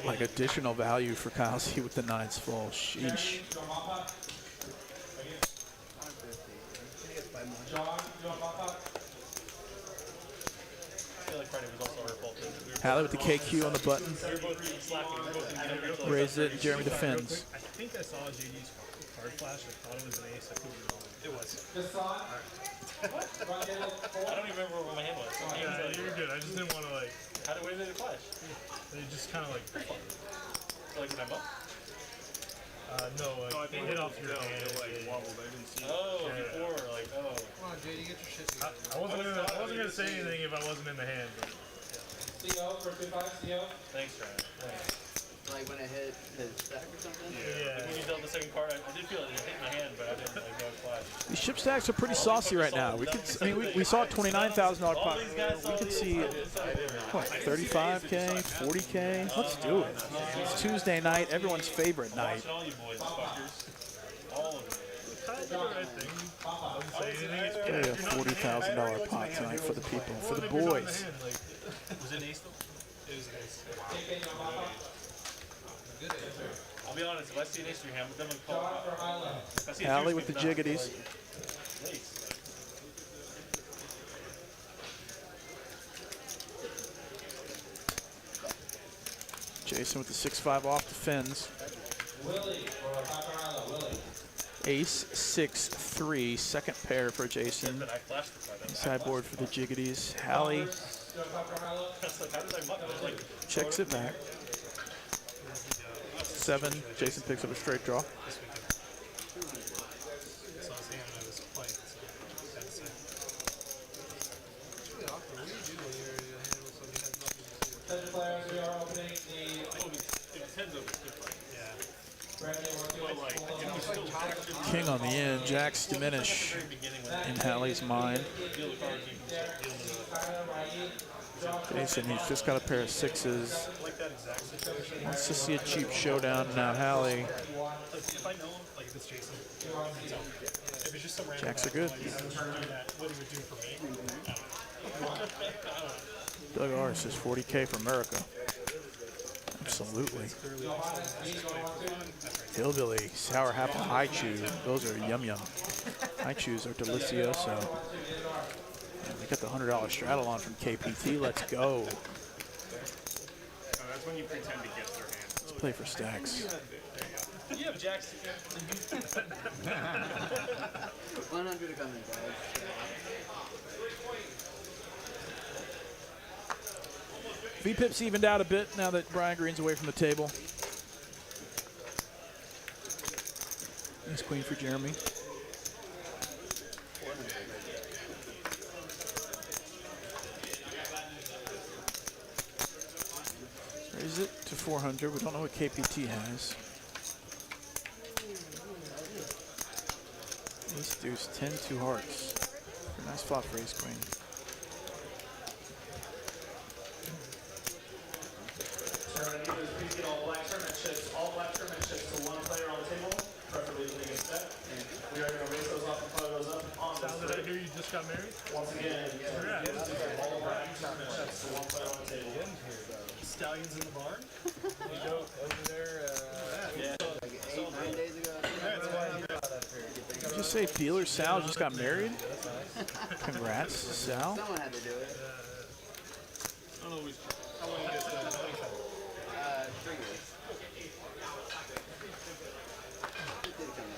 Speaker 1: like additional value for Kyle Z with the 9's full. Sheesh. Hallie with the KQ on the button. Raise it, and Jeremy defends.
Speaker 7: I think I saw JD's card flash. I thought it was an ace. I could be wrong. It was.
Speaker 3: I don't even remember what my hand was.
Speaker 7: Yeah, you're good. I just didn't want to like.
Speaker 3: Where did it flash?
Speaker 7: They just kind of like.
Speaker 3: Like when I'm up?
Speaker 7: No, like it hit off your hand.
Speaker 3: It like wobbled. I didn't see it. Oh, before, like, oh.
Speaker 6: Come on, JD, get your shit together.
Speaker 7: I wasn't gonna say anything if I wasn't in the hand. But.
Speaker 3: Thanks, Ryan. Thanks.
Speaker 14: Like when it hit his back or something?
Speaker 3: Yeah. Like when you dealt the second card, I did feel it. It hit my hand, but I didn't like know it flash.
Speaker 1: These chip stacks are pretty saucy right now. We could, I mean, we saw a $29,000 pot. We could see what, 35K, 40K. Let's do it. It's Tuesday night, everyone's favorite night.
Speaker 3: All you boys, fuckers. All of you.
Speaker 1: Maybe a $40,000 pot tonight for the people, for the boys.
Speaker 3: Was it an ace though?
Speaker 7: It was an ace.
Speaker 3: I'll be honest, if I see an ace in your hand, I'm going to call it.
Speaker 1: Hallie with the jiggities. Jason with the 6-5 off the fins. Ace 6-3, second pair for Jason. Sideboard for the jiggities. Hallie checks it back. 7. Jason picks up a straight draw. King on the end. Jacks diminish in Hallie's mind. Jason, he's just got a pair of 6s. Wants to see a cheap showdown now. Hallie. Jacks are good.
Speaker 7: do for me.
Speaker 1: Doug R says 40K for America. Absolutely. Hillbilly, sour apple, high chew. Those are yum yum. High chews are delicioso. And we got the $100 straddle on from KPT. Let's go.
Speaker 7: That's when you pretend to get their hand.
Speaker 1: Let's play for stacks.
Speaker 3: You have jacks to get.
Speaker 14: 100 to come in, guys.
Speaker 1: VPIP's evened out a bit now that Brian Green's away from the table. Nice queen for Jeremy. Raise it to 400. We don't know what KPT has. Ace deuce, 10, 2 hearts. Nice flop for ace queen.
Speaker 10: Please get all black tournament chips to one player on the table, preferably the biggest bet. We are going to raise those up and pile those up on the
Speaker 7: Did I hear you just got married?
Speaker 10: Once again, all black tournament chips to one player on the table.
Speaker 7: Stallions in the barn?
Speaker 6: You go over there,
Speaker 14: Like 8-9 days ago.
Speaker 1: Did you just say Peeler Sal just got married? Congrats, Sal.
Speaker 14: Someone had to do it.
Speaker 7: I don't know how long you guys done.
Speaker 14: 3 years.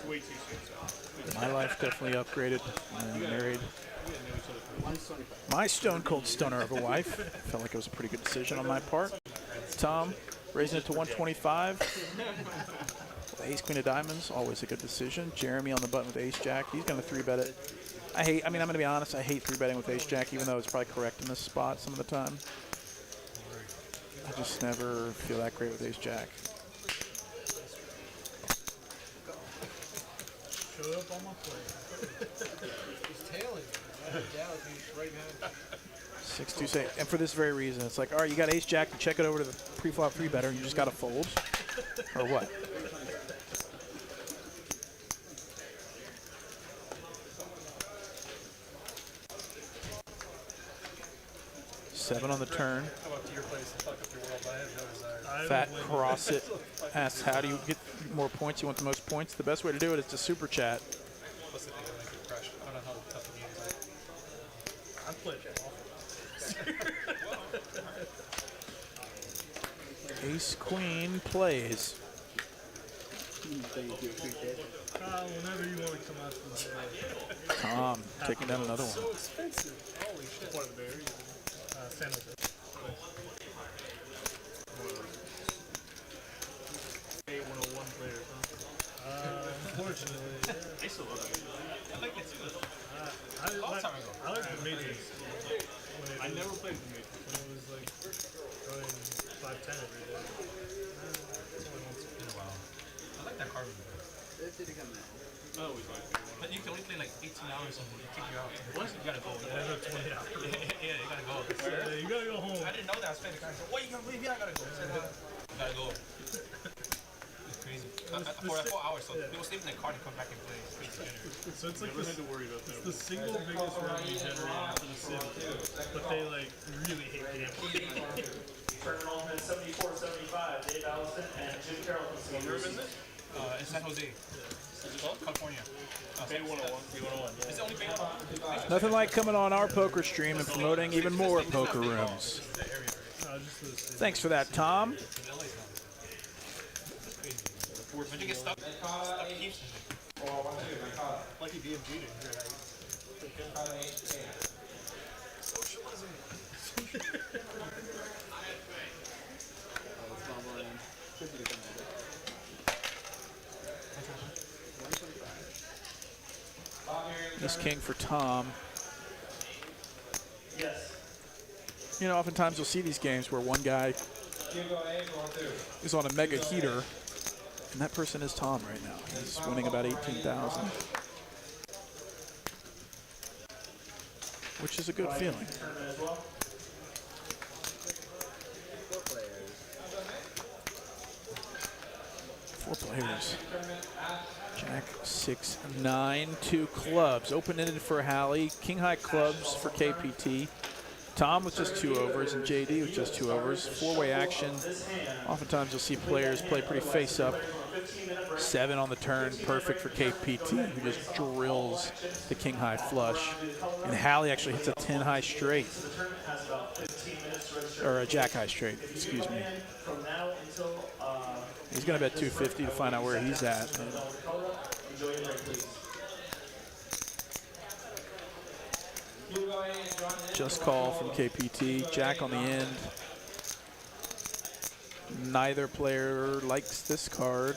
Speaker 7: Way too soon.
Speaker 1: My life definitely upgraded when I married.
Speaker 14: 125.
Speaker 1: My stone cold stunner of a wife. Felt like it was a pretty good decision on my part. Tom raising it to 125. Ace queen of diamonds, always a good decision. Jeremy on the button with ace jack. He's going to 3-bet it. I'm going to be honest, I hate 3-betting with ace jack, even though it's probably correct in this spot some of the time. I just never feel that great with ace jack.
Speaker 7: Showed up on my plane.
Speaker 6: he's tailing. Yeah, he's right behind.
Speaker 1: 6-2-6, and for this very reason, it's like, all right, you got ace jack, you check it over to the pre-flop 3-better, and you just got to fold, or what? Seven on the turn.
Speaker 7: Come up to your place and fuck up your world. I have no desire.
Speaker 1: Fat Cross It asks, how do you get more points? You want the most points? The best way to do it is to super chat.
Speaker 7: Plus, I think I make it fresh. I don't know how tough the game is. I'm playing awful.
Speaker 1: Ace Queen plays.
Speaker 14: Thank you, appreciate it.
Speaker 7: Whenever you want to come out to the day.
Speaker 1: Tom taking down another one.
Speaker 7: So expensive. Holy shit. One of the berries. San Jose. Players, huh? Unfortunately. Yeah.
Speaker 8: I still love it. I like it too.
Speaker 7: I like the majors.
Speaker 8: I never played the majors.
Speaker 7: When it was like going 5-10 every day. It's only once in a while.
Speaker 8: I like that card.
Speaker 14: 50 to come in.
Speaker 8: I always like it. But you can only play like 18 hours and they kick you out. Once you gotta go.
Speaker 7: Yeah, 20 hours.
Speaker 8: Yeah, you gotta go.
Speaker 7: Yeah, you gotta go home.
Speaker 8: I didn't know that. I was playing the card. What, you can't leave? Yeah, I gotta go. I said, you gotta go. It's crazy. For 4 hours, so people sleep in the car and come back and play.
Speaker 7: So it's like
Speaker 8: never had to worry about that.
Speaker 7: It's the single biggest revenue generator for the city, but they like really hate gambling.
Speaker 10: Tournament ultimate 74-75. Dave Allison and Jim Carroll from Singapore.
Speaker 8: Where is it? In San Jose. Is it called? California. Bay 101. Bay 101. Yeah. It's the only Bay 101.
Speaker 1: Nothing like coming on our poker stream and promoting even more poker rooms. Thanks for that, Tom.
Speaker 8: When you get stuck keeps
Speaker 7: Lucky DMG didn't hear that. Socialism.
Speaker 14: Small blind. 50 to come in. 125.
Speaker 1: Ace King for Tom.
Speaker 10: Yes.
Speaker 1: You know, oftentimes you'll see these games where one guy is on a mega heater, and that person is Tom right now. He's winning about 18,000, which is a good feeling.
Speaker 14: Four players.
Speaker 1: 4 players. Jack 6-9, 2 clubs. Open-ended for Hallie. King high clubs for KPT. Tom with just 2 overs and JD with just 2 overs. 4-way action. Oftentimes you'll see players play pretty face up. 7 on the turn, perfect for KPT, who just drills the king high flush. And Hallie actually hits a 10 high straight. Or a jack high straight, excuse me. He's going to bet 250 to find out where he's at. Just call from KPT. Jack on the end. Neither player likes this card.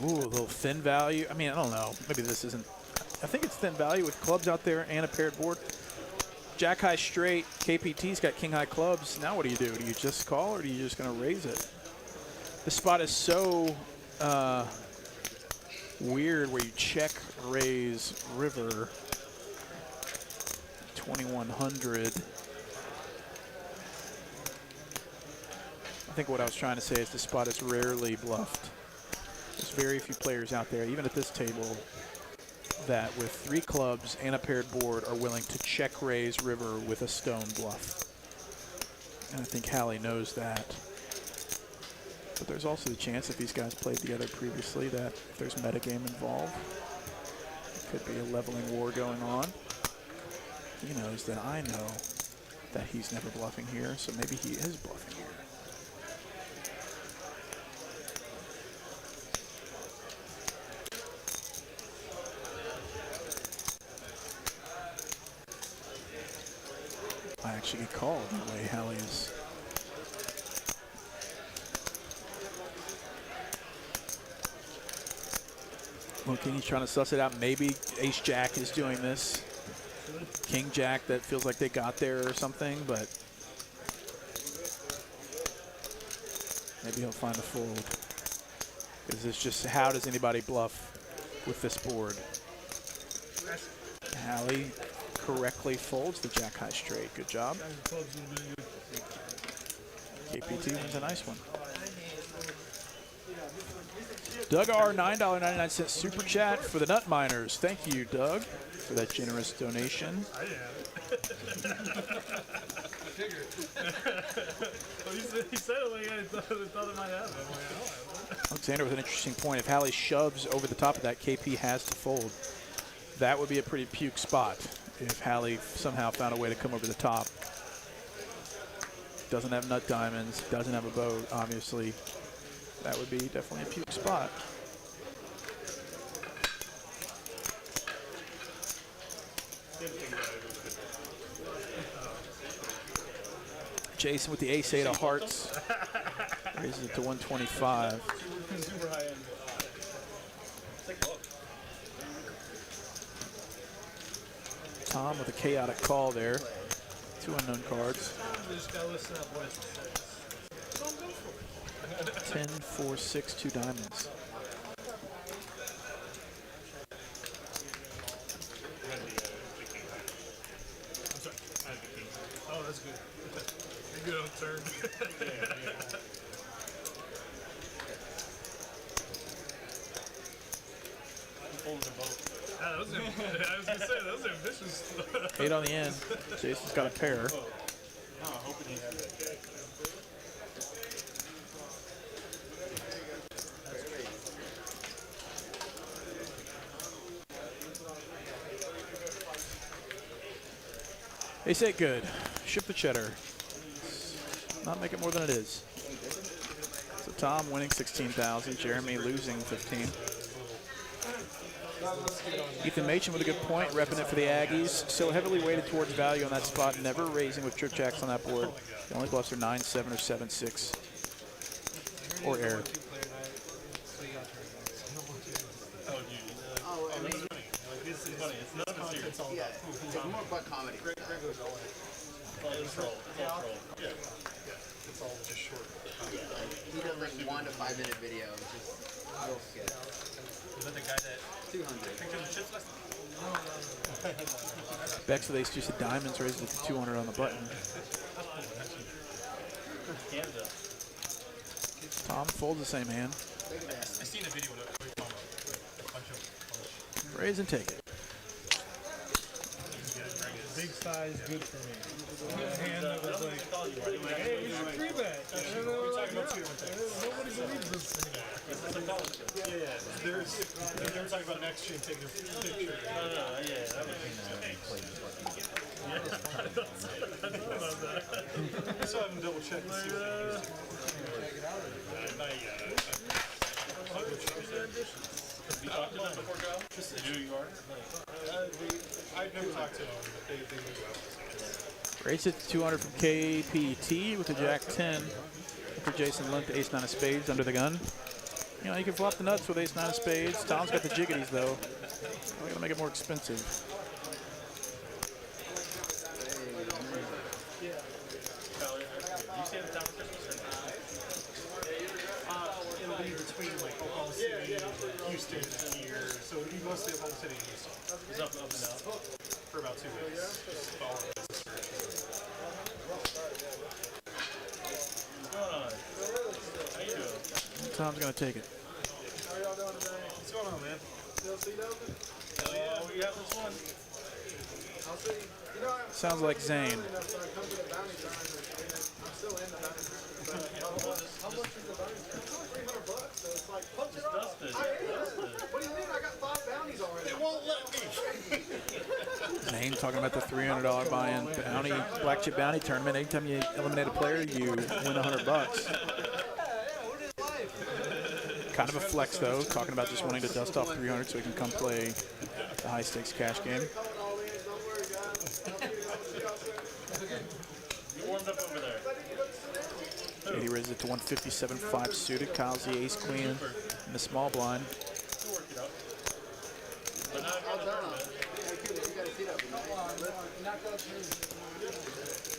Speaker 1: Ooh, a little thin value. I mean, I don't know. Maybe this isn't. I think it's thin value with clubs out there and a paired board. Jack high straight. KPT's got king high clubs. Now what do? Do you just call or are you just going to raise it? This spot is so weird where you check raise river 2100. I think what I was trying to say is the spot is rarely bluffed. There's very few players out there, even at this table, that with 3 clubs and a paired board are willing to check raise river with a stone bluff. And I think Hallie knows that. But there's also the chance if these guys played together previously that if there's metagame involved, it could be a leveling war going on. He knows that I know that he's never bluffing here, so maybe he is bluffing here. I actually get called the way Hallie is. Looking, he's trying to suss it out. Maybe Ace Jack is doing this. King Jack, that feels like they got there or something, but maybe he'll find a fold. Because it's just, how does anybody bluff with this board? Hallie correctly folds the jack high straight. Good job. KPT wins a nice one. Doug R, $9.99 super chat for the Nut Miners. Thank you, Doug, for that generous donation.
Speaker 7: I didn't have it. He said it like I thought it might have it. I'm like, oh,
Speaker 1: Alexander with an interesting point. If Hallie shoves over the top of that, KP has to fold. That would be a pretty puke spot if Hallie somehow found a way to come over the top. Doesn't have nut diamonds, doesn't have a boat, obviously. That would be definitely a puke spot. Jason with the ace-8 of hearts. Raises it to 125.
Speaker 14: Super high end.
Speaker 1: Tom with a chaotic call there. 2 unknown cards. 10, 4, 6, 2 diamonds.
Speaker 7: oh, that's good. You're good on turn. I was going to say, that was ambitious.
Speaker 1: 8 on the end. Jason's got a pair.
Speaker 3: Hoping you have that jack.
Speaker 1: Ace 8 good. Ship the cheddar. Not make it more than it is. So Tom winning 16,000. Jeremy losing 15. Ethan Machen with a good point, repping it for the Aggies. So heavily weighted towards value on that spot, never raising with trip jacks on that board. The only bluffs are 9, 7, or 7, 6. Or air.
Speaker 14: It's more about comedy.
Speaker 3: all control. It's all troll.
Speaker 7: Yeah. It's all just short.
Speaker 14: He does like 1 to 5 minute videos, just real skit.
Speaker 8: Was that the guy that
Speaker 14: 200.
Speaker 8: picked up the chips last night?
Speaker 1: Bex with ace-deuce of diamonds raised it to 200 on the button.
Speaker 3: Canada.
Speaker 1: Tom folds the same hand.
Speaker 8: I seen the video with a bunch of
Speaker 1: Raise and take it.
Speaker 7: Big size, good for me. A hand that was like, hey, we should free bet. And then nobody believes this anymore. Yeah. They were talking about next year taking a picture.
Speaker 3: No, yeah, that was
Speaker 7: I still haven't double checked to see what they used. Not yet. I'll go check their additions.
Speaker 3: You talked to them before, Joe? Just who you are?
Speaker 7: I've never talked to them, but they knew well.
Speaker 1: Raise it to 200 from KPT with the Jack-10. For Jason Lind to ace-9 of spades under the gun. You know, you can flop the nuts with ace-9 of spades. Tom's got the jiggities, though. We're going to make it more expensive.
Speaker 7: It'll be between like Oklahoma City, Houston here, so it'll be mostly Oklahoma City and Houston.
Speaker 3: It's up and down.
Speaker 7: For about 2 weeks. Just following this search.
Speaker 3: What's going on? How you doing?
Speaker 1: Tom's going to take it.
Speaker 7: How y'all doing today? What's going on, man? Still see open?
Speaker 3: Hell yeah, we got this one.
Speaker 5: I'll see. You know,
Speaker 1: Sounds like Zane.
Speaker 5: I'm come to the bounty tournament. I'm still in the bounty tournament. How much is the bounty tournament? $300. So it's like, punch it off. I am. What do you mean? I got 5 bounties already. They won't let me.
Speaker 1: Zane talking about the $300 buy-in bounty, black chip bounty tournament. Anytime you eliminate a player, you win $100. Kind of a flex, though, talking about just wanting to dust off 300 so he can come play the high-stakes cash game.
Speaker 3: You warmed up over there.
Speaker 1: JD raises it to 157.5 suited. Kyle's the ace-queen in the small blind.
Speaker 3: We'll work it out. But not in front of the tournament.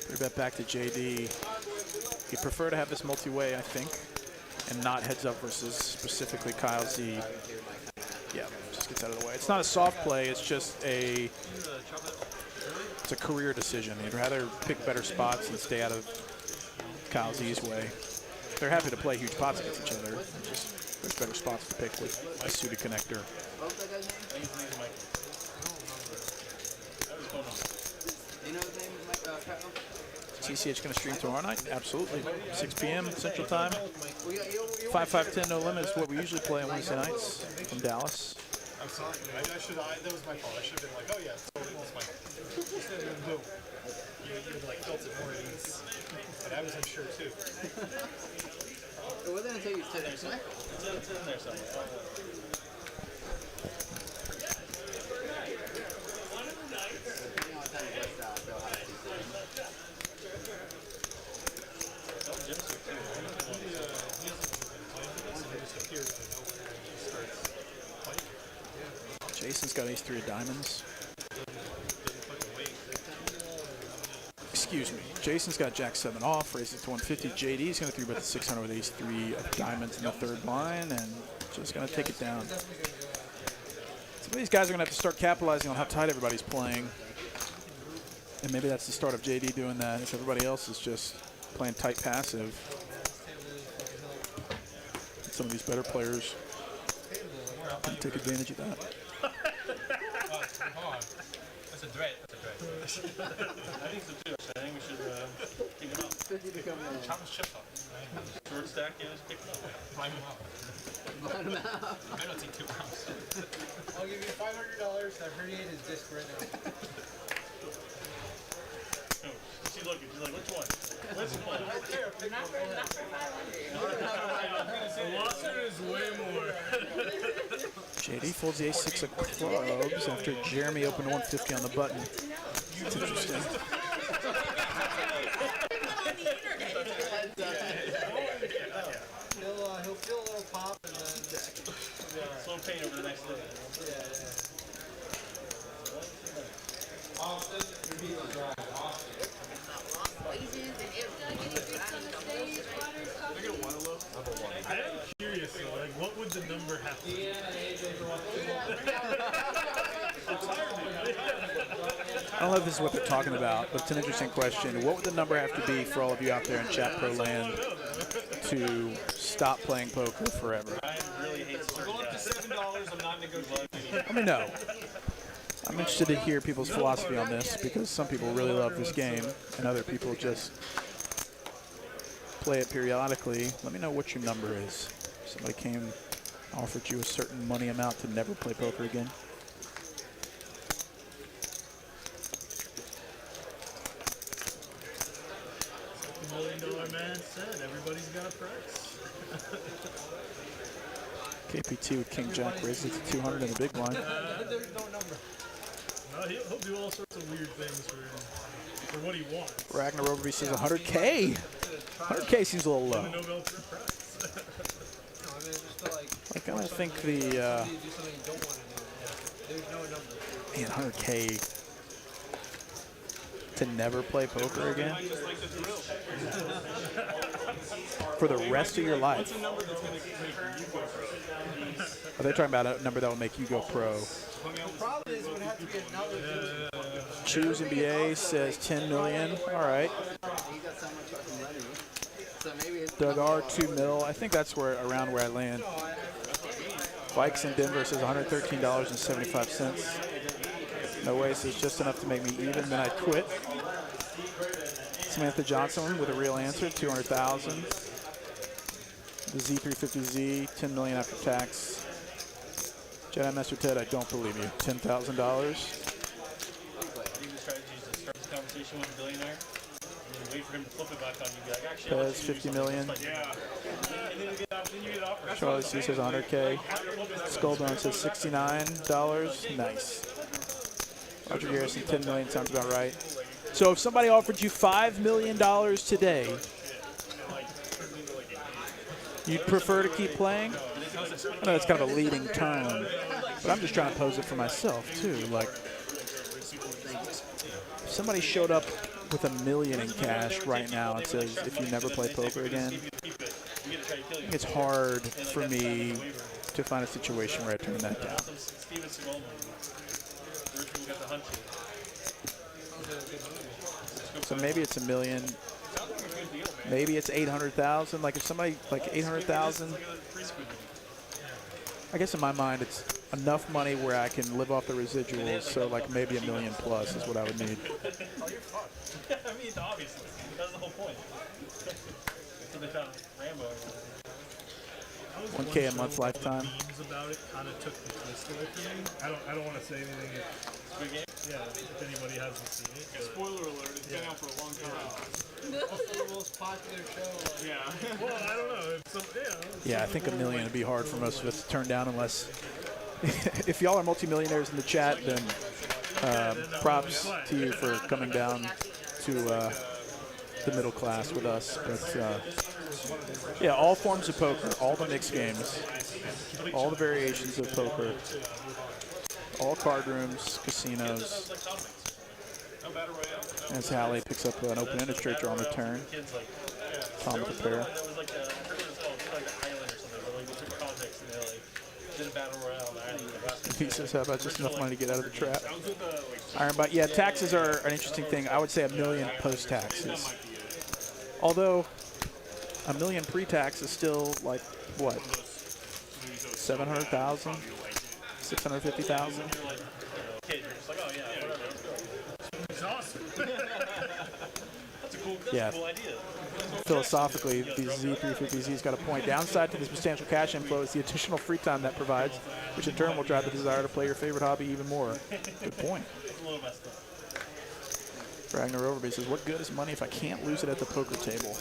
Speaker 1: Three bet back to JD. He'd prefer to have this multi-way, I think, and not heads up versus specifically Kyle Z. Yeah, just gets out of the way. It's not a soft play, it's just a career decision. He'd rather pick better spots and stay out of Kyle Z's way. They're happy to play huge pots against each other. Just there's better spots to pick with a suited connector. TCH going to stream tomorrow night? Absolutely. 6 p.m. Central Time. 5-5-10 no limits. What we usually play on Wednesday nights from Dallas.
Speaker 7: I'm sorry. That was my fault. I should have been like, oh yeah, totally, that's my fault. Instead of boom. You like felt it more at ease. But I was unsure too.
Speaker 14: It wasn't until you said it.
Speaker 3: It's in there somewhere.
Speaker 1: Jason's got ace-3 of diamonds. Excuse me. Jason's got jack-7 off, raises it to 150. JD's going to 3-bet to 600 with ace-3 of diamonds in the third line, and just going to take it down. Some of these guys are going to have to start capitalizing on how tight everybody's playing. And maybe that's the start of JD doing that if everybody else is just playing tight passive. Some of these better players can take advantage of that.
Speaker 8: That's a threat.
Speaker 3: I think so too. I think we should kick him out.
Speaker 8: Chop his chips off.
Speaker 3: Short stack, yeah, just kick him out.
Speaker 8: Line him out. I don't take 2 pounds.
Speaker 6: I'll give you $500 to herniate his disc right now.
Speaker 3: She's looking. She's like, which one? Which one?
Speaker 7: The lawsuit is way more.
Speaker 1: JD folds the ace-6 of clubs after Jeremy opened 150 on the button. That's interesting.
Speaker 6: He'll feel a little pop and then
Speaker 3: Slow pain over the next day.
Speaker 6: Austin, you're being dry. Austin.
Speaker 1: know if this is what they're talking about, but it's an interesting question. What would the number have to be for all of you out there in Chat Pro Land to stop playing poker forever?
Speaker 3: I really hate to go up to $7. I'm not negotiating.
Speaker 1: Let me know. I'm interested to hear people's philosophy on this because some people really love this game and other people just play it periodically. Let me know what your number is. Somebody came, offered you a certain money amount to never play poker again.
Speaker 7: $1 million man said everybody's got a price.
Speaker 1: KPT with King Jack raises it to 200 in the big blind.
Speaker 6: There's no number.
Speaker 7: He'll do all sorts of weird things for what he wants.
Speaker 1: Ragnar Overby says 100K. 100K seems a little low. Like, I don't think the man, 100K to never play poker again for the rest of your life. Are they talking about a number that will make you go pro? Choose NBA says 10 million. All right. Doug R 2 mil. I think that's around where I land. Bikes in Denver says $113.75. No way says just enough to make me even. Then I quit. Samantha Johnson with a real answer, 200,000. The Z350Z, 10 million after tax. Jedi Master Ted, I don't believe you. $10,000.
Speaker 3: I think the strategy is to start this conversation with a billionaire and then wait for him to flip it back on you. Be like, actually,
Speaker 1: Pez, 50 million.
Speaker 3: Yeah. And then you get offered.
Speaker 1: Charlie C says 100K. Skullbone says $69. Nice. Roger Garrison, 10 million sounds about right. So if somebody offered you $5 million today, you'd prefer to keep playing? I know it's kind of a leading term, but I'm just trying to pose it for myself too. Like, if somebody showed up with $1 million in cash right now and says, if you never play poker again, I think it's hard for me to find a situation where I turn that down. So maybe it's $1 million. Maybe it's 800,000. Like if somebody like 800,000, I guess in my mind it's enough money where I can live off the residuals. So like maybe $1 million plus is what I would need.
Speaker 3: Oh, you're fucked. I mean, obviously, that's the whole point. So they found Rambo.
Speaker 1: 1K a month lifetime.
Speaker 7: Memes about it kind of took the twist away from me. I don't want to say anything.
Speaker 3: Good game?
Speaker 7: Yeah, if anybody hasn't seen it.
Speaker 10: Spoiler alert, it's been out for a long time.
Speaker 6: Also the most popular show.
Speaker 10: Yeah.
Speaker 7: Well, I don't know.
Speaker 1: Yeah, I think $1 million would be hard for most of us to turn down unless if y'all are multimillionaires in the chat, then props to you for coming down to the middle class with us. But yeah, all forms of poker, all the mixed games, all the variations of poker, all card rooms, casinos. As Hallie picks up an open-ended straight draw on the turn. Tom with the pair. He says, how about just enough money to get out of the trap? Iron Bite. Yeah, taxes are an interesting thing. I would say $1 million post-taxes. Although $1 million pre-tax is still like, what, 700,000? 650,000? Yeah. Philosophically, these Z350Z's got a point. Downside to this substantial cash inflow is the additional free time that provides, which in turn will drive the desire to play your favorite hobby even more. Good point. Ragnar Overby says, what good is money if I can't lose it at the poker table?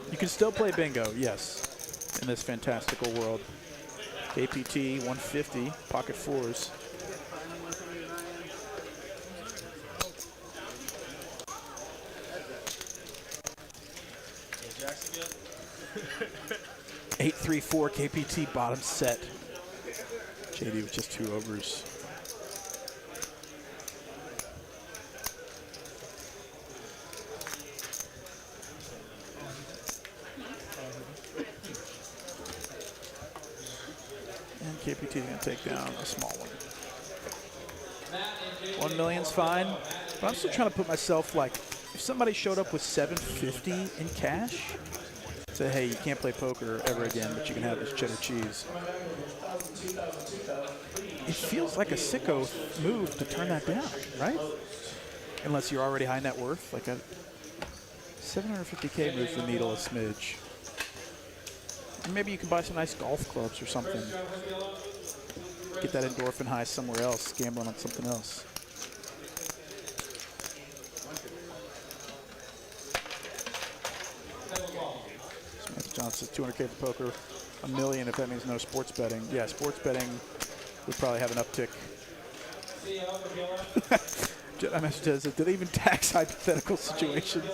Speaker 1: You can still play bingo, yes, in this fantastical world. KPT 150, pocket fours. Eight, 3, 4 KPT bottom set. JD with just 2 overs. And KPT is going to take down a small one. $1 million's fine. But I'm still trying to put myself, like, if somebody showed up with $750 in cash, say, hey, you can't play poker ever again, but you can have this cheddar cheese. It feels like a sicko move to turn that down, right? Unless you're already high net worth. Like a $750K moves the needle a smidge. And maybe you can buy some nice golf clubs or something. Get that endorphin high somewhere else, gambling on something else. Samantha Johnson says $200K for poker, $1 million if that means no sports betting. Yeah, sports betting would probably have an uptick. Jedi Master says, did they even tax hypothetical situations?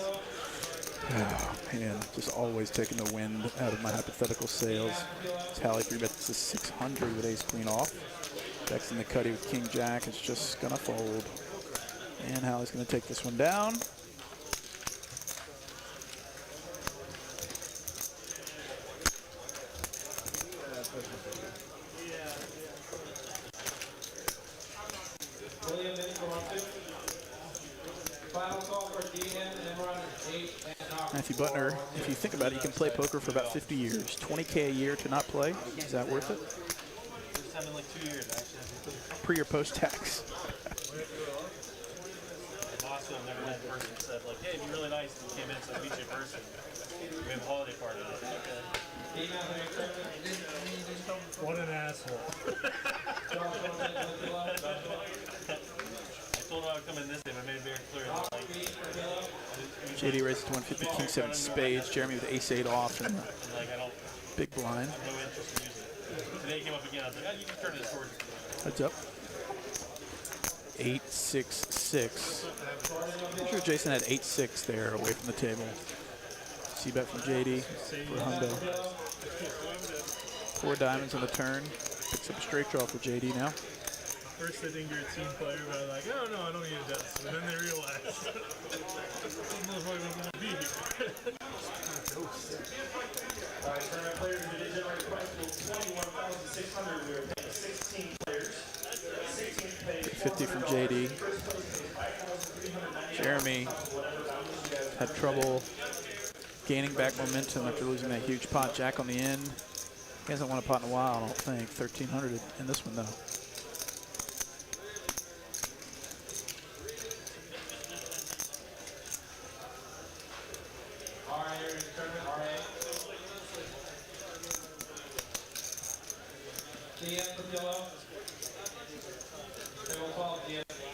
Speaker 1: Oh, man, just always taking the wind out of my hypothetical sales. Tally 3-bets to 600 with ace-queen off. Dex in the cutty with king-jack. It's just going to fold. And Hallie's going to take this one down. Matthew Butner, if you think about it, you can play poker for about 50 years. $20K a year to not play, is that worth it?
Speaker 3: First time in like 2 years, actually.
Speaker 1: Pre or post tax?
Speaker 3: My boss who I've never met in person said, like, hey, it'd be really nice if you came in so I meet you in person. We have a holiday party. I was like, okay.
Speaker 7: What an asshole.
Speaker 3: I told him I would come in this day, but I made it very clear that, like,
Speaker 1: JD raises to 150, king 7 spades. Jeremy with ace 8 off and
Speaker 3: like, I don't
Speaker 1: big blind.
Speaker 3: have no interest in using it. Today he came up again, I was like, oh, you can turn it into storage.
Speaker 1: Heads up. 8-6-6. I'm sure Jason had 8-6 there away from the table. C-bet from JD for Hundo. 4 diamonds on the turn. Picks up a straight draw for JD now.
Speaker 7: First they think you're a team player, but I'm like, oh no, I don't need a desk. And then they realize this motherfucker doesn't want to be here.
Speaker 10: Alright, tournament players in the generate price pool 21,600. We are paying 16 players. 16 pays
Speaker 1: 50 from JD. Jeremy had trouble gaining back momentum after losing that huge pot. Jack on the end. He hasn't won a pot in a while, I don't think. 1,300 in this one, though.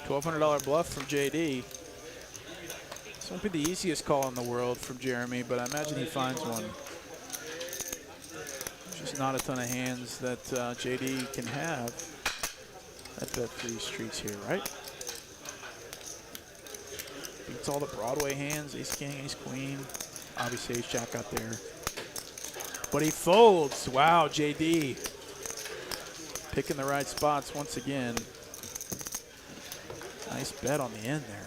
Speaker 1: $1,200 bluff from JD. This won't be the easiest call in the world from Jeremy, but I imagine he finds one. Just not a ton of hands that JD can have at Bet3 Streets here, right? Beats all the Broadway hands, ace king, ace queen. Obviously ace jack got there. But he folds. Wow, JD. Picking the right spots once again. Nice bet on the end there.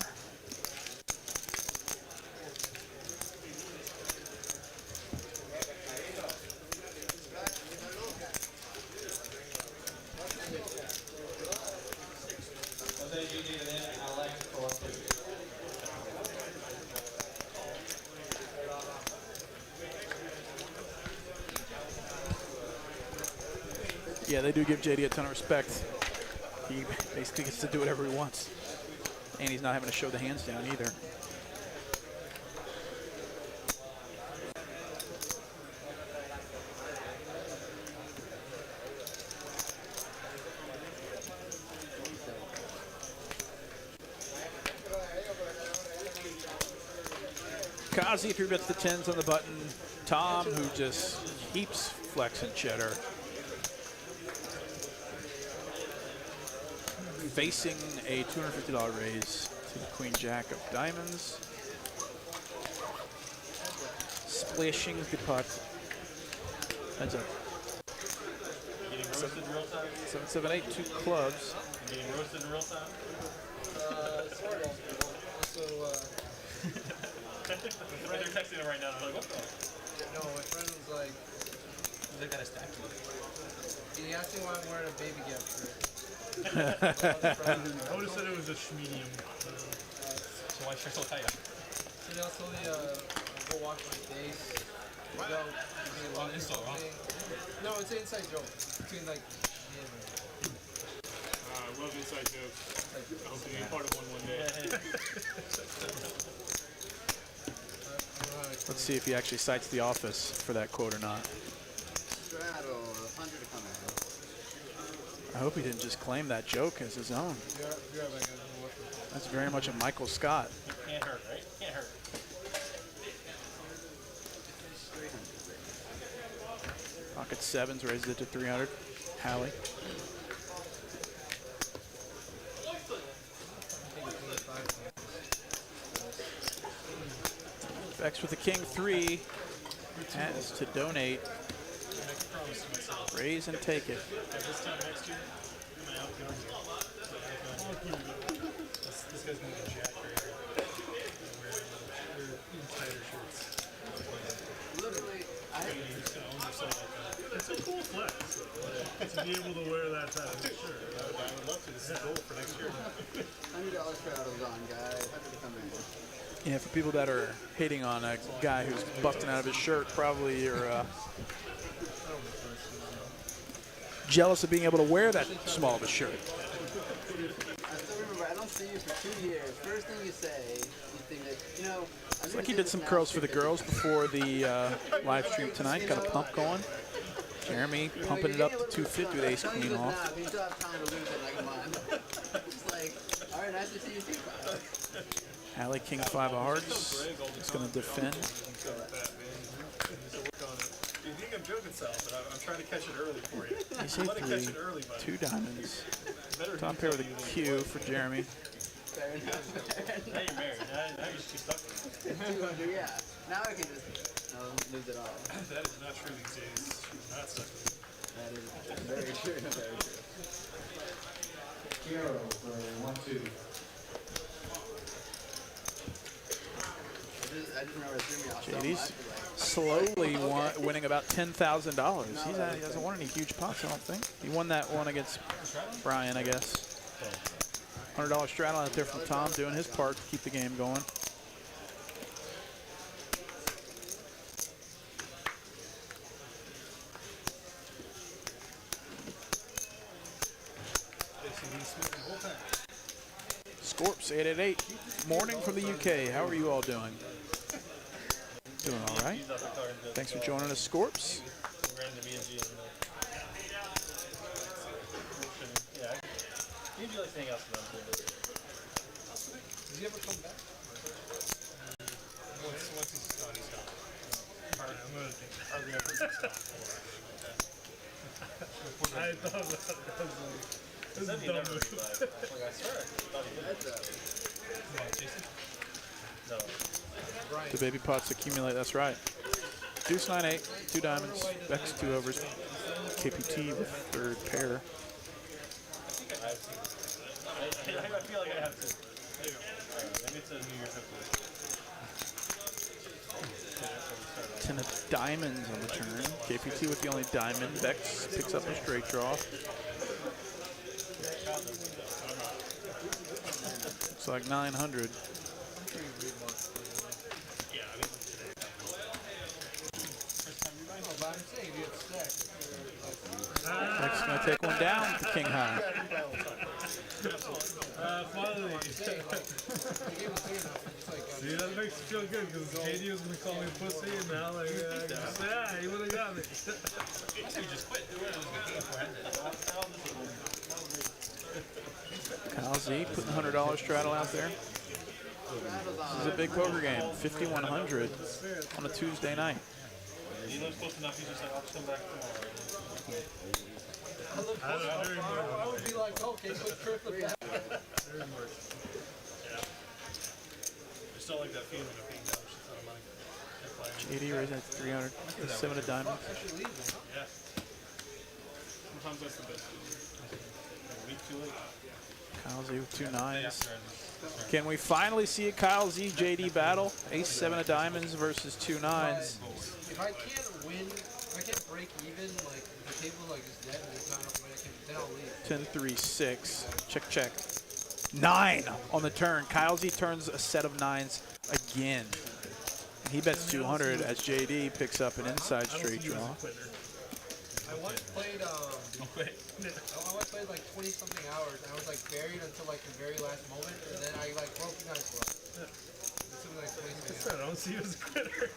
Speaker 1: Yeah, they do give JD a ton of respect. He basically gets to do whatever he wants. And he's not having to show the hands down either. Kazi 3-bets the 10s on the button. Tom, who just keeps flexing cheddar. Facing a $250 raise to the queen jack of diamonds. Splashing good putt. Heads up.
Speaker 3: Getting roasted in real time?
Speaker 1: 7, 7, 8, 2 clubs.
Speaker 3: Getting roasted in real time?
Speaker 6: Sort of. So,
Speaker 3: They're texting him right now. They're like, what the?
Speaker 6: no, my friend was like,
Speaker 8: They got a stack.
Speaker 6: he asked me why I'm wearing a baby gift shirt.
Speaker 7: I would have said it was a schmedium.
Speaker 8: why is your so tight?
Speaker 6: So they'll slowly go watch my face. They'll give me a lot of something. No, it's an inside joke between like me and
Speaker 7: I love inside jokes. I hope to be part of one day.
Speaker 1: Let's see if he actually cites The Office for that quote or not.
Speaker 14: Straddle, 100 to come in.
Speaker 1: I hope he didn't just claim that joke as his own. That's very much a Michael Scott.
Speaker 3: Can't hurt, right? Can't hurt.
Speaker 1: Pocket sevens raises it to 300. Hallie. Bex with the king 3 has to donate. Raise and take it.
Speaker 7: This time next year, am I outgoing you? This guy's going to be jacked right here. Wear even tighter shorts.
Speaker 14: Literally,
Speaker 7: It's a cool flex. To be able to wear that type of shirt. I would love to. This is gold for next year.
Speaker 14: $100 straddles on, guys. 100 to come in.
Speaker 1: Yeah, for people that are hating on a guy who's busting out of his shirt, probably you're jealous of being able to wear that small of a shirt.
Speaker 14: I still remember, I don't see you for 2 years. First thing you say, you think that, you know...
Speaker 1: Looks like he did some curls for the girls before the live stream tonight. Got a pump going. Jeremy pumping it up to 250 with ace queen off.
Speaker 14: You still have time to lose it like a month. Just like, all right, nice to see you think about it.
Speaker 1: Hallie king 5 of hearts. He's going to defend.
Speaker 7: You think I'm joking, Sal, but I'm trying to catch it early for you.
Speaker 1: Ace A3, 2 diamonds. Top pair with a Q for Jeremy.
Speaker 14: Fair enough.
Speaker 3: Now you're married. Now you're just stuck with it.
Speaker 14: 200, yeah. Now I can just lose it all.
Speaker 7: That is not true these days. Not stuck with it.
Speaker 14: That is very true. Very true.
Speaker 10: Hero for 1-2.
Speaker 14: I just remember it threw me off so
Speaker 1: JD's
Speaker 14: much.
Speaker 1: slowly winning about $10,000. He hasn't won any huge pots, I don't think. He won that one against Brian, I guess. $100 straddle out there from Tom doing his part to keep the game going. Scorps 888. Morning from the UK. How are you all doing? Doing all right. Thanks for joining us, Scorps.
Speaker 3: Did you like to hang out with them?
Speaker 6: Did he ever come back?
Speaker 7: Once he's gone, he's gone. I'm going to think. I'm going to stop for it. I thought that was like, this is dumb.
Speaker 3: Like, I swear, I thought he did.
Speaker 7: Come on, Jason.
Speaker 3: No.
Speaker 1: The baby pots accumulate, that's right. Deuce 9-8, 2 diamonds, Bex 2 overs, KPT with 3rd pair.
Speaker 3: I feel like I have to. Maybe it's a New Year's Resolution.
Speaker 1: 10 of diamonds on the turn. KPT with the only diamond. Bex picks up a straight draw. Looks like 900. Bex going to take one down with the king high.
Speaker 7: Finally. See, that makes me feel good because JD was going to call me pussy and now like, yeah, he would have got me.
Speaker 3: I said you just quit.
Speaker 1: Kyle Z putting $100 straddle out there. This is a big poker game. 5,100 on a Tuesday night.
Speaker 3: He lives close enough, he's just like, I'll just come back tomorrow.
Speaker 6: I would be like, okay, quick trip with that.
Speaker 7: Very much. Yeah. I still like that feeling of being down a shit ton of money.
Speaker 1: JD raising at 300. 7 of diamonds.
Speaker 7: Yeah. Sometimes that's the best. A week too late.
Speaker 1: Kyle Z with 2 nines. Can we finally see a Kyle Z JD battle? Ace 7 of diamonds versus 2 nines.
Speaker 6: If I can't win, if I can't break even, like the table like is dead and there's not enough money, then I'll leave.
Speaker 1: 10-3-6. Check, check. 9 on the turn. Kyle Z turns a set of 9s again. And he bets 200 as JD picks up an inside straight draw.
Speaker 6: I once played like 20 something hours and I was like buried until like the very last moment and then I like broke the nice one. It took me like 20 something hours.
Speaker 7: I don't see you as a quitter.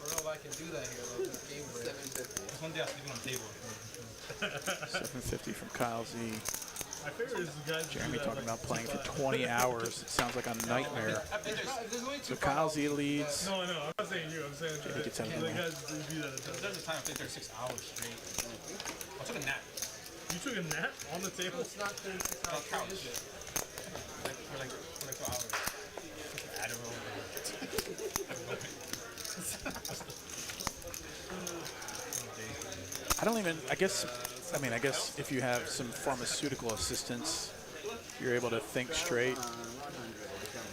Speaker 6: I don't know if I can do that here though. This game was 750.
Speaker 8: One day I'll sleep on the table.
Speaker 1: 750 from Kyle Z.
Speaker 7: I figure it's the guys.
Speaker 1: Jeremy talking about playing for 20 hours. It sounds like a nightmare. So Kyle Z leads.
Speaker 7: No, I'm not saying you. I'm saying
Speaker 1: JD gets out of the
Speaker 7: the
Speaker 1: way.
Speaker 7: guys who do that.
Speaker 8: There's a time I played 36 hours straight. I took a nap.
Speaker 7: You took a nap on the table?
Speaker 6: It's not 36 hours straight, is it?
Speaker 8: For like 2 hours.
Speaker 1: I don't even, I guess if you have some pharmaceutical assistance, you're able to think straight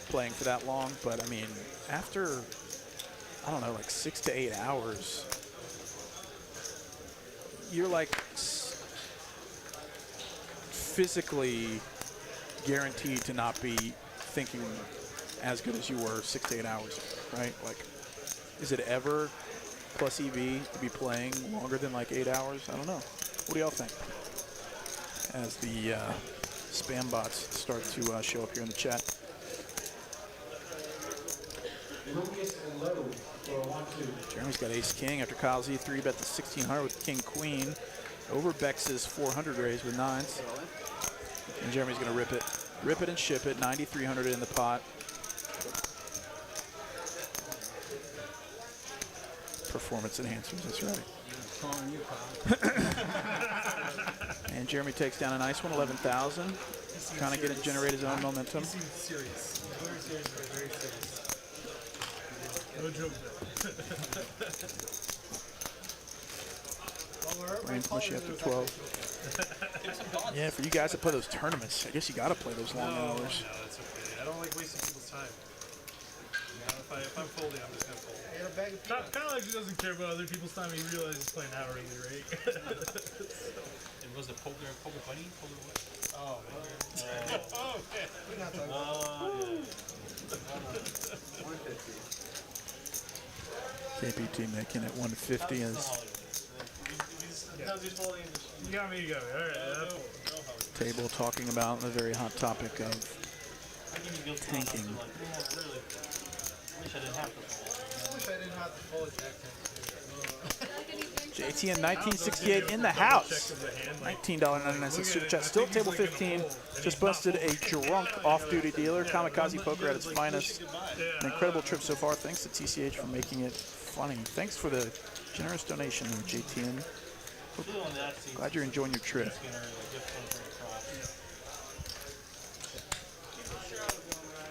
Speaker 1: playing for that long. But I mean, after, I don't know, like 6 to 8 hours, you're like physically guaranteed to not be thinking as good as you were 6 to 8 hours, right? Like, is it ever plus EV to be playing longer than like 8 hours? I don't know. What do y'all think? As the spam bots start to show up here in the chat. Jeremy's got ace king after Kyle Z 3-bet the 1600 with king queen over Bex's 400 raise with 9s. And Jeremy's going to rip it and ship it. 9,300 in the pot. Performance enhancers, that's right. And Jeremy takes down a nice one, 11,000. Trying to generate his own momentum.
Speaker 7: He seems serious. Very serious, very serious. No joke there.
Speaker 1: Brain's mushy after 12. Yeah, for you guys that play those tournaments, I guess you got to play those long hours.
Speaker 7: No, it's okay. I don't like wasting people's time. If I'm folding, I'm just going to fold. Kind of like he doesn't care about other people's time. He realizes he's playing hourly, right?
Speaker 8: It was the poker bunny? Poker what?
Speaker 7: Oh, man.
Speaker 6: Oh, man. We're not talking about 150.
Speaker 1: KPT making it 150 as
Speaker 7: You got me. All right.
Speaker 1: table talking about the very hot topic of tanking.
Speaker 3: I wish I didn't have to fold.
Speaker 1: JTN 1968 in the house. $19.99 super chat. Still at table 15. Just busted a drunk off-duty dealer. Kamikaze Poker at its finest. An incredible trip so far. Thanks to TCH for making it funny. Thanks for the generous donation, JTN. Glad you're enjoying your trip.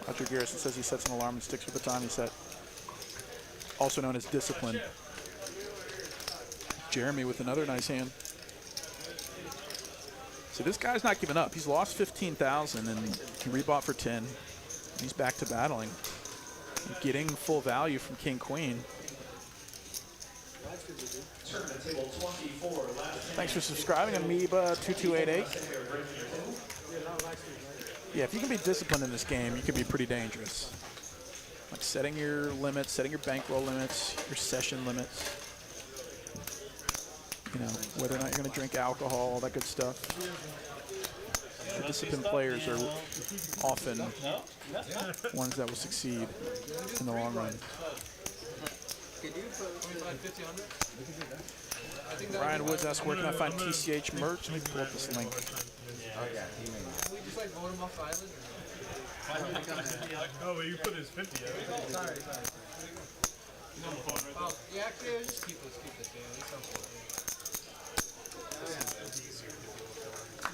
Speaker 1: Roger Garrison says he sets an alarm and sticks with the time he set. Also known as discipline. Jeremy with another nice hand. So this guy's not giving up. He's lost 15,000 and he rebought for 10. And he's back to battling. And getting full value from King Queen. Thanks for subscribing, Amoeba2288. Yeah, if you can be disciplined in this game, you can be pretty dangerous. Like setting your limits, setting your bankroll limits, your session limits. You know, whether or not you're going to drink alcohol, all that good stuff. The disciplined players are often ones that will succeed in the long run. Ryan Woods asks, where can I find TCH merch? Let me pull up this link.
Speaker 6: Can we just like vote him off the island?
Speaker 7: Oh, but you put his 50 out.
Speaker 6: Sorry. Oh, yeah, actually, just keep this. Yeah, this sounds good.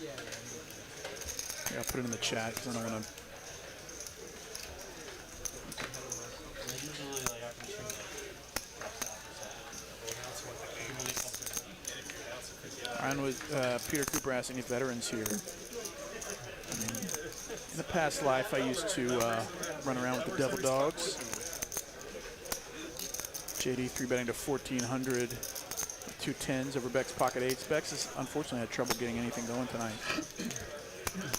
Speaker 1: Yeah, I'll put it in the chat because I don't want to. Ryan was Peter Cooper asking if veterans here. I mean, in the past life, I used to run around with the Devil Dogs. JD 3-betting to 1,400, 2 10s over Beck's pocket 8s. Beck's has unfortunately had trouble getting anything going tonight. King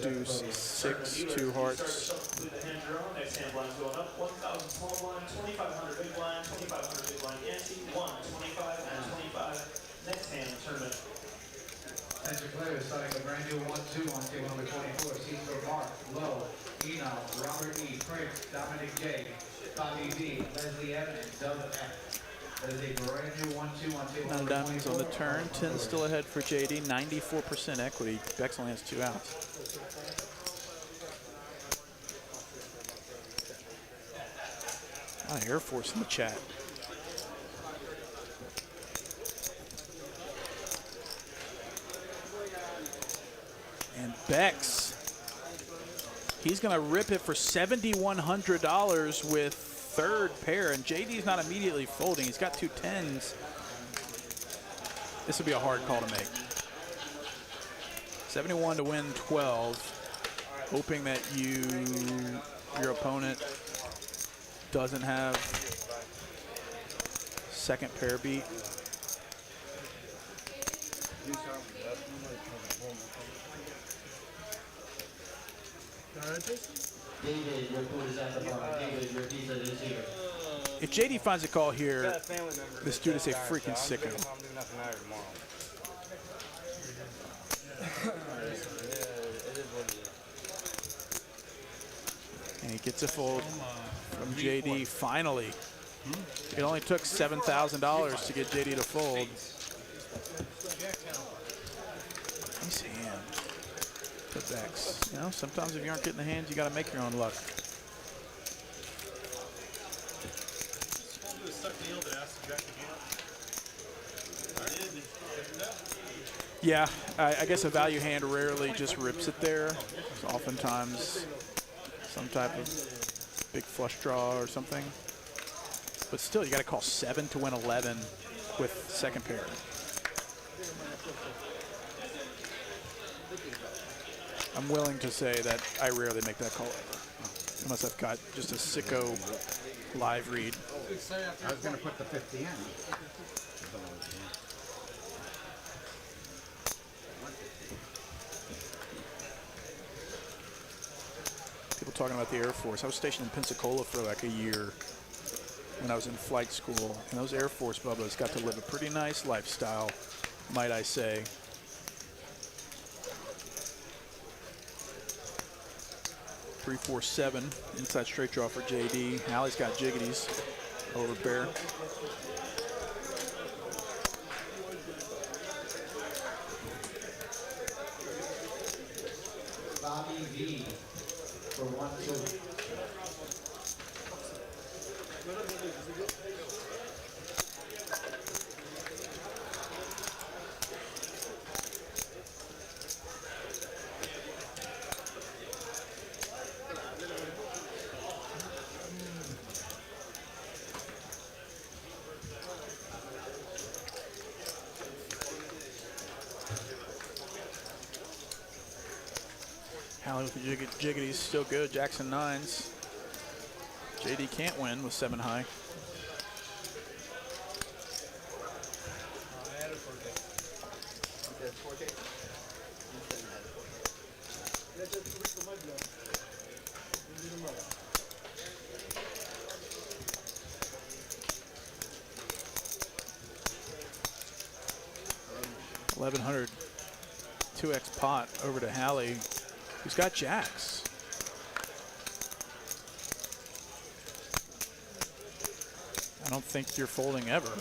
Speaker 1: deuce, 6, 2 hearts.
Speaker 10: Next hand blind's going up. 1,000 small blind, 2,500 big blind, 2,500 big blind ante, 1, 25, and 25. Next hand tournament.
Speaker 15: Attention players, starting a brand new 1-2 on table number 24. Seats for Mark, Lowe, Eno, Robert E, Prince, Dominic J, Bobby V, Leslie M, and Doug F. That is a brand new 1-2 on table
Speaker 1: 9
Speaker 15: number 24.
Speaker 1: diamonds on the turn. 10 still ahead for JD. 94% equity. Bex only has 2 outs. Air Force in the chat. And Bex, he's going to rip it for $7,100 with third pair, and JD's not immediately folding. He's got 2 10s. This will be a hard call to make. 71 to win 12, hoping that your opponent doesn't have second pair beat. If JD finds a call here, this dude is a freaking sicko. And he gets a fold from JD finally. It only took $7,000 to get JD to fold. Nice hand. Put backs. You know, sometimes if you aren't getting the hands, you got to make your own luck. Yeah, I guess a value hand rarely just rips it there. So oftentimes some type of big flush draw or something. But still, you got to call 7 to win 11 with second pair. I'm willing to say that I rarely make that call ever, unless I've got just a sicko live read.
Speaker 9: I was going to put the 50 in.
Speaker 1: People talking about the Air Force. I was stationed in Pensacola for like a year when I was in flight school, and those Air Force bubbas got to live a pretty nice lifestyle, might I say. Three, 4, 7. Inside straight draw for JD. Allie's got jiggities over pair.
Speaker 15: Bobby V for 1-2.
Speaker 1: Hallie with the jiggities, still good. Jackson 9s. JD can't win with 7 high. $1,100, 2x pot over to Hallie, who's got jacks. I don't think you're folding ever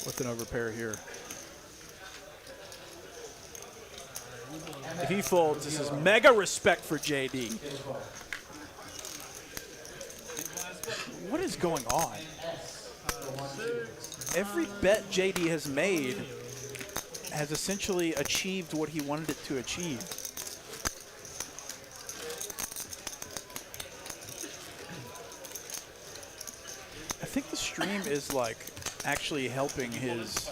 Speaker 1: with an overpair here. If he folds, this is mega respect for JD. What is going on? Every bet JD has made has essentially achieved what he wanted it to achieve. I think the stream is like actually helping his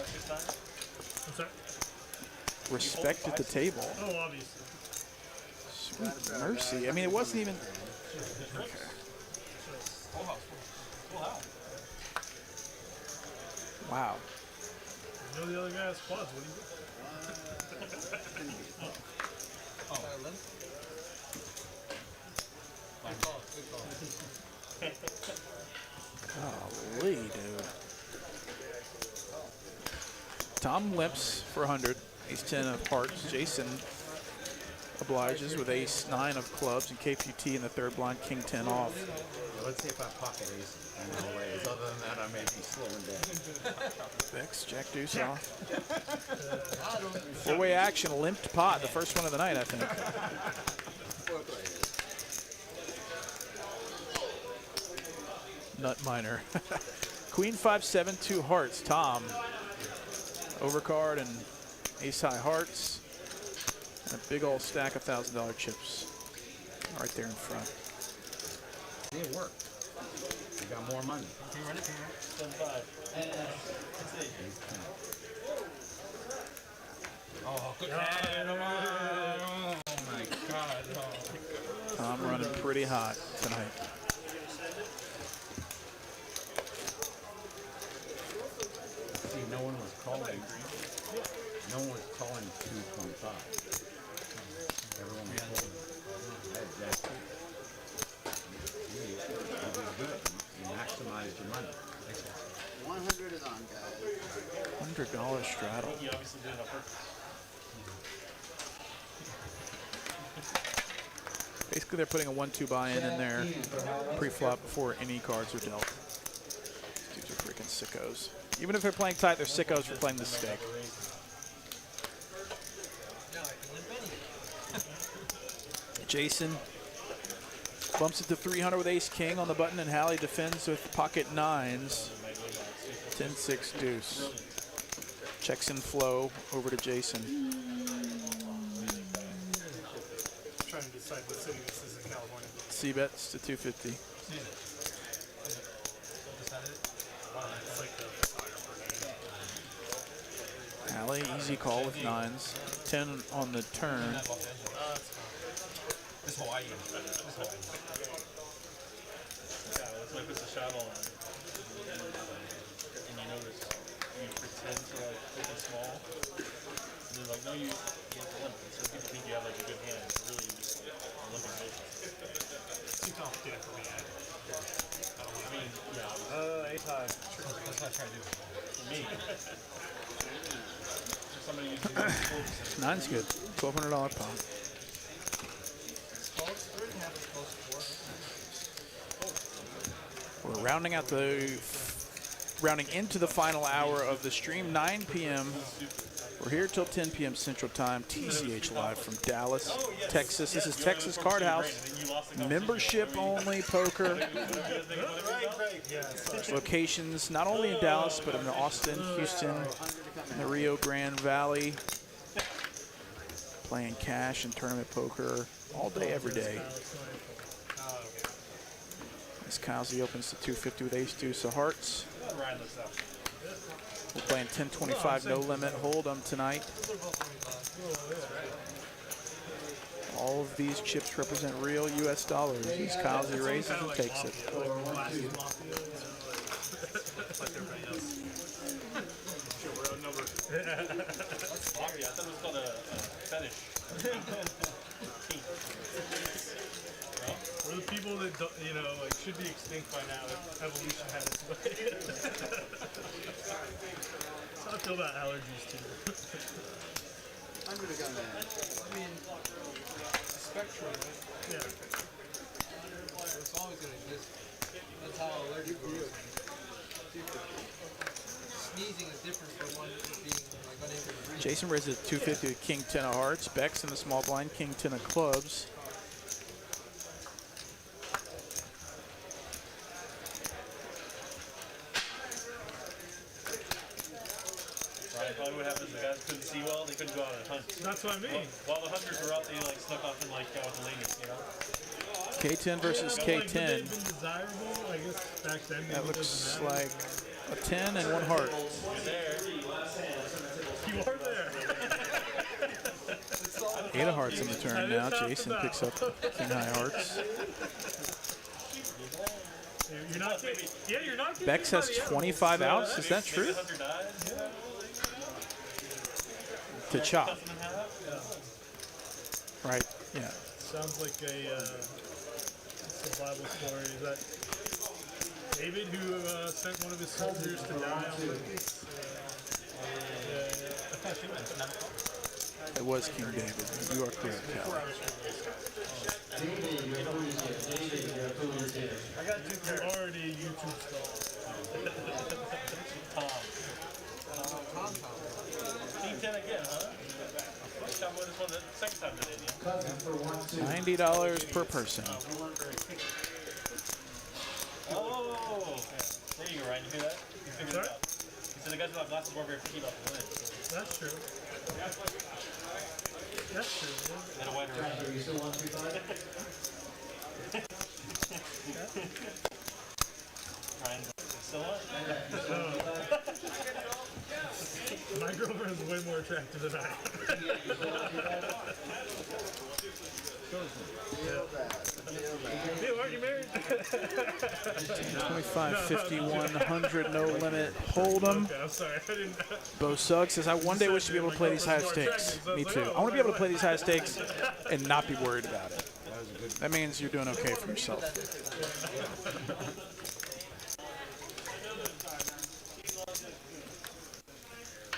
Speaker 1: respect at the table.
Speaker 7: Oh, obviously.
Speaker 1: Sweet mercy. I mean, it wasn't even. Okay. Wow.
Speaker 7: You know the other guy has quads. What do you do?
Speaker 1: Golly, dude. Tom limps for 100. Ace 10 of hearts. Jason obliges with ace 9 of clubs and KPT in the third blind, king 10 off.
Speaker 9: Let's see if I pocket ace in no ways. Other than that, I may be slowing down.
Speaker 1: Fix, jack deuce off. Four-way action, limped pot, the first one of the night, I think. Nut minor. Queen 5-7, 2 hearts. Tom, overcard and ace high hearts. And a big old stack of $1,000 chips right there in front.
Speaker 9: It worked. You got more money.
Speaker 3: Can you run it? 7-5.
Speaker 8: Oh, good hand. Oh my God. Oh.
Speaker 1: Tom running pretty hot tonight.
Speaker 9: See, no one was calling. No one was calling 225. Everyone was calling. That's it. You did good. You maximized your money.
Speaker 14: 100 is on, guys.
Speaker 1: $100 straddle.
Speaker 3: You obviously did it on purpose.
Speaker 1: Basically, they're putting a 1-2 buy-in in there pre-flop before any cards are dealt. These dudes are freaking sickos. Even if they're playing tight, they're sickos for playing this stake. Jason bumps it to 300 with ace king on the button, and Hallie defends with pocket nines. 10-6 deuce. Checks in flow over to Jason.
Speaker 7: Trying to decide what city this is in California.
Speaker 1: C bets to 250. Hallie, easy call with nines. 10 on the turn.
Speaker 8: This Hawaii.
Speaker 3: Yeah, that's why it puts a shadow on. And you notice, you pretend to like open small. And they're like, no, you have to limp. So people think you have like a good hand. But really, you just like limping motion.
Speaker 7: It's too complicated for me.
Speaker 3: I mean, yeah.
Speaker 7: Ace high.
Speaker 8: That's what I try to do.
Speaker 3: For me. Somebody uses
Speaker 1: Nine's good. $1,200 pound. We're rounding into the final hour of the stream, 9 p.m. We're here till 10 p.m. Central Time. TCH live from Dallas, Texas. This is Texas Card House. Membership only poker. Locations not only in Dallas, but in Austin, Houston, and the Rio Grande Valley. Playing cash and tournament poker all day, every day. As Kowsey opens to 250 with ace deuce of hearts. We're playing 10-25 no limit hold'em tonight. All of these chips represent real U.S. dollars. As Kowsey raises and takes it.
Speaker 3: That's sloppy. I thought it was called a fetish.
Speaker 7: We're the people that don't, you know, like should be extinct by now if evolution had its way. That's how I feel about allergies too.
Speaker 14: I'm gonna go mad.
Speaker 6: I mean, it's a spectrum, right?
Speaker 7: Yeah.
Speaker 6: So it's always gonna exist. That's how allergic works. Sneezing is different from one being like unable to breathe.
Speaker 1: Jason raises at 250 with king 10 of hearts. Beck's in the small blind, king 10 of clubs.
Speaker 3: Probably what happens is the guys couldn't see well, they couldn't go out and hunt.
Speaker 7: That's what I mean.
Speaker 3: While the hunters were out, they like snuck off and like got with the ladies, you know?
Speaker 1: K10 versus
Speaker 7: Like, would they
Speaker 1: K10.
Speaker 7: have been desirable? I guess back then.
Speaker 1: That
Speaker 7: maybe it
Speaker 1: looks
Speaker 7: doesn't matter.
Speaker 1: like a 10 and 1 heart.
Speaker 3: You're there.
Speaker 7: You are there.
Speaker 1: 8 of hearts in the turn now. Jason picks up king high hearts.
Speaker 7: Here You're not kidding. Yeah, you're not kidding.
Speaker 1: Bex has 25 outs. Is that true? To chop. Right. Yeah.
Speaker 7: Sounds like a survival story. Is that David who sent one of his soldiers to die on the
Speaker 1: It was King David. You are correct, Cal.
Speaker 7: I got you're already a YouTube star.
Speaker 3: Team 10 again, huh? Second time today,
Speaker 1: $90 per person.
Speaker 3: Oh! There you go, Ryan. You hear that? You figured it out. He said the guys without glasses weren't very picky about the win.
Speaker 7: That's true. That's true.
Speaker 3: And a wider range.
Speaker 15: You still want 2.5?
Speaker 3: Ryan, still on?
Speaker 7: My girlfriend is way more attractive than I am. Dude, aren't you married?
Speaker 1: 25, 50, 100, no limit. Hold'em.
Speaker 7: Okay, I'm sorry. I didn't.
Speaker 1: Bo Sugg says, I one day wish to be able to play these high stakes. Me too. I want to be able to play these high stakes and not be worried about it. That means you're doing okay for yourself.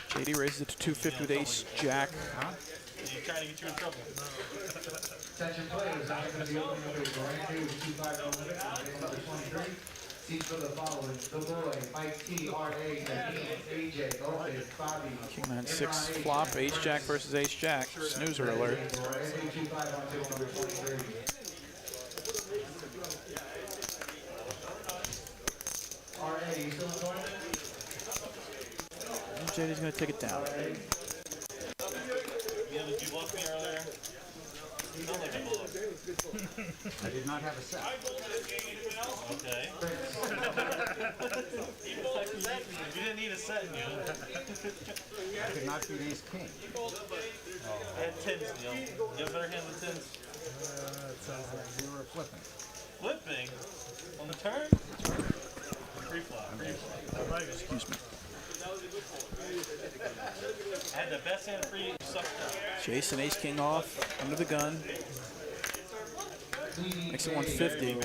Speaker 1: JD raises it to 250 with ace jack.
Speaker 3: He's trying to get you in trouble.
Speaker 15: Attention players, I'm going to be opening up a brand new 2.5 limit on base number 23. Seats for the following: The Boy, Mike T, R.A., AJ, Open, Bobby.
Speaker 1: King 9-6 flop, ace jack versus ace jack. Snoozer alert.
Speaker 15: R.A., you still in
Speaker 1: JD's going to take it down.
Speaker 3: You know, did you bluff me earlier? Sounds like a bluff.
Speaker 9: I did not have a set.
Speaker 3: Okay. You didn't need a set, Neil.
Speaker 9: I could not beat ace king.
Speaker 3: I had tens, Neil. You have better hand than tens?
Speaker 7: That sounds like
Speaker 9: We were flipping.
Speaker 3: Flipping? On the turn? Free flop.
Speaker 1: Excuse me.
Speaker 3: I had the best hand for you, sucked up.
Speaker 1: Jason ace king off, under the gun. Makes it 150.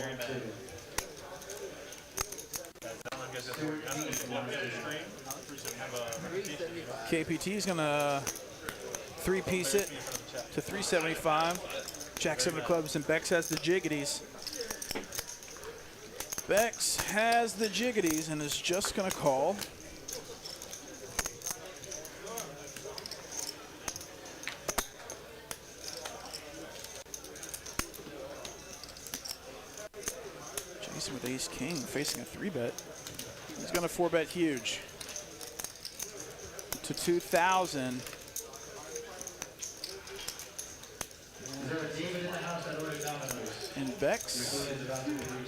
Speaker 1: KPT is going to three-piece it to 375. Jack 7 of clubs, and Bex has the jiggities. Bex has the jiggities and is just going to call. Jason with ace king facing a 3-bet. He's going to 4-bet huge to 2,000. And Bex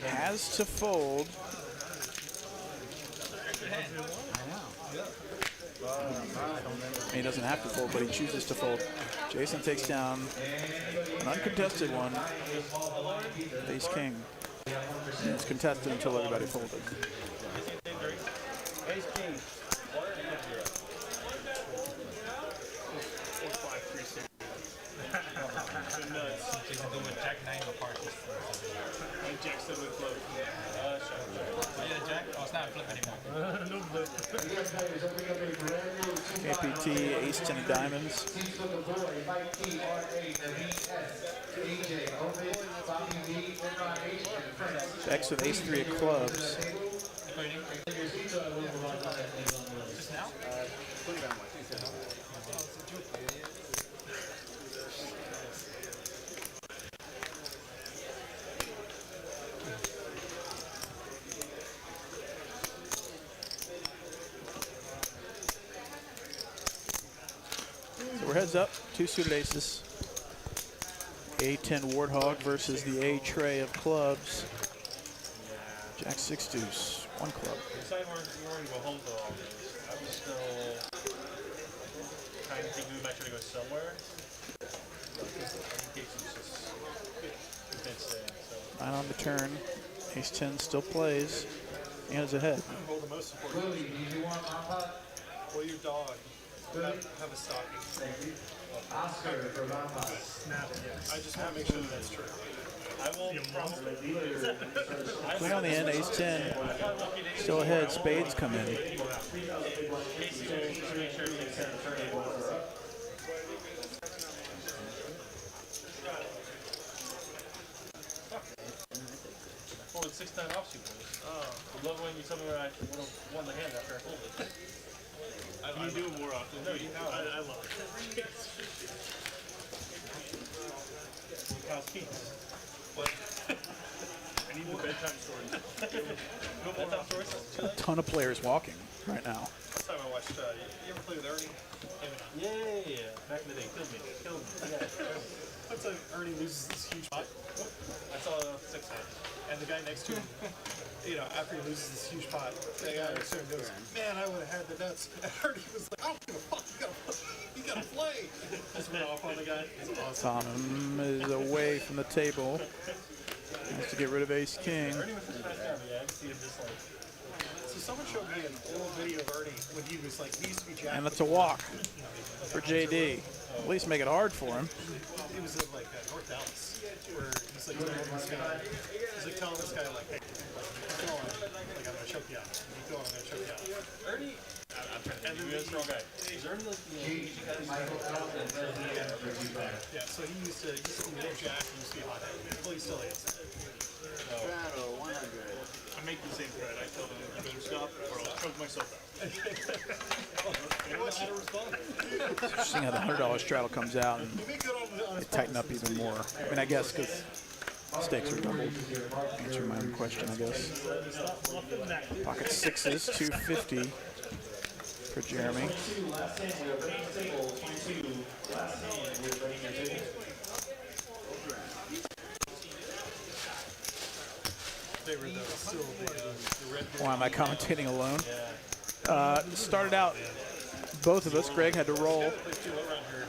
Speaker 1: has to fold. He doesn't have to fold, but he chooses to fold. Jason takes down an uncontested one. Ace king. And it's contested until everybody folded.
Speaker 3: Ace king.
Speaker 8: Jason doing Jack 9 apart.
Speaker 3: And Jack 7 close.
Speaker 8: Oh yeah, Jack? Oh, it's not flip anymore.
Speaker 7: no flip.
Speaker 1: KPT, ace 10 of diamonds. Bex with ace 3 of clubs.
Speaker 8: Just now?
Speaker 1: So we're heads up, 2 suited aces. A10 Warthog versus the A tray of clubs. Jack 6 deuce, 1 club.
Speaker 3: We decided we weren't going to go home for all this. I was still kind of thinking we might try to go somewhere. In case it's just, we can't stay, so.
Speaker 1: 9 on the turn, Ace-10 still plays. And is ahead.
Speaker 3: Hold the most important.
Speaker 15: Willie, do you want round pot?
Speaker 3: Well, your dog. Have a stocking.
Speaker 15: Thank you. Oscar for round pot.
Speaker 3: Snap it, yes. I just want to make sure that that's true. I will probably.
Speaker 1: Queen on the end, Ace-10. Still ahead. Spades come in.
Speaker 3: Oh, it's 6-9 offsuit boys. I love when you tell me when I would have won the hand after I pulled it. You do it more often. No, you know. I love it. How's Keith? What? I need the bedtime stories. No bedtime stories?
Speaker 1: A ton of players walking right now.
Speaker 3: Last time I watched, you ever play with Ernie? Yeah. Back in the day, killed me. Yeah. One time Ernie loses this huge pot. I saw 6 times. And the guy next to him, you know, after he loses this huge pot, the guy next to him goes, "Man, I would have had the nuts." And Ernie was like, "I don't give a fuck. You gotta play." Just went off on the guy. It's awesome.
Speaker 1: Tom is away from the table. Has to get rid of Ace-King.
Speaker 3: Ernie was just nice guy, but yeah, I can see him just like. So someone showed me an old video of Ernie when he was like, he used to be jacked.
Speaker 1: And it's a walk for JD. At least make it hard for him.
Speaker 3: It was in like North Dallas, where he's like telling this guy, like, "Hey, keep going, like I'm gonna choke you out. Keep going, I'm gonna choke you out." Ernie, I'm trying to think, he's a strong guy. Is Ernie like the Asian guy? Yeah, so he used to be a jack, he used to be a hot head. Well, he still is.
Speaker 14: Battle 100.
Speaker 3: I make the same thread. I tell them you better stop or I'll choke myself out. I don't know how to respond.
Speaker 1: It's interesting how the $100 straddle comes out and they tighten up even more. I mean, I guess because stakes are doubled. Answer my own question, I guess. Pocket sixes, 250 for Jeremy.
Speaker 10: Last hand, we are ready to table. 22. Last hand, we are ready to table.
Speaker 1: Why am I commentating alone? Started out, both of us, Greg had to roll,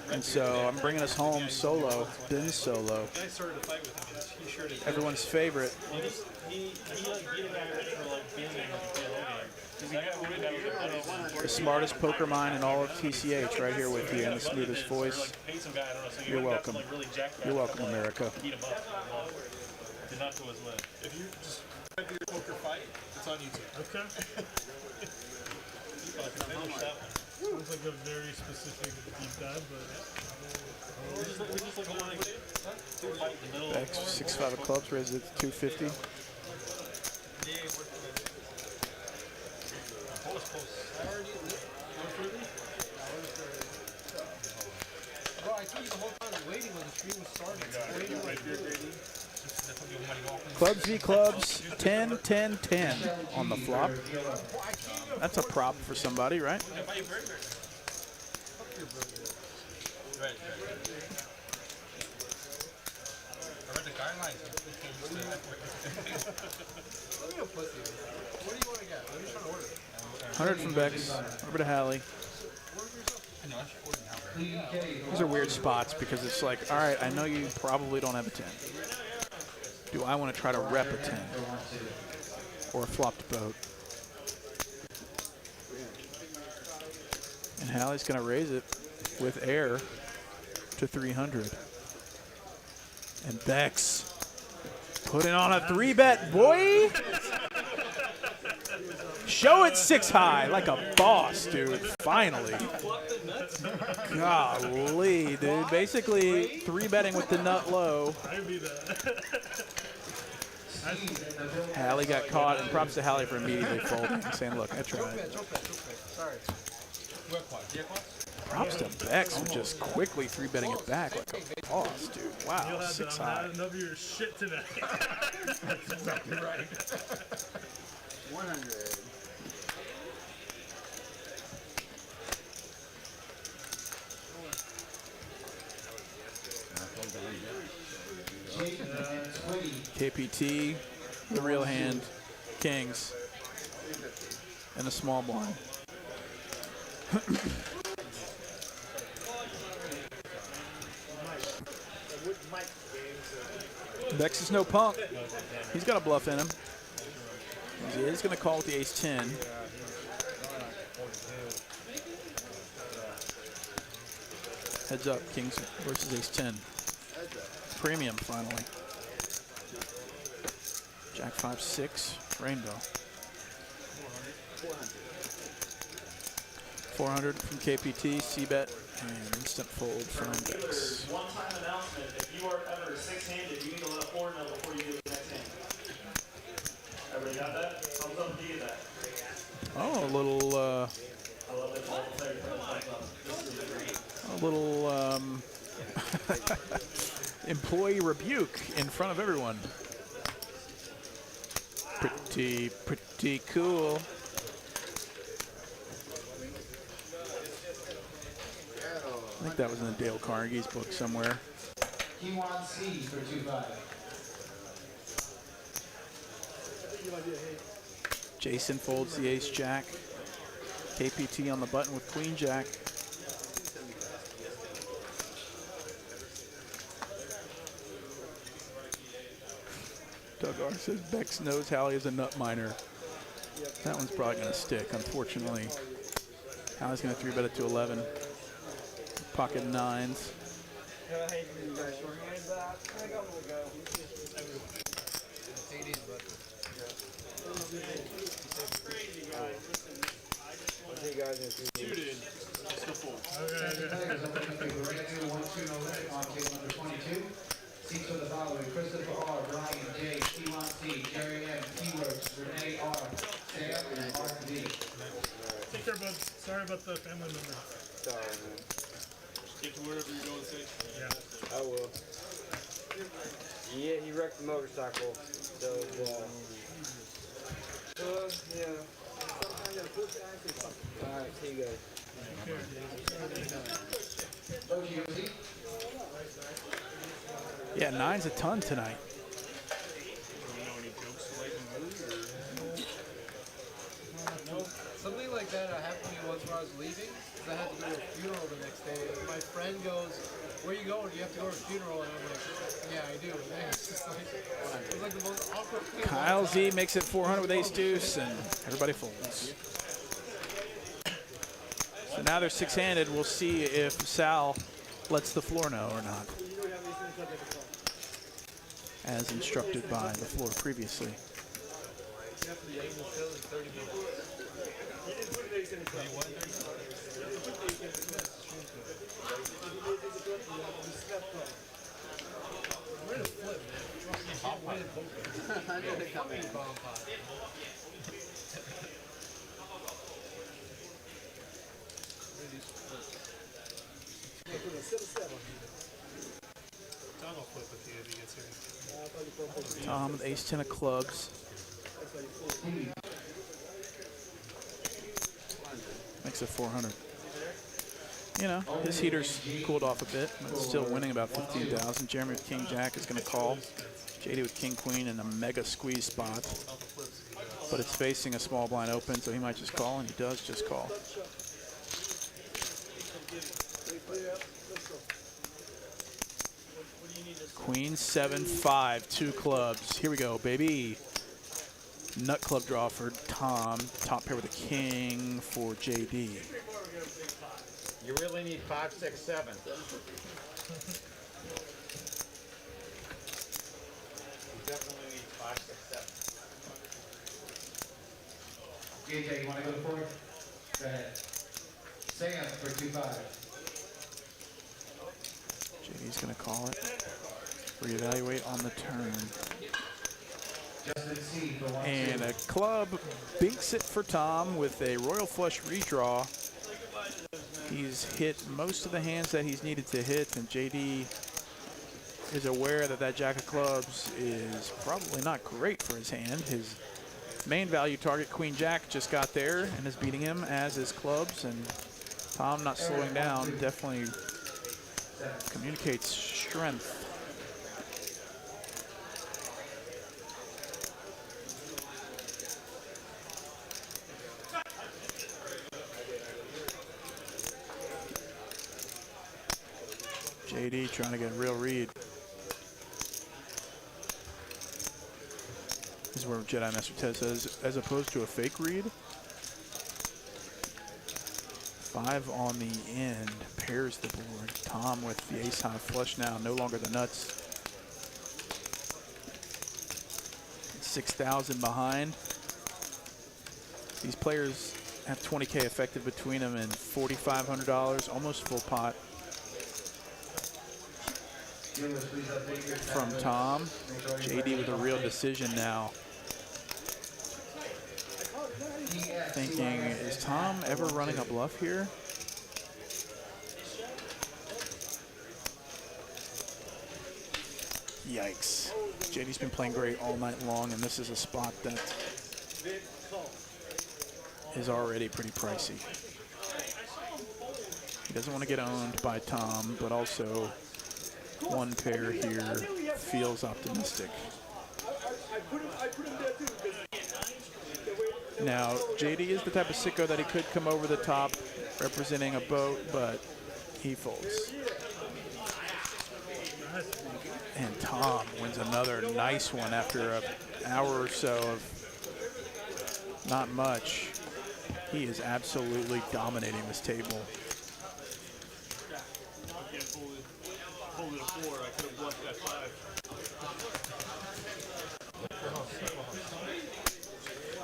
Speaker 1: and so I'm bringing us home solo, Ben solo. Everyone's favorite. The smartest poker mind in all of TCH right here with you, and the smoothest voice. You're welcome. You're welcome, America.
Speaker 3: Did not go as well. If you just type your poker fight, it's on YouTube. Okay. I can finish that one.
Speaker 7: Sounds like a very specific deep dive, but
Speaker 3: We just like holding fight in the middle.
Speaker 1: X 6-5 of clubs, raised it to 250.
Speaker 6: Bro, I told you the whole time waiting when the stream was starting.
Speaker 1: Clubs v clubs, 10, 10, 10 on the flop. That's a prop for somebody, right?
Speaker 6: Look at a pussy. What do you want to get? What are you trying to order?
Speaker 1: 100 from Bex, over to Hallie. These are weird spots because it's like, all right, I know you probably don't have a 10. Do I want to try to rep a 10? Or a flopped boat? And Hallie's going to raise it with air to 300. And Bex putting on a 3-bet, boy! Show it 6 high like a boss, dude. Finally. Golly, dude. Basically 3-betting with the nut low. Hallie got caught, and props to Hallie for immediately folding and saying, look, I tried.
Speaker 6: Sorry.
Speaker 1: Props to Bex for just quickly 3-betting it back like a boss, dude. Wow, 6 high.
Speaker 7: not enough of your shit tonight. That's exactly right.
Speaker 14: 100.
Speaker 1: KPT, the real hand, kings, and a small blind. Bex is no punk. He's got a bluff in him. He is going to call with the ace-10. Heads up, kings versus ace-10. Premium, finally. Jack 5-6, rainbow. 400 from KPT, C-bet, and instant fold from Dex.
Speaker 10: One-time announcement, if you are ever six-handed, you need to let a four know before you do the next hand. Everybody got that? Thumbs up if you get that.
Speaker 1: Oh, a little,
Speaker 10: I love it. All the players put thumbs up. This is great.
Speaker 1: a little employee rebuke in front of everyone. Pretty cool. I think that was in Dale Carnegie's book somewhere.
Speaker 15: He wants C for 2-5.
Speaker 1: Jason folds the ace-jack. KPT on the button with queen-jack. Doug R says Bex knows Hallie is a nut miner. That one's probably going to stick, unfortunately. Hallie's going to 3-bet it to 11. Pocket nines.
Speaker 15: Seats for the following: Christopher R., Brian J., T1C, Jerry M., Keywords, Renee R., Sam, and Mark V.
Speaker 7: Take care, bud. Sorry about the family member.
Speaker 16: Sorry, man.
Speaker 7: Get to wherever you're going safe. Yeah.
Speaker 16: I will. Yeah, he wrecked the motorcycle. So, yeah. Alright, see you guys.
Speaker 1: Yeah, nine's a ton tonight.
Speaker 6: Something like that happened to me once when I was leaving, because I had to go to a funeral the next day. And my friend goes, "Where are you going? Do you have to go to a funeral?" And I'm like, "Yeah, I do." And then it's just like, it was like the most awkward thing.
Speaker 1: Kyle Z makes it 400 with ace-deuce, and everybody folds. So now they're six-handed. We'll see if Sal lets the floor know or not, as instructed by the floor previously.
Speaker 6: Where to flip, man? I did it come in.
Speaker 7: Tom will flip with you if he gets here.
Speaker 1: Tom with ace-10 of clubs. Makes it 400. You know, his heater's cooled off a bit, but still winning about 15,000. Jeremy with king-jack is going to call. JD with king-queen in a mega squeeze spot. But it's facing a small blind open, so he might just call, and he does just call. Queen 7-5, two clubs. Here we go, baby. Nut club draw for Tom. Top pair with a king for JD.
Speaker 9: You really need 5, 6, 7. You definitely need 5, 6, 7.
Speaker 15: JJ, you want to go for it? Go ahead. Sam for 2-5.
Speaker 1: JD's going to call it. Reevaluate on the turn. And a club binks it for Tom with a royal flush redraw. He's hit most of the hands that he's needed to hit, and JD is aware that that jack of clubs is probably not great for his hand. His main value target, queen jack, just got there and is beating him, as is clubs, and Tom not slowing down definitely communicates strength. JD trying to get a real read. This is where Jedi Master Ted says, as opposed to a fake read. 5 on the end, pairs the board. Tom with the ace high flush now, no longer the nuts. 6,000 behind. These players have 20K effective between them and $4,500, almost full pot. From Tom. JD with a real decision now. Thinking, is Tom ever running a bluff here? Yikes. JD's been playing great all night long, and this is a spot that is already pretty pricey. He doesn't want to get owned by Tom, but also one pair here feels optimistic. Now, JD is the type of sicko that he could come over the top representing a boat, but he folds. And Tom wins another nice one after an hour or so of not much. He is absolutely dominating this table.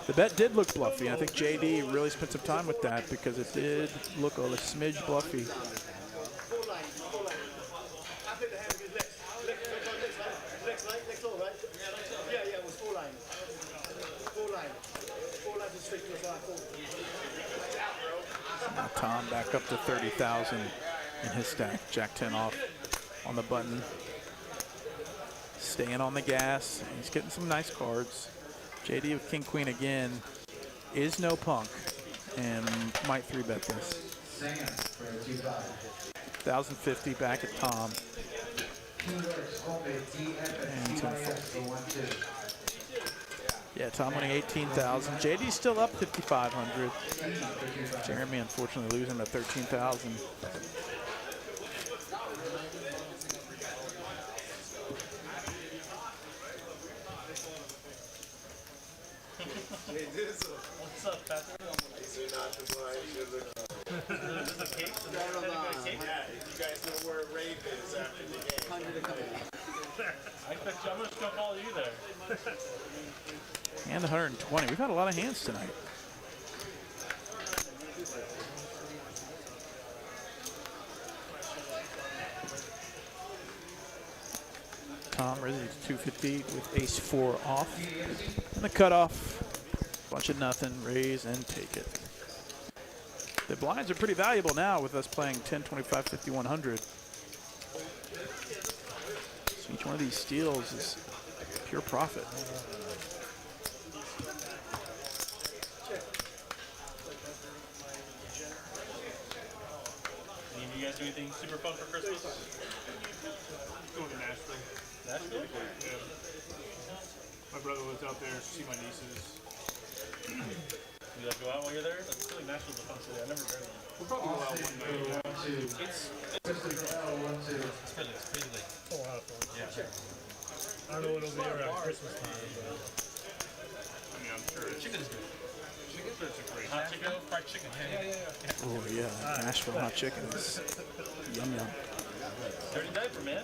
Speaker 1: The bet did look bluffy. I think JD really spent some time with that because it did look a smidge bluffy. Now Tom back up to 30,000 in his stack. Jack 10 off on the button. Staying on the gas. He's getting some nice cards. JD with King Queen again is no punk and might 3-bet this. 1,050 back at Tom. And he's gonna fold. Yeah, Tom winning 18,000. JD's still up 5,500. Jeremy unfortunately losing to 13,000.
Speaker 3: What's up, Patrick? Is this a cake? Is that a cake?
Speaker 17: Yeah, you guys know where Rafe is after the game.
Speaker 3: I'm gonna go follow you there.
Speaker 1: And 120. We've had a lot of hands tonight. Tom raises to 250 with ace 4 off. And the cutoff. Bunch of nothing. Raise and take it. The blinds are pretty valuable now with us playing 10, 25, 50, 100. So each one of these steals is pure profit.
Speaker 3: Any of you guys do anything super fun for Christmas?
Speaker 7: Going to Nashville.
Speaker 3: Nashville?
Speaker 7: Yeah. My brother lives out there to see my nieces.
Speaker 3: You like go out while you're there? I feel like Nashville's a fun city. I've never been there.
Speaker 7: We'll probably go out one night.
Speaker 3: It's pretty late.
Speaker 7: A lot of fun.
Speaker 3: Yeah.
Speaker 7: I don't know what it'll be around Christmas time, but I mean, I'm sure
Speaker 3: Chicken is good.
Speaker 7: Chicken is great.
Speaker 3: Hot chicken? Fried chicken. Yeah.
Speaker 1: Oh yeah, Nashville hot chicken is yum yum.
Speaker 3: Dirty diaper, man.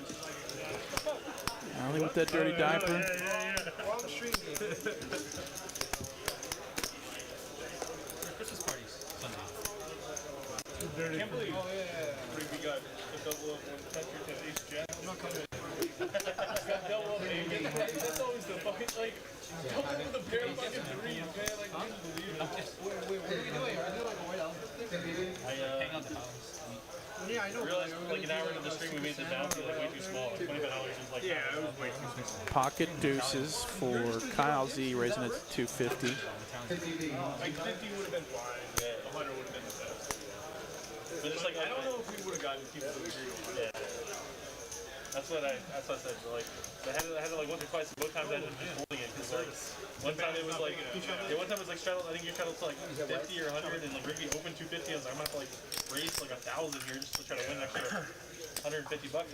Speaker 1: Ollie with that dirty diaper.
Speaker 6: We're on the street game.
Speaker 3: Christmas parties Sunday.
Speaker 7: Dirty.
Speaker 3: Can't believe.
Speaker 7: Oh yeah.
Speaker 3: We got a double up one Patrick and Ace Jack.
Speaker 6: I'm not coming.
Speaker 3: Got double up baby. That's always the fucking like double with a pair of fucking threes, man. Like I can't believe it.
Speaker 6: Wait, what are we doing? Are we doing like a white elephant thing?
Speaker 3: I hang out the house.
Speaker 6: Yeah, I know.
Speaker 3: Realized like an hour into the stream we made the bounty like way too small. $25 is like
Speaker 7: Yeah, it was way too small.
Speaker 1: Pocket deuces for Kyle Z, raising it to 250.
Speaker 7: Like 50 would have been fine. 100 would have been the best.
Speaker 3: But just like
Speaker 7: I don't know if we would have gotten people to agree with it.
Speaker 3: Yeah. That's what I said. Like I had to like once or twice. Both times I ended up just holding it because like one time it was like one time it was like straddled. I think you straddled to like 50 or 100, and like Ricky opened 250. I was like I'm gonna have to like raise like 1,000 here just to try to win an extra $150. And I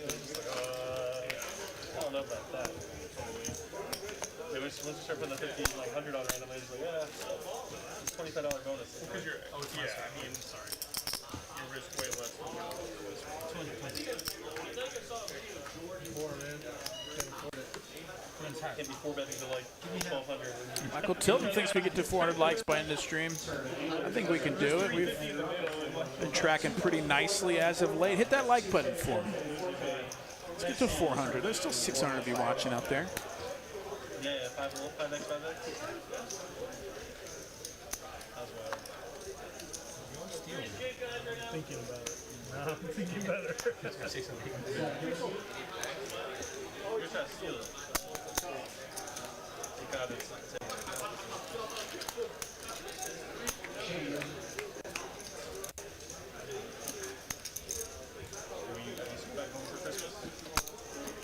Speaker 3: was just like I don't know about that. Totally. once you start putting the 50, like 100 on randomly, it's like, yeah, it's $25 bonus.
Speaker 7: Because you're, yeah, I mean, sorry. Your risk way less than 220. More, man. Can't afford it.
Speaker 3: Can't be 4-betting to like 1,200.
Speaker 1: Michael Tilton thinks we get to 400 likes by end of stream. I think we can do it. We've been tracking pretty nicely as of late. Hit that like button for me. Let's get to 400. There's still 600 of you watching out there.
Speaker 3: Yeah, 5x.
Speaker 7: Thinking about it. No, I'm thinking better.
Speaker 3: Oh, you're trying to steal it. You got it.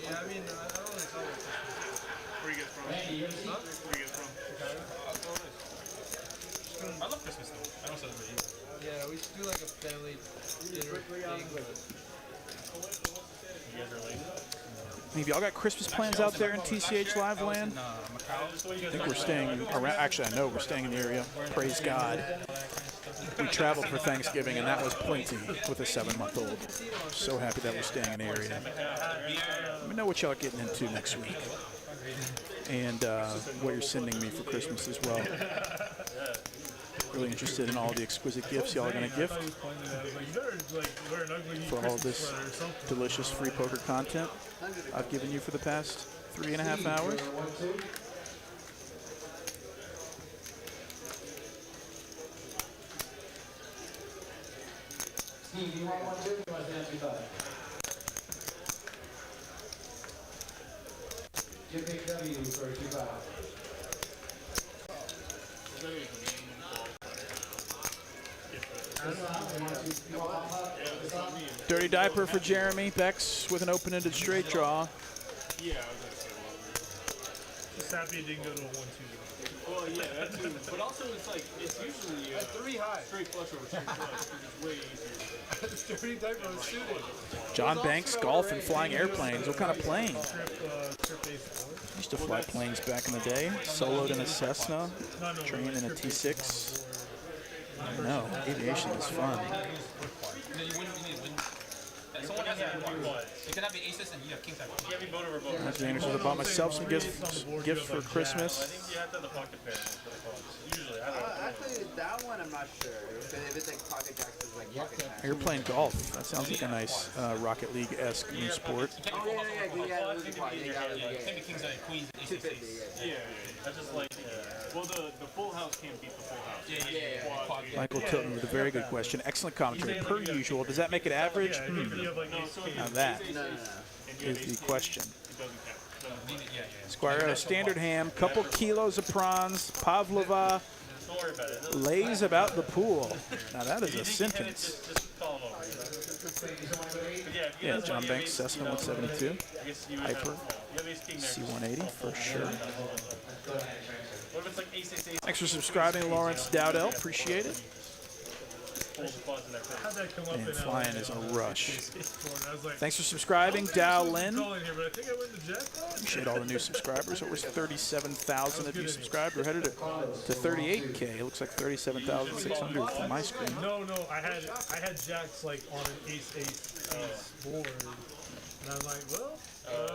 Speaker 6: Yeah, I mean, I don't really tell you.
Speaker 7: Where you get from? Where you get from?
Speaker 8: I love Christmas though. I don't celebrate either.
Speaker 6: Yeah, we should do like a family dinner thing.
Speaker 3: You guys are late.
Speaker 1: Any of y'all got Christmas plans out there in TCH Live land? I think we're staying around. Actually, I know we're staying in the area. Praise God. We traveled for Thanksgiving, and that was plenty with a 7-month-old. So happy that we're staying in the area. Let me know what y'all are getting into next week, and what you're sending me for Christmas as well. Really interested in all the exquisite gifts y'all are going to gift for all this delicious free poker content I've given you for the past 3.5 hours.
Speaker 15: Steve, you want one too? You want to stand 25? Jim W for 25.
Speaker 1: Dirty diaper for Jeremy. Bex with an open-ended straight draw.
Speaker 7: Yeah, I was going to say just happy it didn't go to a 1-2.
Speaker 17: Well, yeah, that too. But also, it's like, it's usually
Speaker 6: three high.
Speaker 17: Straight flush over straight flush, which is way easier.
Speaker 6: Dirty diaper was shooting.
Speaker 1: John Banks, golf and flying airplanes. What kind of plane? Used to fly planes back in the day. Soloed in a Cessna, trained in a T6. No, aviation is fun.
Speaker 8: Someone has to it can have the aces and you have king side.
Speaker 3: You have me vote over both.
Speaker 1: That's the answer. I bought myself some gifts for Christmas.
Speaker 3: I think you have to have the pocket pair for the cards. Usually, I don't know.
Speaker 14: Actually, that one I'm not sure. If it's like pocket jacks, it's like pocket jacks.
Speaker 1: You're playing golf. That sounds like a nice Rocket League-esque new sport.
Speaker 14: Oh, yeah, losing part. You got it.
Speaker 8: Can't be king side, queens, and aces.
Speaker 14: 250,
Speaker 17: Yeah.
Speaker 3: That's just like,
Speaker 17: well, the full house can't beat the full house.
Speaker 8: Yeah.
Speaker 1: Michael Tilton with a very good question. Excellent commentary, per usual. Does that make it average? Now that is the question. Squire, standard ham, couple kilos of prawns, pavlova, lays about the pool. Now that is a sentence. Yeah, John Banks, Cessna 172, Hyper, C180 for sure. Thanks for subscribing, Lawrence Dowdell. Appreciate it. And flying is a rush. Thanks for subscribing, Dow Lin. Appreciate all the new subscribers. Over 37,000 of you subscribed. We're headed to 38K. It looks like 37,600 from my screen.
Speaker 7: No, I had jacks like on an ace board, and I'm like, well.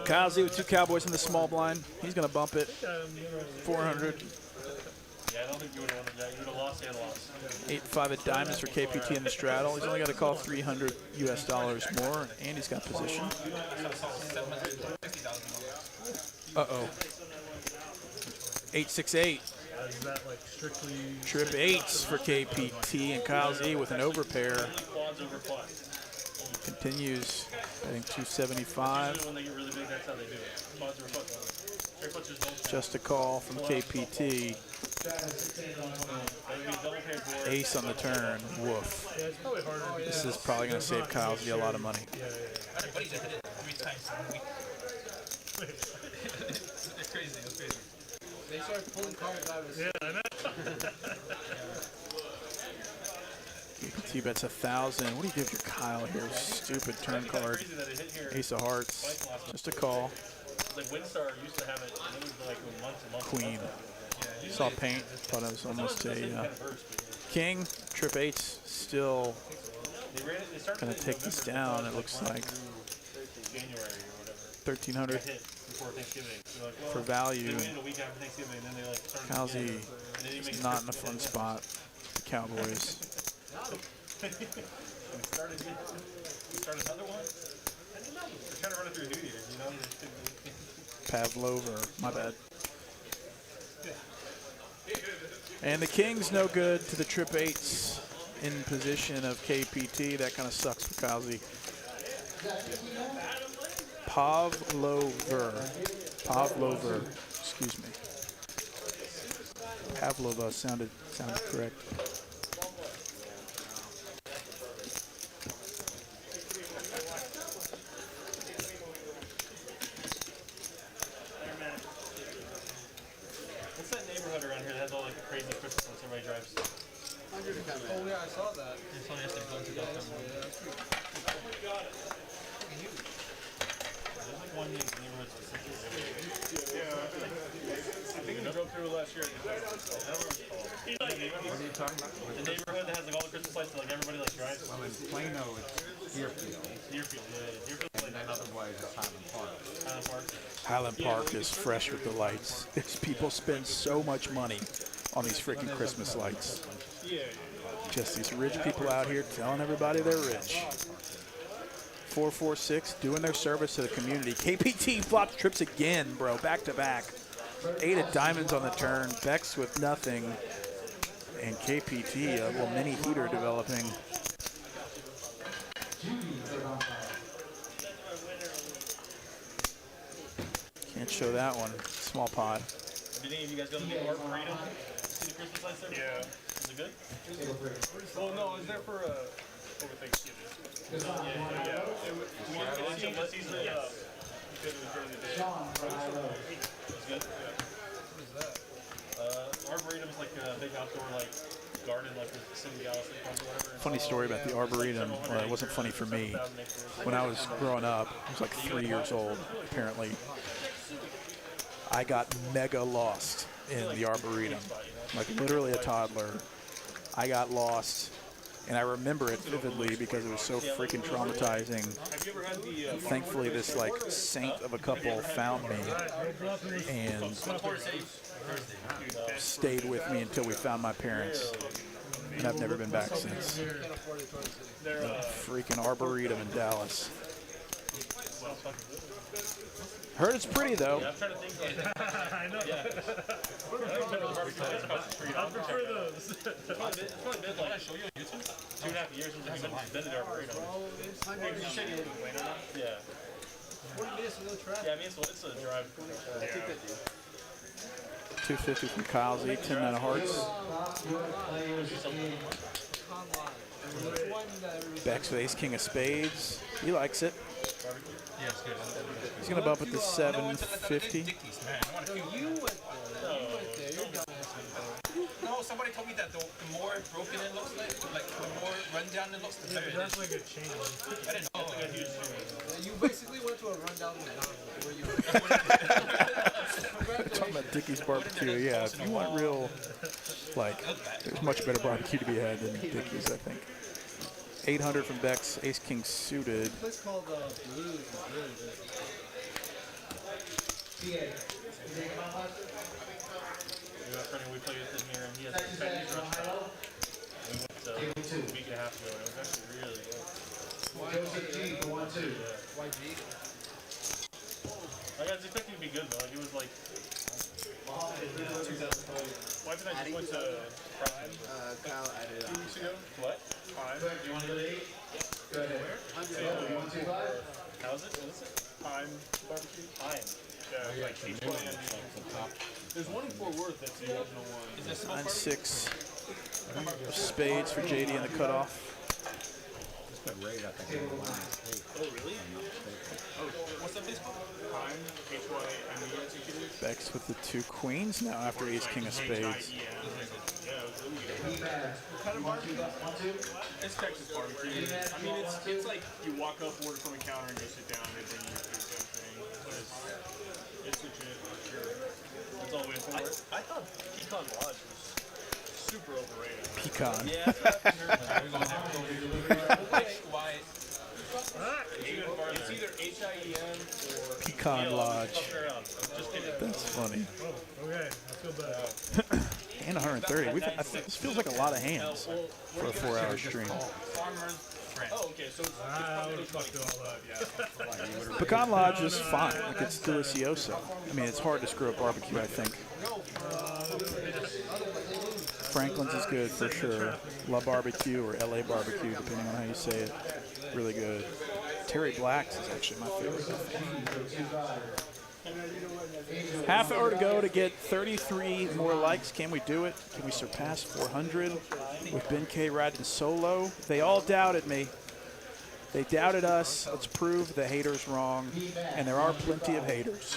Speaker 1: Kyle Z with 2 Cowboys in the small blind. He's gonna bump it. 400.
Speaker 3: yeah, I don't think you would have won that. You would have lost and lost.
Speaker 1: 8-5 at diamonds for KPT in the straddle. He's only got to call $300 US more, and he's got position. Uh-oh. 8-6-8.
Speaker 7: Is that like strictly
Speaker 1: Trip 8s for KPT, and Kyle Z with an overpair. Continues betting 275.
Speaker 3: When they get really big, that's how they do it. Quads over quads.
Speaker 1: Just a call from KPT. Ace on the turn. Woof.
Speaker 7: Yeah, it's probably harder.
Speaker 1: This is probably going to save Kyle Z a lot of money.
Speaker 8: I had buddies that did it 3 times in a week. It's crazy. It's crazy.
Speaker 6: They start pulling cards out of
Speaker 7: Yeah, I know.
Speaker 1: KPT bets 1,000. What do you give your Kyle here? Stupid turn card. Ace of hearts. Just a call.
Speaker 3: Like Windstar used to have it, and it was like months and months.
Speaker 1: Queen. Saw paint, thought it was almost a king. Trip 8's still going to take this down, it looks like.
Speaker 3: January or whatever.
Speaker 1: 1,300
Speaker 3: Before Thanksgiving. So like, well,
Speaker 1: for value.
Speaker 3: They waited a week after Thanksgiving, and then they like started.
Speaker 1: Kalsi
Speaker 3: again,
Speaker 1: is not in a fun spot. The Cowboys.
Speaker 3: We started another one. I don't know. We're trying to run it through New Year's, you know.
Speaker 1: Pavlova, my bad. And the King's no good to the Trip 8s in position of KPT. That kind of sucks for Kalsi. Pavlova, excuse me. Pavlova sounded correct.
Speaker 3: What's that neighborhood around here that has all like the crazy Christmas lights everybody drives?
Speaker 6: Oh yeah, I saw that.
Speaker 8: I saw yesterday.
Speaker 3: There's like one neighborhood specifically.
Speaker 17: I think we drove through last year.
Speaker 3: What are you talking about? The neighborhood that has like all the Christmas lights that like everybody like drives.
Speaker 9: Well, in Plano, it's Deerfield.
Speaker 3: Deerfield, yeah. Deerfield's like
Speaker 9: And otherwise, it's Highland Park.
Speaker 3: Highland Park.
Speaker 1: Highland Park is fresh with the lights. People spend so much money on these freaking Christmas lights. Just these rich people out here telling everybody they're rich. 446 doing their service to the community. KPT flops trips again, bro, back to back. 8 of diamonds on the turn. Bex with nothing. And KPT, a little mini heater developing. Can't show that one. Small pot.
Speaker 3: Did any of you guys go to the Arboretum? See the Christmas lights there?
Speaker 17: Yeah.
Speaker 3: Is it good?
Speaker 17: Well, no, I was there for over Thanksgiving.
Speaker 3: Yeah.
Speaker 17: We didn't see the season because it was during the day.
Speaker 3: It's good?
Speaker 6: What is that?
Speaker 3: Arboretum is like a big outdoor like garden, like with City Galaxy or whatever.
Speaker 1: Funny story about the Arboretum. Well, it wasn't funny for me. When I was growing up, I was like 3 years old, apparently. I got mega lost in the Arboretum. Like literally a toddler. I got lost. And I remember it vividly because it was so freaking traumatizing. And thankfully, this like saint of a couple found me and stayed with me until we found my parents. And I've never been back since. The freaking Arboretum in Dallas. Heard it's pretty though.
Speaker 3: Yeah, I'm trying to think.
Speaker 7: I know.
Speaker 3: Yeah.
Speaker 7: I prefer those.
Speaker 3: It's probably been like 2.5 years since I've been to the Arboretum. You said you live in Wayne or not? Yeah.
Speaker 6: 40 minutes of no traffic.
Speaker 3: Yeah, I mean, it's a drive.
Speaker 1: 250 from Kalsi, 10 out of hearts. Bex with ace king of spades. He likes it.
Speaker 8: Yeah, it's good.
Speaker 1: He's gonna bump it to 750.
Speaker 8: No, somebody told me that the more broken it looks like the more rundown it looks, the better it is.
Speaker 7: That's like a chain.
Speaker 8: I didn't know. That's like a huge change.
Speaker 6: You basically went to a rundown McDonald's where you
Speaker 1: Talking about Dickie's barbecue, yeah. If you want real, like, there's much better barbecue to be had than Dickie's, I think. 800 from Bex, ace king suited.
Speaker 6: A place called Blues is really good.
Speaker 3: We played with him here, and he has a Chinese restaurant. We went a week and a half ago, and it was actually really good.
Speaker 6: YG?
Speaker 3: I was expecting it to be good, though. Like, it was like... Why did I just went to Prime?
Speaker 14: Kyle added it
Speaker 3: 2 weeks ago? What? Prime? You want to go to 8?
Speaker 15: Go ahead.
Speaker 3: How's it? What is it? Pine barbecue? Pine. Yeah, like peach wine. There's one in Fort Worth that's the original one. Is this
Speaker 1: 9-6 spades for JD in the cutoff.
Speaker 9: Just got right up against the line.
Speaker 3: Oh, really? Oh, what's that place called? Pine, H-Y-M-E-N-T-Q.
Speaker 1: Bex with the 2 queens now after ace king of spades.
Speaker 3: Yeah, it was really good. What kind of barbecue? It's Texas barbecue. I mean, it's like you walk up, order from a counter, and go sit down, and they bring you your food kind of thing. But
Speaker 17: It's legit, for sure. That's all the way forward. I thought Pecan Lodge was super overrated.
Speaker 1: Pecan.
Speaker 17: Yeah, it's either HIEM or
Speaker 1: Pecan Lodge. That's funny.
Speaker 7: Oh, okay, I feel better.
Speaker 1: And 130. This feels like a lot of hands for a 4-hour stream.
Speaker 17: Oh, okay, so it's
Speaker 1: Pecan Lodge is fine. Like it's delicioso. I mean, it's hard to screw up barbecue, I think. Franklin's is good for sure. La Barbecue or LA Barbecue, depending on how you say it. Really good. Terry Black's is actually my favorite. Half hour to go to get 33 more likes. Can we do it? Can we surpass 400 with Ben K riding solo? They all doubted me. They doubted us. Let's prove the haters wrong. And there are plenty of haters.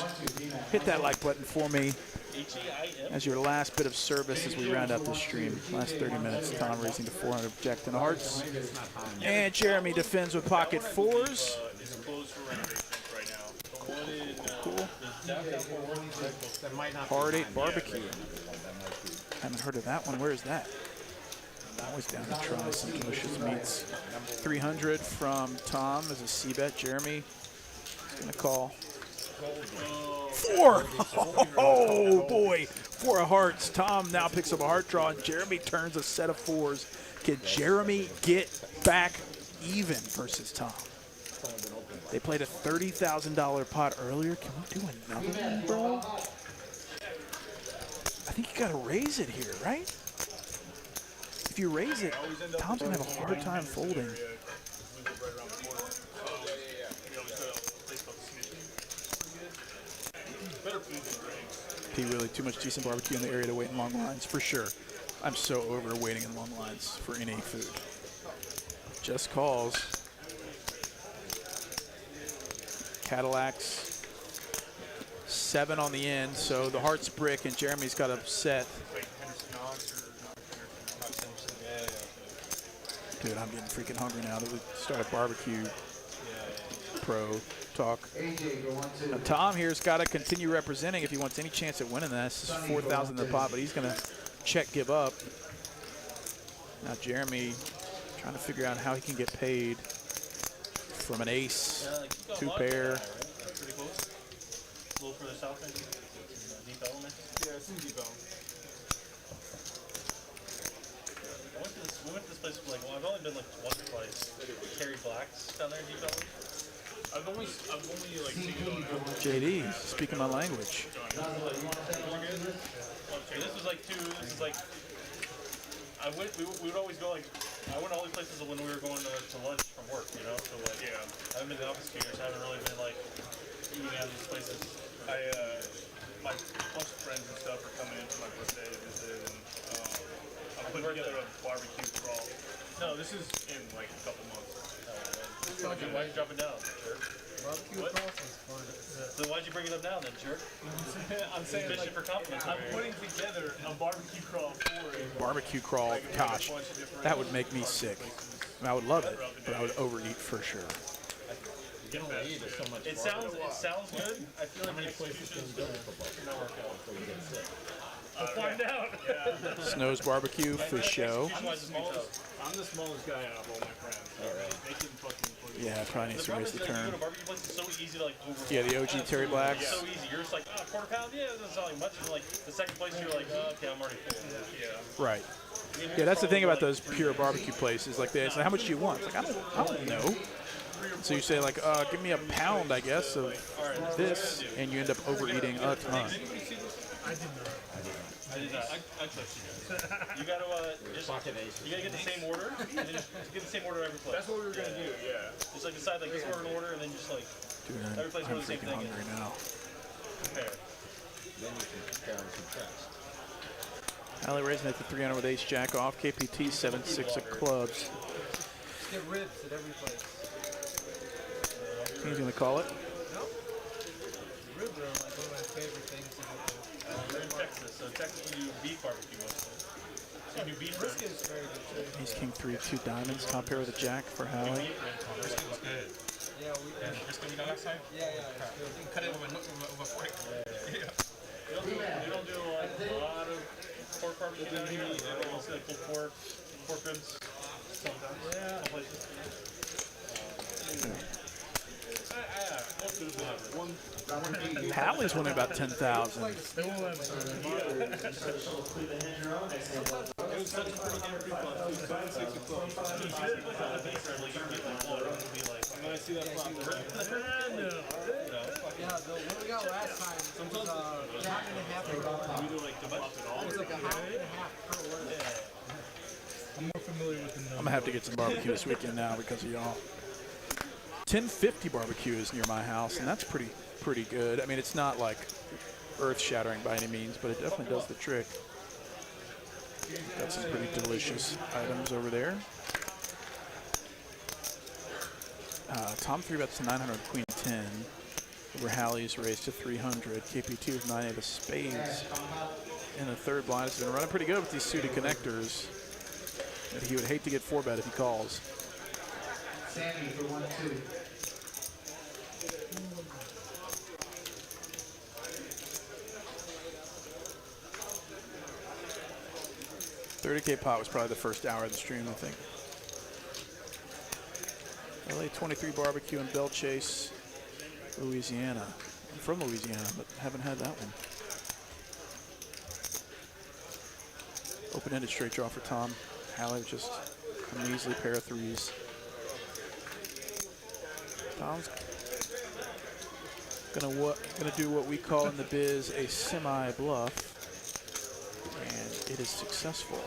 Speaker 1: Hit that like button for me as your last bit of service as we round out this stream. Last 30 minutes. Tom raising to 400 Jack in the Hearts. And Jeremy defends with pocket fours. Cool. Hard 8 barbecue. Haven't heard of that one. Where is that? Always down to try some delicious meats. 300 from Tom as a C-bet. Jeremy is going to call. 4! Oh, boy. 4 of hearts. Tom now picks up a heart draw, and Jeremy turns a set of 4s. Can Jeremy get back even versus Tom? They played a $30,000 pot earlier. Can we do another one, bro? I think you got to raise it here, right? If you raise it, Tom's going to have a hard time folding. P, really too much decent barbecue in the area to wait in long lines, for sure. I'm so over waiting in long lines for any food. Just calls. Cadillacs, 7 on the end, so the heart's brick, and Jeremy's got a set. Dude, I'm getting freaking hungry now that we started barbecue pro talk. Now, Tom here's got to continue representing if he wants any chance at winning this. This is 4,000 in the pot, but he's going to check give up. Now Jeremy trying to figure out how he can get paid from an ace, 2 pair.
Speaker 3: Pretty close. A little further south, maybe. Deep element.
Speaker 17: Yeah, it's in deep element.
Speaker 3: We went to this place for like, well, I've only been like once or twice. Terry Black's down there in deep element.
Speaker 17: I've only like seen
Speaker 1: JD, speaking my language.
Speaker 3: Okay, this was like this is like, we would always go like, I went to all these places when we were going to lunch from work, you know? So like, yeah, I haven't been to the office 2 years, I haven't really been like eating out of these places.
Speaker 17: my bunch of friends and stuff are coming in for my birthday to visit, and I'm putting together a barbecue crawl. No, this is in like a couple months.
Speaker 3: Why are you dropping down, jerk?
Speaker 6: Barbecue crawl is fun.
Speaker 3: So why'd you bring it up now then, jerk?
Speaker 17: I'm saying
Speaker 3: fishing for compliments.
Speaker 17: I'm putting together a barbecue crawl for it.
Speaker 1: Barbecue crawl, gosh, that would make me sick. I mean, I would love it, but I would overeat for sure.
Speaker 3: You don't eat so much. It sounds good. I feel like the execution is going to work out. We'll find out.
Speaker 17: Yeah.
Speaker 1: Snow's barbecue for show.
Speaker 17: I'm the smallest guy out of all my friends. They can fucking put it.
Speaker 1: Yeah, probably needs to raise the turn.
Speaker 3: It's so easy to like overlook.
Speaker 1: Yeah, the OG Terry Blacks.
Speaker 3: It's so easy. You're just like, quarter pound, yeah, it doesn't sound like much. And like the second place, you're like, okay, I'm already full. Yeah.
Speaker 1: Right. Yeah, that's the thing about those pure barbecue places. Like, they say, how much do you want? It's like, I don't know. So you say, like, give me a pound, I guess, of this, and you end up overeating a ton.
Speaker 3: I did not. I trust you guys. You gotta you gotta get the same order, and then just get the same order every place.
Speaker 17: That's what we were gonna do. Yeah.
Speaker 3: Just like decide like this is what we're gonna order, and then just like every place order the same thing.
Speaker 1: Hungry now.
Speaker 3: Compare.
Speaker 9: Then you can compare and contrast.
Speaker 1: Alley raising at the 300 with ace jack off. KPT 7-6 of clubs.
Speaker 6: Just get ribs at every place.
Speaker 1: He's gonna call it.
Speaker 6: No. Ribs are like one of my favorite things to do.
Speaker 3: We're in Texas, so Texas we do beef barbecue mostly. So we do beef
Speaker 6: brisket is very good too.
Speaker 1: Ace king 3, 2 diamonds. Top pair with a jack for Howie.
Speaker 8: Brisket was good.
Speaker 6: Yeah, we
Speaker 8: brisket we got last time?
Speaker 6: Yeah, it's good.
Speaker 8: You can cut it with a fork. Yeah.
Speaker 3: We don't do like a lot of pork barbecue down here. It's like pulled pork, pork ribs. Sometimes.
Speaker 7: Yeah.
Speaker 3: Some places. Most of them have it.
Speaker 1: Hallie's winning about 10,000.
Speaker 7: They won't let us.
Speaker 3: It was such a pretty damn free fun. It was about 6 o'clock. You should have put on the base like you get like water and be like, when I see that flop,
Speaker 6: Yeah, the one we got last time was half and a half.
Speaker 3: we do like the flop it all.
Speaker 6: It was like a half and a half per order.
Speaker 7: I'm more familiar with the numbers.
Speaker 1: I'm gonna have to get some barbecue this weekend now because of y'all. 1050 barbecue is near my house, and that's pretty good. I mean, it's not like earth-shattering by any means, but it definitely does the trick. Got some pretty delicious items over there. Tom 3-bets to 900, Queen 10. Over Hallie's raised to 300. KP2 with 9 of the spades. And the third blind has been running pretty good with these suited connectors. But he would hate to get 4-bet if he calls.
Speaker 15: Sammy for 1-2.
Speaker 1: 30K pot was probably the first hour of the stream, I think. LA 23 barbecue in Belle Chase, Louisiana. I'm from Louisiana, but haven't had that one. Open-ended straight draw for Tom. Hallie with just a measly pair of threes. Tom's gonna do what we call in the biz a semi-bluff, and it is successful.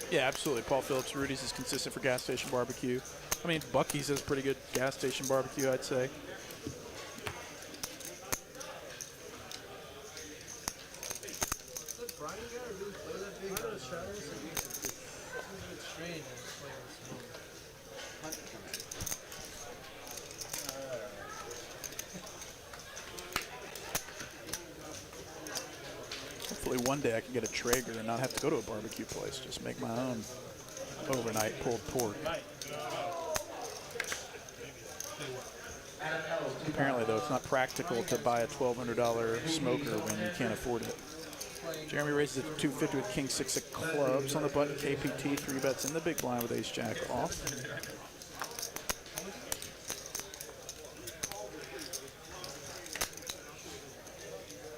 Speaker 1: Yeah, absolutely. Paul Phillips, Rudy's is consistent for gas station barbecue. I mean, Bucky's has pretty good gas station barbecue, I'd say.
Speaker 6: Brian got to really play that big. It's a bit strange.
Speaker 1: Hopefully one day I can get a Traeger and not have to go to a barbecue place. Just make my own overnight pulled pork. Apparently, though, it's not practical to buy a $1,200 smoker when you can't afford it. Jeremy raises it to 250 with King 6 of clubs on the button. KPT 3-bets in the big blind with Ace Jack off.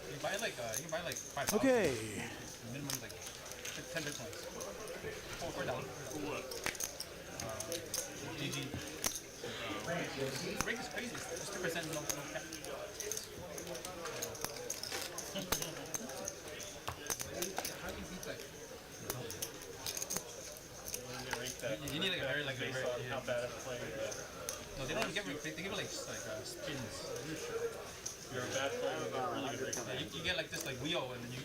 Speaker 8: You can buy like 5,000.
Speaker 1: Okay.
Speaker 8: Minimum like 10 bitcoins. 4 down. GG. The rate is crazy. It's 2% no cap.
Speaker 6: How do you beat that?
Speaker 8: You need like a very
Speaker 3: how bad I'm playing.
Speaker 8: No, they don't give it. They give it like spins.
Speaker 3: You're a bad player, you get really good rate.
Speaker 8: Yeah, you get like this like wheel, and then you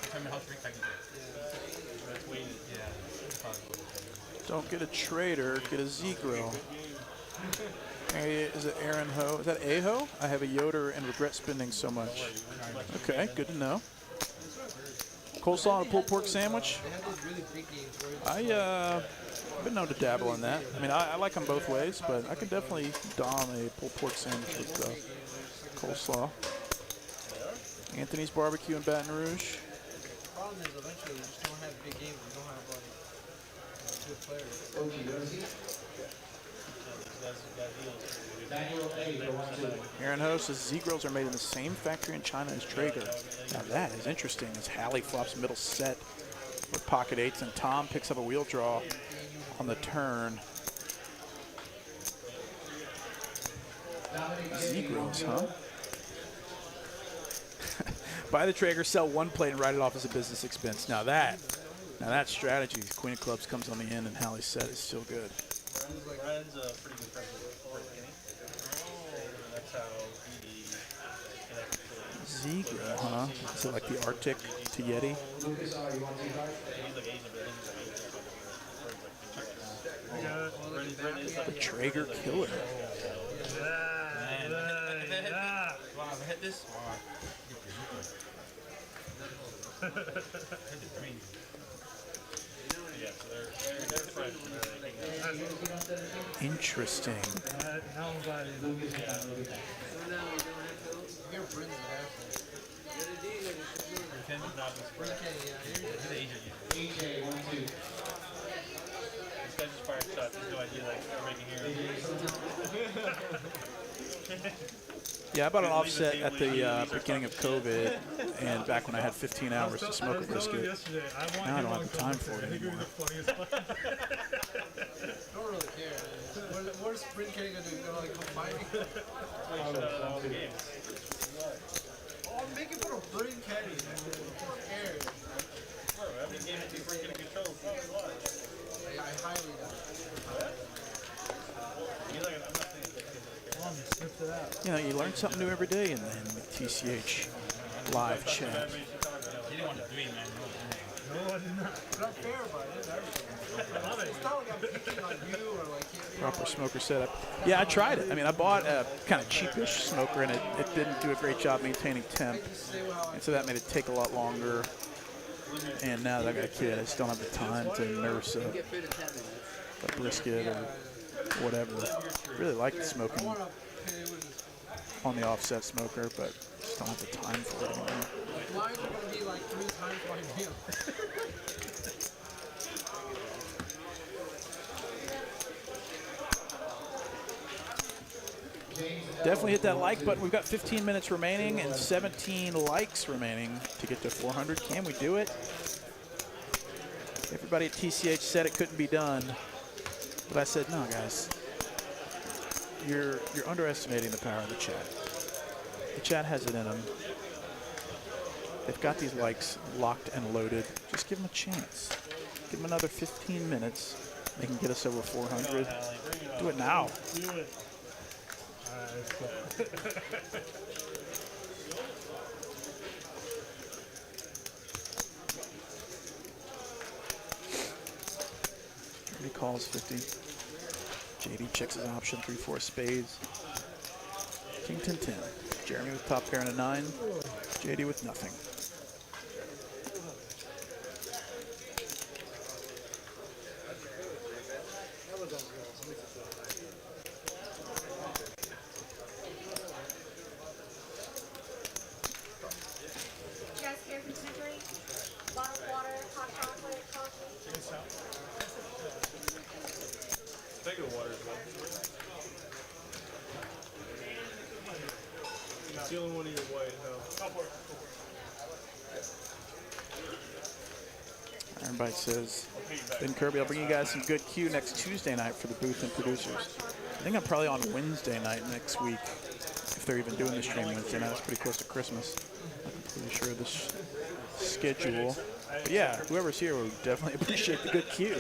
Speaker 8: determine how much rate pack you get.
Speaker 3: That's weighted.
Speaker 8: Yeah.
Speaker 1: Don't get a trader, get a Z-Grill. Hey, is it Aaron Ho? Is that A-Ho? I have a Yoder and regret spending so much. Okay, good to know. Coleslaw and a pulled pork sandwich?
Speaker 6: They have those really big games where
Speaker 1: I've been known to dabble in that. I mean, I like them both ways, but I can definitely dom a pulled pork sandwich with coleslaw. Anthony's Barbecue in Baton Rouge.
Speaker 6: the problem is eventually you just don't have big games. You don't have like good players.
Speaker 1: Aaron Ho says Z-Grills are made in the same factory in China as Traeger. Now that is interesting as Hallie flops middle set with pocket eights and Tom picks up a wheel draw on the turn. Z-Grills, huh? Buy the Traeger, sell one plate, and write it off as a business expense. Now that strategy, Queen of Clubs comes on the end, and Hallie's set is still good.
Speaker 3: Ryan's a pretty good friend with Kenny. That's how he connected to
Speaker 1: Z-Grill, huh? Is it like the Arctic to Yeti? The Traeger Killer.
Speaker 8: Wow, if I hit this,
Speaker 1: Interesting.
Speaker 7: Now I'm glad he's looking at
Speaker 14: So now we don't have pills?
Speaker 6: You're Brent's
Speaker 3: Pretend to not be surprised. He's an agent.
Speaker 15: EJ 1-2.
Speaker 3: This guy just fired shots. There's no idea like everybody can hear him.
Speaker 1: Yeah, I bought an offset at the beginning of COVID, and back when I had 15 hours to smoke a brisket. Now I don't have the time for it anymore.
Speaker 6: I don't really care. What is Sprint Kenny gonna do? Gonna like come find me?
Speaker 3: All the games.
Speaker 6: Oh, I'm making fun of Sprint Kenny. Who cares?
Speaker 3: Bro, every game that you freaking control is probably watch.
Speaker 6: I highly doubt it.
Speaker 3: You're like, I'm not saying that.
Speaker 1: You know, you learn something new every day in the TCH live chat.
Speaker 8: You didn't want to do it, man.
Speaker 7: No, I did not.
Speaker 6: But I'm fair about it. It's not like I'm picking on you or like.
Speaker 1: Proper smoker setup. Yeah, I tried it. I mean, I bought a kind of cheapish smoker, and it didn't do a great job maintaining temp. And so that made it take a lot longer. And now that I got a kid, I just don't have the time to nurse a brisket or whatever. Really like smoking on the offset smoker, but just don't have the time for it anymore.
Speaker 6: Mine's gonna be like 3 times my meal.
Speaker 1: Definitely hit that like button. We've got 15 minutes remaining and 17 likes remaining to get to 400. Can we do it? Everybody at TCH said it couldn't be done, but I said, no, guys. You're underestimating the power of the chat. The chat has it in them. They've got these likes locked and loaded. Just give them a chance. Give them another 15 minutes. They can get us over 400. Do it now.
Speaker 7: Do it. Alright, let's go.
Speaker 1: He calls 50. JD checks his option, 3-4 spades. King 10-10. Jeremy with top pair and a 9. JD with nothing.
Speaker 17: Take the water as well. It's the only one of your white, though.
Speaker 1: Iron Bite says, Ben Kirby, I'll bring you guys some good Q next Tuesday night for the booth and producers. I think I'm probably on Wednesday night next week, if they're even doing the stream Wednesday night. It's pretty close to Christmas. I'm pretty sure of this schedule. But yeah, whoever's here would definitely appreciate the good Q.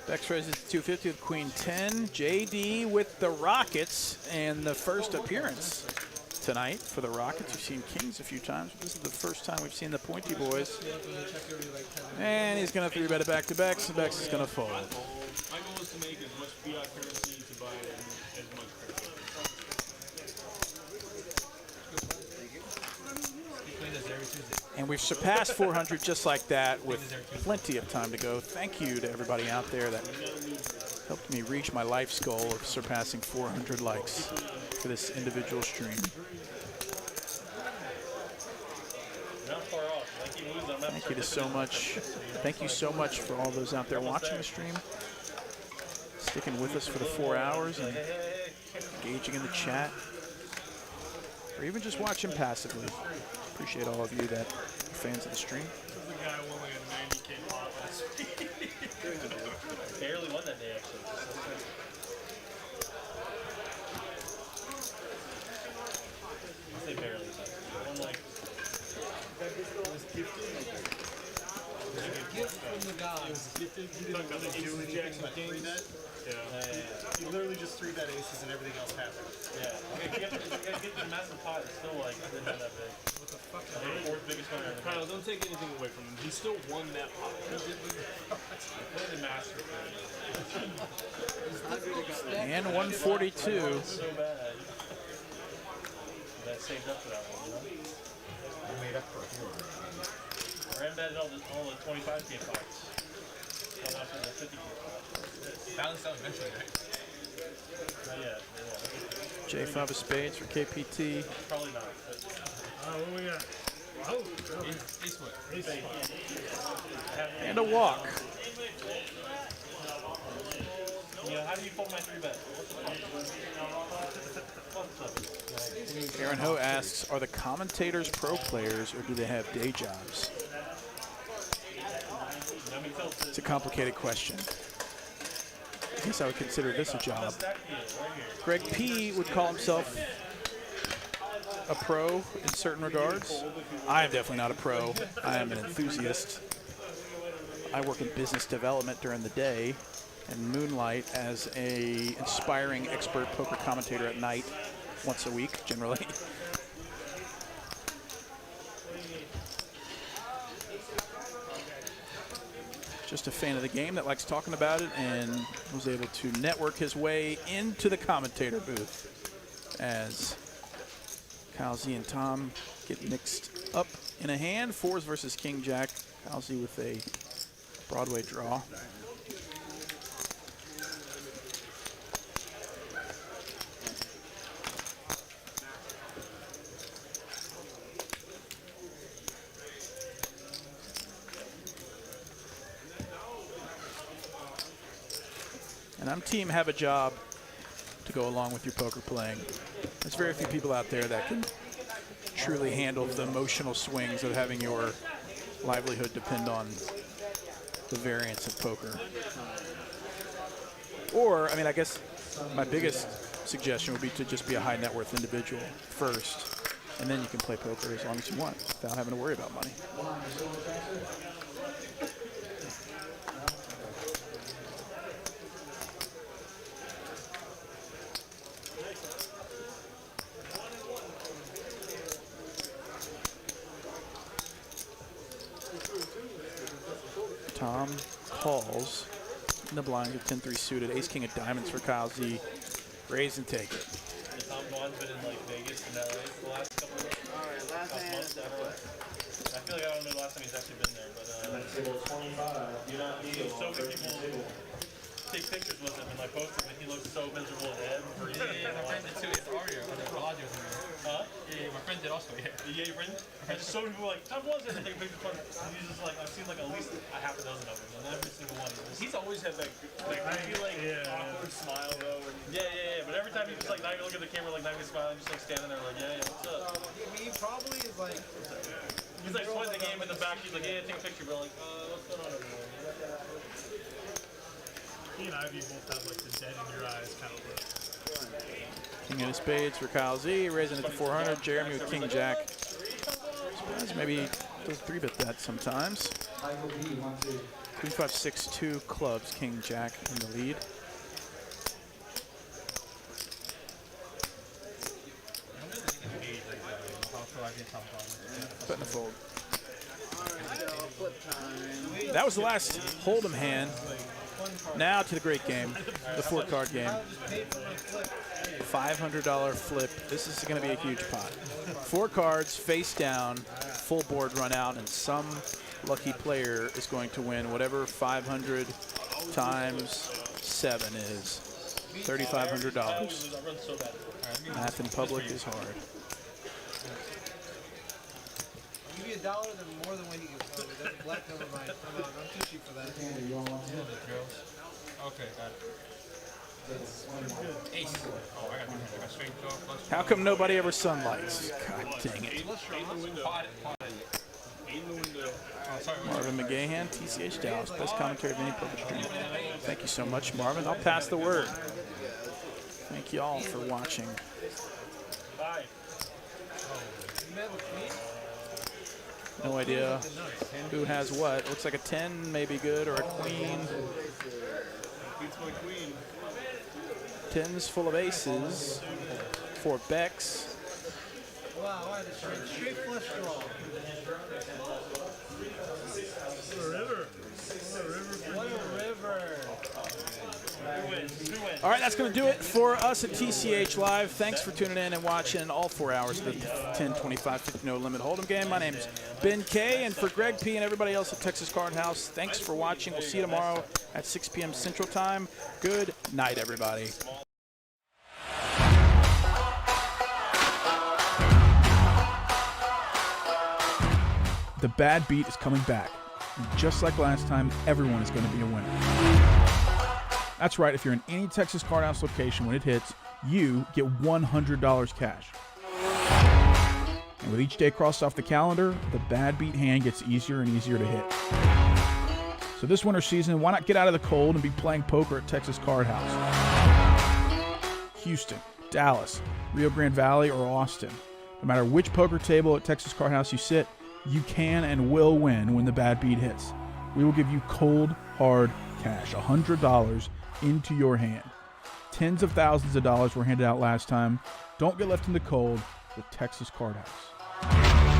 Speaker 1: Bex raises to 250 with Queen 10. JD with the Rockets, and the first appearance tonight for the Rockets. We've seen Kings a few times, but this is the first time we've seen the Pointy Boys. And he's going to 3-bet it back to Bex, and Bex is going to fold.
Speaker 17: My goal is to make as much fiat currency to buy as much crypto.
Speaker 1: And we've surpassed 400 just like that with plenty of time to go. Thank you to everybody out there that helped me reach my life's goal of surpassing 400 likes for this individual stream. Thank you to so much. Thank you so much for all those out there watching the stream, sticking with us for the 4 hours and engaging in the chat, or even just watching passively. Appreciate all of you that are fans of the stream.
Speaker 17: This is the guy who won like a 90K pot last week.
Speaker 3: Barely won that day, actually.
Speaker 7: he didn't really do anything but 3-bet. He literally just 3-bet aces and everything else happened.
Speaker 3: Yeah. Okay, you gotta get the massive pot. It's still like not that big.
Speaker 7: What the fuck?
Speaker 3: The fourth biggest winner ever.
Speaker 17: Kyle, don't take anything away from him. He still won that pot.
Speaker 3: Play the master.
Speaker 1: And 142.
Speaker 3: So bad. That saved up for that one, you know?
Speaker 9: I made up for a few.
Speaker 3: Ran betted all the 25K pots. Held off for the 50K pot.
Speaker 8: Balance out eventually, right?
Speaker 3: Not yet.
Speaker 1: J5 of spades for KPT.
Speaker 3: Probably not.
Speaker 7: What we got? Oh,
Speaker 8: Ace what?
Speaker 7: ace.
Speaker 1: And a walk.
Speaker 3: You know, how do you fold my 3-bet?
Speaker 1: Aaron Ho asks, are the commentators pro players or do they have day jobs? It's a complicated question. I guess I would consider this a job. Greg P. would call himself a pro in certain regards. I am definitely not a pro. I am an enthusiast. I work in business development during the day and moonlight as a inspiring expert poker commentator at night, once a week, generally. Just a fan of the game that likes talking about it and was able to network his way into the commentator booth as Kyle Z and Tom get mixed up in a hand. Fours versus King Jack. Kyle Z with a Broadway draw. And I'm team have a job to go along with your poker playing. There's very few people out there that can truly handle the emotional swings of having your livelihood depend on the variance of poker. Or, I mean, I guess my biggest suggestion would be to just be a high net worth individual first, and then you can play poker as long as you want without having to worry about money. Tom calls in the blinds with 10-3 suited. Ace-king of diamonds for Kyle Z. Raise and take it.
Speaker 3: Tom Vaughn's been in like Vegas and LA for the last couple of months. I feel like I don't know the last time he's actually been there, but so many people take pictures with him and like post him, and he looks so miserable and dead.
Speaker 8: Yeah, my friend did too. It's Ario.
Speaker 3: Huh?
Speaker 8: Yeah, my friend did also. Yeah.
Speaker 3: Yeah, your friend? And so many people like, Tom was there to take a picture of him. And he's just like, I've seen like at least a half a dozen of them, and every single one.
Speaker 17: He's always had that, I feel like, awkward smile though.
Speaker 3: Yeah. But every time he's just like not even looking at the camera, like not even smiling, just like standing there like, yeah, what's up?
Speaker 6: He probably is like.
Speaker 3: He's like sweating the game in the back. He's like, yeah, take a picture, bro. Like, what's going on over there?
Speaker 7: He and Ivy both have like the dead in your eyes kind of look.
Speaker 1: King of spades for Kyle Z, raising it to 400. Jeremy with King Jack. Suppose maybe does 3-bet that sometimes. Queen 5, 6, 2 clubs. King Jack in the lead. Betting the fold. That was the last Hold'em hand. Now to the great game, the 4-card game. $500 flip. This is going to be a huge pot. 4 cards, face down, full board run out, and some lucky player is going to win whatever 500 times 7 is. $3,500. Math in public is hard.
Speaker 6: I'll give you $1 more than what he gets. That's black, never mind. I'm too cheap for that.
Speaker 8: Okay, got it. Ace. Oh, I got straight draw plus.
Speaker 1: How come nobody ever sunlights? God dang it. Marvin McGahan, TCH Dallas, best commentary of any poker stream. Thank you so much, Marvin. I'll pass the word. Thank you all for watching.
Speaker 3: Bye.
Speaker 1: No idea who has what. Looks like a 10 may be good, or a queen.
Speaker 17: Beats my queen.
Speaker 1: 10's full of aces for Bex.
Speaker 7: Wow, I had a straight flush draw. What a river. What a river.
Speaker 1: All right, that's going to do it for us at TCH Live. Thanks for tuning in and watching all 4 hours of the 10, 25, 50 no limit hold'em game. My name's Ben K, and for Greg P and everybody else at Texas Card House, thanks for watching. We'll see you tomorrow at 6 p.m. Central Time. Good night, everybody. The bad beat is coming back. And just like last time, everyone is going to be a winner. That's right, if you're in any Texas Card House location when it hits, you get $100 cash. And with each day crossed off the calendar, the bad beat hand gets easier and easier to hit. So this winter season, why not get out of the cold and be playing poker at Texas Card House? Houston, Dallas, Rio Grande Valley, or Austin. No matter which poker table at Texas Card House you sit, you can and will win when the bad beat hits. We will give you cold, hard cash, $100 into your hand. Tens of thousands of dollars were handed out last time. Don't get left in the cold with Texas Card House.